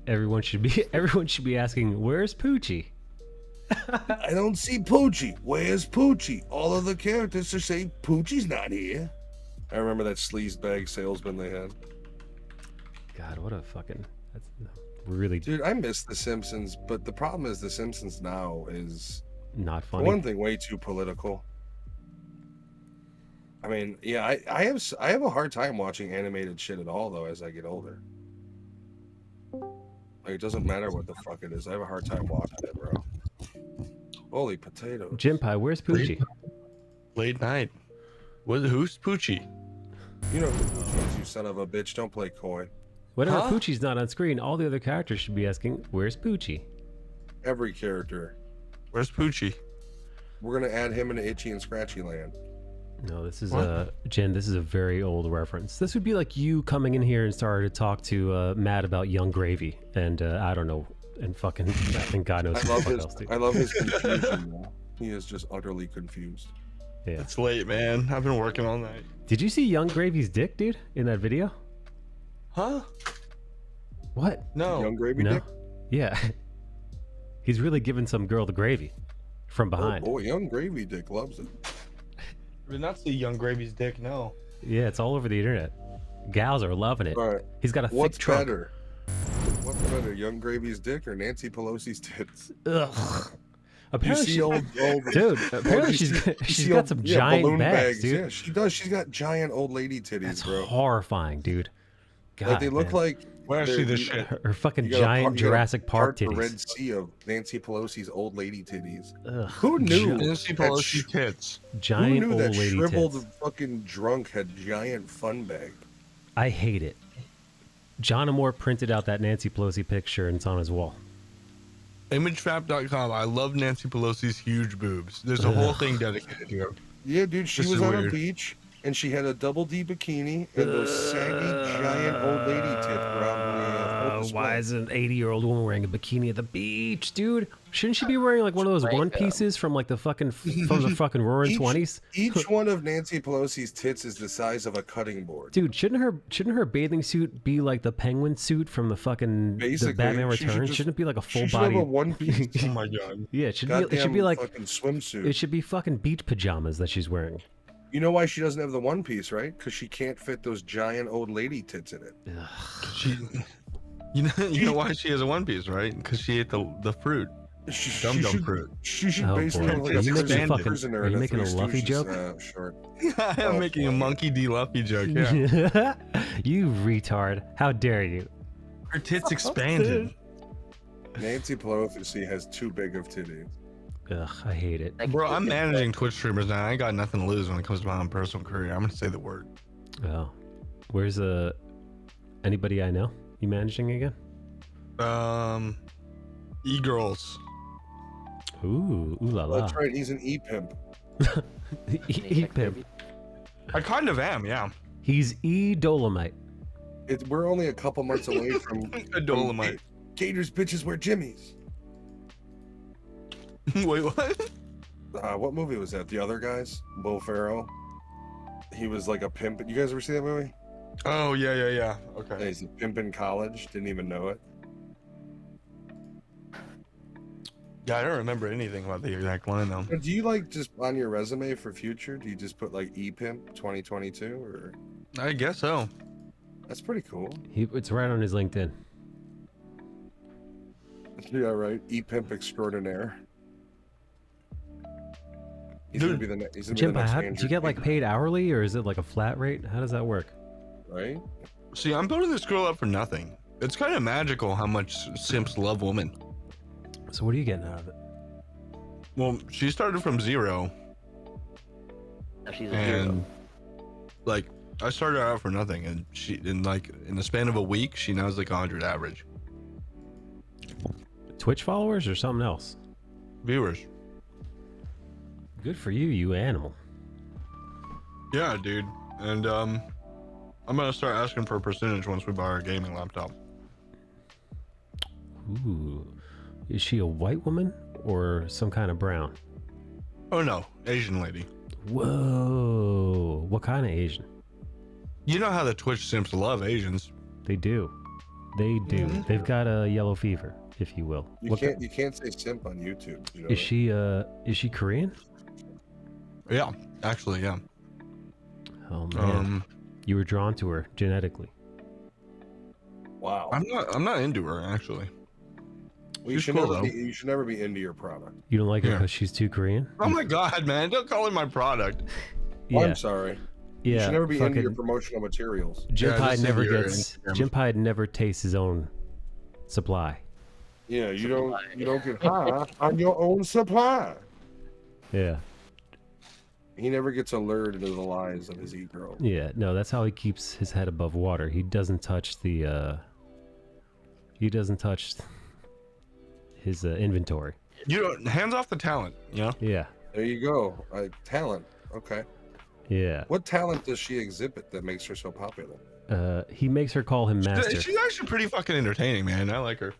Everyone should be asking, "Where's Poochie?" I don't see Poochie. Where's Poochie? All of the characters are saying Poochie's not here. I remember that sleazebag salesman they had. God, what a fucking that's really Dude, I miss The Simpsons, but the problem is The Simpsons now is, not for funny. one thing, way too political. I mean, yeah, I have a hard time watching animated shit at all though as I get older. Like, it doesn't matter what the fuck it is. I have a hard time watching it, bro. Holy potatoes. Jim Pie, where's Poochie? Late night. Who's Poochie? You know who Poochie is, you son of a bitch. Don't play coy. Whenever Huh? Poochie's not on screen, all the other characters should be asking, "Where's Poochie?" Every character. Where's Poochie? We're gonna add him into Itchy and Scratchy Land. No, this is What? Jen. This is a very old reference. This would be like you coming in here and starting to talk to Matt about Young Gravy, and I don't know, and fucking, and God knows I what love the fuck his else. Dude. I love his confusion though. He is just utterly confused. Yeah. It's late, man. I've been working all night. Did you see Young Gravy's dick, dude, in that video? Huh? What? No. Young Gravy No. Dick? Yeah. He's really giving some girl the gravy from Oh behind. boy, Young Gravy Dick loves it. I did not see Young Gravy's dick, no. Yeah, it's all over the internet. Gals are loving it. All right, He's got a thick what's trunk. better? What's better, Young Gravy's dick or Nancy Pelosi's tits? Ugh. You Apparently, see old dude. Apparently, you see- she's see got old- some yeah, giant balloon bags, dude. Yeah, she does. She's got giant old lady titties, That's bro. horrifying, dude. God, Like they look man. like Where I they're- see this you- shit? her fucking you got a giant part- you got a Jurassic Park part the titties. Red Sea of Nancy Pelosi's old lady titties. Ugh. Who knew? Nancy that Pelosi's tits. Who Giant knew old that lady shriveled tits. fucking drunk had giant fun bag? I hate it. John Amore printed out that Nancy Pelosi picture and it's on his wall. Imagetrap.com. I love Nancy Pelosi's huge boobs. There's a whole thing dedicated to her. Yeah, dude, she This was is on a weird. beach and she had a double D bikini and those saggy giant old lady tits were out in the full display. Why is an 80-year-old woman wearing a bikini at the beach, dude? Shouldn't she be wearing like one of those Like, one pieces from like the fucking Roaring Each- '20s? Each one of Nancy Pelosi's tits is the size of a cutting board. Dude, shouldn't her bathing suit be like the penguin suit from the fucking Basically, the Batman she should Returns? just- Shouldn't it be like a She full should have body? a one piece. Oh my god. Yeah, it should be like fucking swimsuit. it should be fucking beach pajamas that she's wearing. You know why she doesn't have the one piece, right? Because she can't fit those giant old lady tits in it. She, you know why she has a one piece, right? Because she ate the fruit. Dum Dum should, fruit. she should Oh, basically boy. look Are like you a making a fucking- prisoner are you in a making a Three Luffy Stooges, joke? Short. I am Oh, making a boy. Monkey D. Luffy joke. Yeah. You retard! How dare you? Her tits expanded. Nancy Pelosi has too big of titties. Ugh, I hate it. Like, Bro, I'm managing Twitch streamers now. I ain't got nothing to lose when it comes to my own personal career. I'm gonna say the word. Oh, where's anybody I know? You managing again? E-girls. Ooh la la. That's right, he's an E-pimp. E-pimp. I kind of am, yeah. He's E-Dolomite. We're only a couple months away from A Dolomite. Gators bitches wear jimmies. Wait, what? What movie was that? The Other Guys? Will Ferrell. He was like a pimp. You guys ever see that movie? Oh, yeah. Yeah, Okay. he's a pimp in college. Didn't even know it. Yeah, I don't remember anything about the exact line, though. But do you like just on your resume for future? Do you just put like E-pimp 2022 or? I guess so. That's pretty cool. It's right on his LinkedIn. Yeah, right. E-pimp extraordinaire. He's gonna Dude. be the he's gonna be Jim, the next do you Andrew get like Tate, paid hourly or is it like a flat rate? How does that work? right? See, I'm building this girl up for nothing. It's kind of magical how much simps love women. So what are you getting out of it? Well, she started from 0, now she's a hero. and like I started her out for nothing, and she in the span of a week, she now has like 100 average. Twitch followers or something else? Viewers. Good for you, you animal. Yeah, dude. And I'm gonna start asking for a percentage once we buy our gaming laptop. Ooh. Is she a white woman or some kind of brown? Oh no, Asian lady. Whoa. What kind of Asian? You know how the Twitch simps love Asians. They do. They do. Mm-hmm. They've got a yellow fever, if you will. You can't say simp on YouTube. You know Is she Korean? Yeah, actually, yeah. Oh man. You were drawn to her genetically. Wow. I'm not into her actually. Well, you should never be into your product. You don't like her Yeah. because she's too Korean? Oh my god, man! Don't call her my product. Oh, Yeah. I'm sorry. Yeah. You should never be into your fucking promotional materials. Jim Yeah, Pie just never in your gets. Instagram. Jim Pie never tastes his own supply. Yeah, you don't get high on your own supply. Yeah. He never gets allured into the lies of his e-girl. Yeah. No, that's how he keeps his head above water. He doesn't touch the. He doesn't touch his inventory. You don't hands off the talent. You know. Yeah. There you go. Talent. Okay. Yeah. What talent does she exhibit that makes her so popular? He makes her call him master. She's actually pretty fucking entertaining, man. I like her.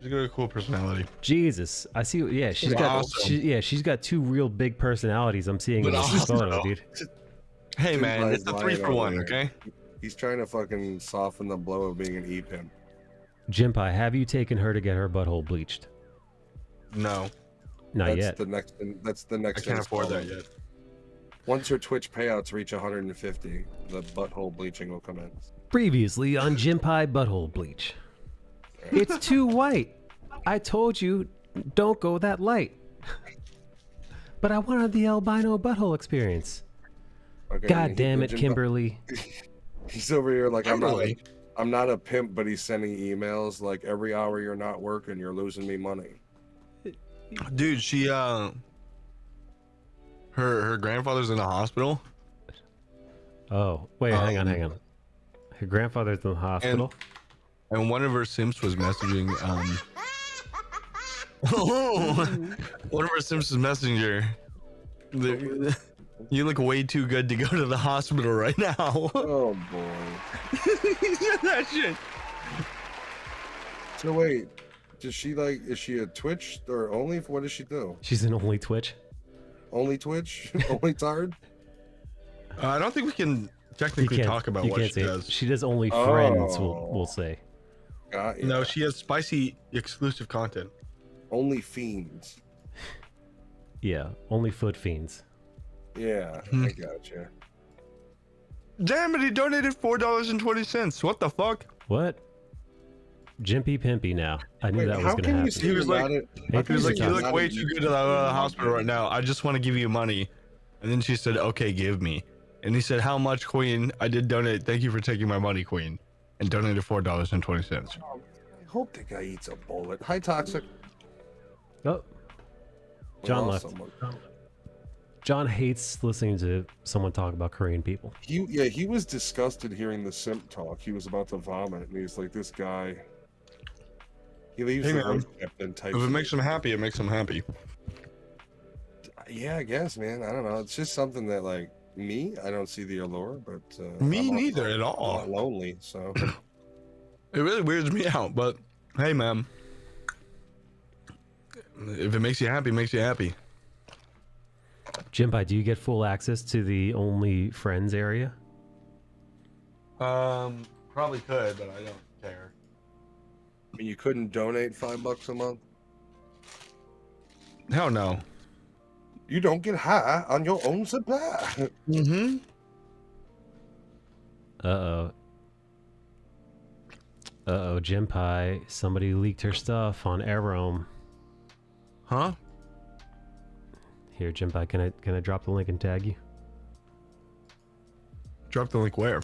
She's got a cool personality. Jesus, I see. Yeah, she's But got. awesome. She's got two real big personalities. I'm seeing in But this awesome. photo, dude. Hey, Jim man, Pie's it's a lying 3-for-1, over there. okay? He's trying to fucking soften the blow of being an e-pimp. Jim Pie, have you taken her to get her butthole bleached? No, Not That's yet. That's the next. I can't afford that installment. yet. Once her Twitch payouts reach 150, the butthole bleaching will commence. Previously on Jim Pie butthole bleach. It's too white. I told you, don't go that light. But I wanted the albino butthole experience. Okay, God damn it, Jim- Kimberly. He's over here like Kimberly? I'm not a pimp, but he's sending emails like every hour you're not working, you're losing me money. Dude, she her grandfather's in the hospital. Oh, wait, hang on. Her grandfather's in the hospital. And one of her simps was messaging one of her simps was messaging her. You look way too good to go to the hospital right now. Oh boy. He said that shit. So wait, is she a Twitch or only? What does she do? She's in only Twitch. Only Twitch? Only tired? I don't think we can technically talk about you what can't she say does. She does only friends, Oh. we'll say. Got ya. No, she has spicy exclusive content. Only fiends. Yeah, only foot fiends. Yeah, Hmm. I gotcha. Damn it, he donated $4.20. What the fuck? What? Jimpy Pimpy now. I knew Wait, that was how going to can happen. you say He was you're like- not a- He how was can He was you like, say you you're look not way a too YouTuber? good to the hospital right now. I just want to give you money. And then she said, okay, give me. And he said, how much, Queen? I did donate. Thank you for taking my money, Queen. And donated $4.20. I hope the guy eats a bullet. Hi, Toxic. Oh, We John lost left. someone. John hates listening to someone talk about Korean people. He was disgusted hearing the simp talk. He was about to vomit, and he's like, "This guy." He leaves Hey, the man. voice captain type. If it shit. makes him happy, it makes him happy. Yeah, I guess, man. I don't know. It's just something that, like me, I don't see the allure, but Me I'm neither at I'm all. not lonely, so It really weirds me out, but hey, man. If it makes you happy, it makes you happy. Jimpai, do you get full access to the only friends area? Probably could, but I don't care. I mean, you couldn't donate $5 a month. Hell no. You don't get high on your own supply. Mm-hmm. Uh-oh. Uh-oh, Jimpai. Somebody leaked her stuff on Airome. Huh? Here, Jimpai, can I drop the link and tag you? Drop the link where?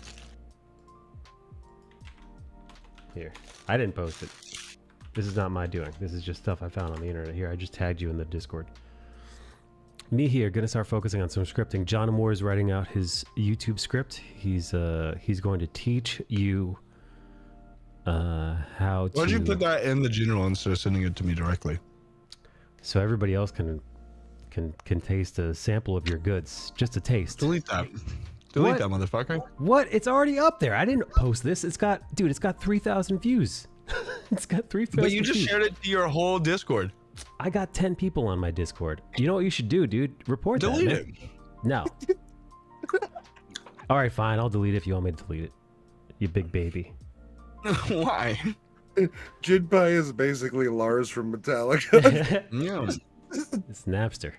Here. I didn't post it. This is not my doing. This is just stuff I found on the internet. Here, I just tagged you in the Discord. Me here, gonna start focusing on some scripting. John Moore is writing out his YouTube script. He's going to teach you how to. Why'd you put that in the general instead of sending it to me directly? So everybody else can taste a sample of your goods. Just a taste. Delete that. What? Delete that motherfucker. What? It's already up there. I didn't post this. It's got 3,000 views. It's got 3,000 But you just views. shared it to your whole Discord. I got 10 people on my Discord. You know what you should do, dude? Report that, Delete man. it. No. All right, fine. I'll delete it if you want me to delete it. You big baby. Why? Jinpai is basically Lars from Metallica. Yeah. It's Napster.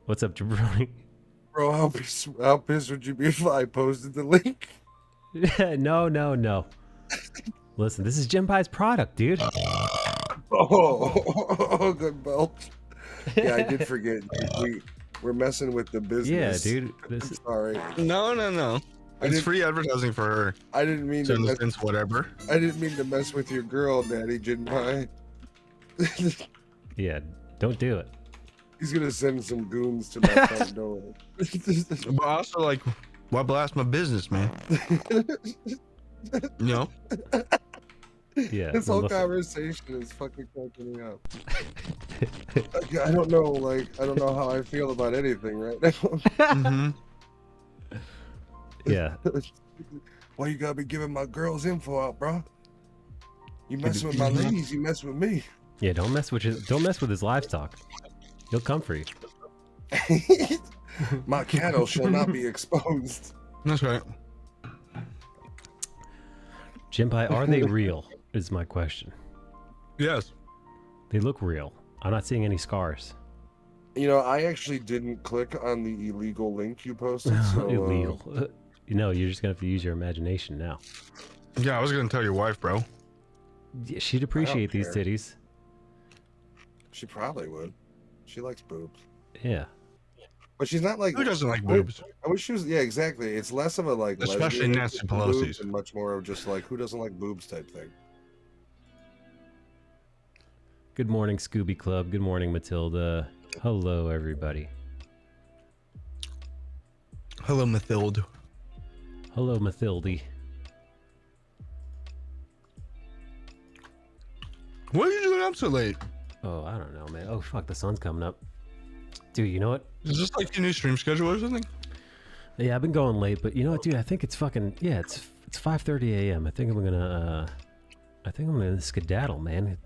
What's up, Jabroni? Bro, how pissed would you be if I posted the link? No. Listen, this is Jinpai's product, dude. Oh, good belt. Yeah, I did forget. We're messing with the Yeah, business. dude. This I'm is, sorry. No. It's free advertising for her. I didn't mean So to in a mess, sense, whatever. I didn't mean to mess with your girl, Daddy Jinpai. yeah, don't do it. He's gonna send some goons to my front door. But also, like, why blast my business, man? No. Yeah. This no, whole listen. conversation is fucking cracking me up. I don't know how I feel about anything right now. Mm-hmm. Yeah. Why you gotta be giving my girls info out, bro? You messing with my ladies, you mess with me. Yeah, don't mess with his livestock. He'll come for you. My cattle shall not be exposed. That's right. Jinpai, are they real? Is my question. Yes. They look real. I'm not seeing any scars. You know, I actually didn't click on the illegal link you posted. So, Illegal. You know, you're just gonna have to use your imagination now. Yeah, I was gonna tell your wife, bro. Yeah, she'd appreciate these care. titties. She probably would. She likes boobs. Yeah. But she's not like. Who doesn't like boobs? I wish she was. Yeah, exactly. It's less of a like. Especially lesbian Nancy interest in Pelosi's. boobs and much more of just like who doesn't like boobs type thing. Good morning, Scooby Club. Good morning, Matilda. Hello, everybody. Hello, Mathilde. Hello, Mathilde. What are you doing up so late? Oh, I don't know, man. Oh, fuck, the sun's coming up. Dude, you know what? Is this like your new stream schedule or something? Yeah, I've been going late, but you know what, dude? I think it's fucking it's 5:30 a.m. I think I'm gonna skedaddle, man.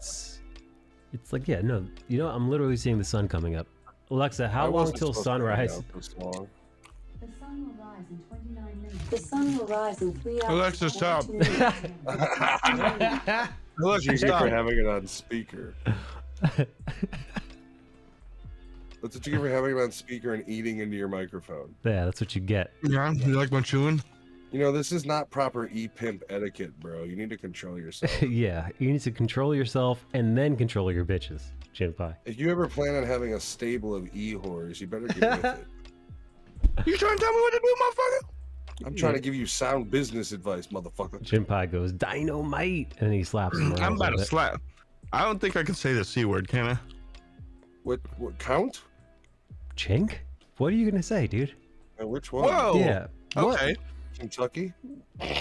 It's like, yeah, no, you know, I'm literally seeing the sun coming up. Alexa, how I long wasn't till supposed to hang sunrise? out this long. The sun will rise in 29 minutes. The sun will rise in 3 hours. Alexa, and stop. 42 minutes. Alexa, You stop. for having it on speaker. That's what you get for having it on speaker and eating into your microphone. Yeah, that's what you get. Yeah, you like my chewing? You know, this is not proper e-pimp etiquette, bro. You need to control yourself. Yeah, you need to control yourself and then control your bitches, Jinpai. If you ever plan on having a stable of e-whores, you better get with it. You trying to tell me what to do, motherfucker? I'm trying to give you sound business advice, motherfucker. Jinpai goes, dynamite, and he slaps him around. I'm a about to little bit. slap. I don't think I can say the C word, can I? What count? Chink? What are you gonna say, dude? Which one? Whoa. Yeah. What? Okay. Kentucky?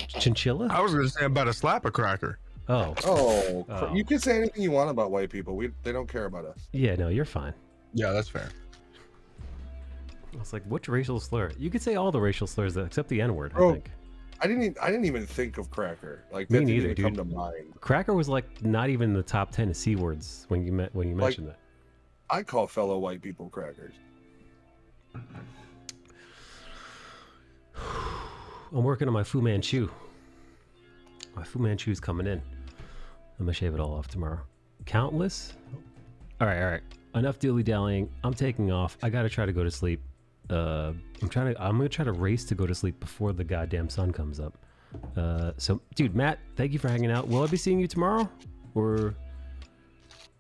Chinchilla? I was gonna say about to slap a cracker. Oh. Oh, Oh. you can say anything you want about white people. They don't care about us. Yeah, no, you're fine. Yeah, that's fair. I was like, which racial slur? You could say all the racial slurs except the N-word, I Bro, think. I didn't even think of cracker. Like Me that didn't neither, even come dude. to mind. Cracker was like not even in the top 10 of C words when you mentioned that. I call fellow white people crackers. I'm working on my Fu Manchu. My Fu Manchu's coming in. I'm gonna shave it all off tomorrow. Countless? All right. Enough dilly-dallying. I'm taking off. I gotta try to go to sleep. I'm gonna try to race to go to sleep before the goddamn sun comes up. So, dude, Matt, thank you for hanging out. Will I be seeing you tomorrow? Or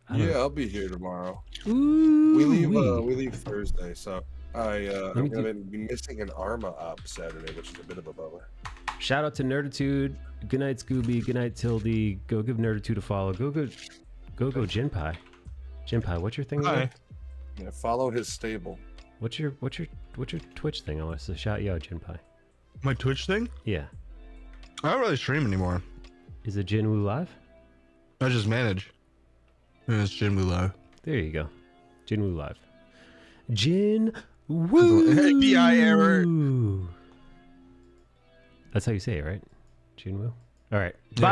I don't Yeah, know. I'll be here tomorrow. Ooh, We leave Thursday, so Let me I'm gonna be missing an Arma op Saturday, which is a bit of a bummer. Shout out to Nerditude. Good night, Scooby. Good night, Tildy. Go give Nerditude a follow. Go Jinpai. Jinpai, what's your thing? Hi. again? Yeah, follow his stable. What's your Twitch thing? I want to shout you out, Jinpai. My Twitch thing? Yeah. I don't really stream anymore. Is it Jinwoo Live? I just manage. Yeah, it's Jinwoo Live. There you go. Jinwoo Live. Jinwoo. API error. That's how you say it, right? Jinwoo. All right. Yeah. Bye.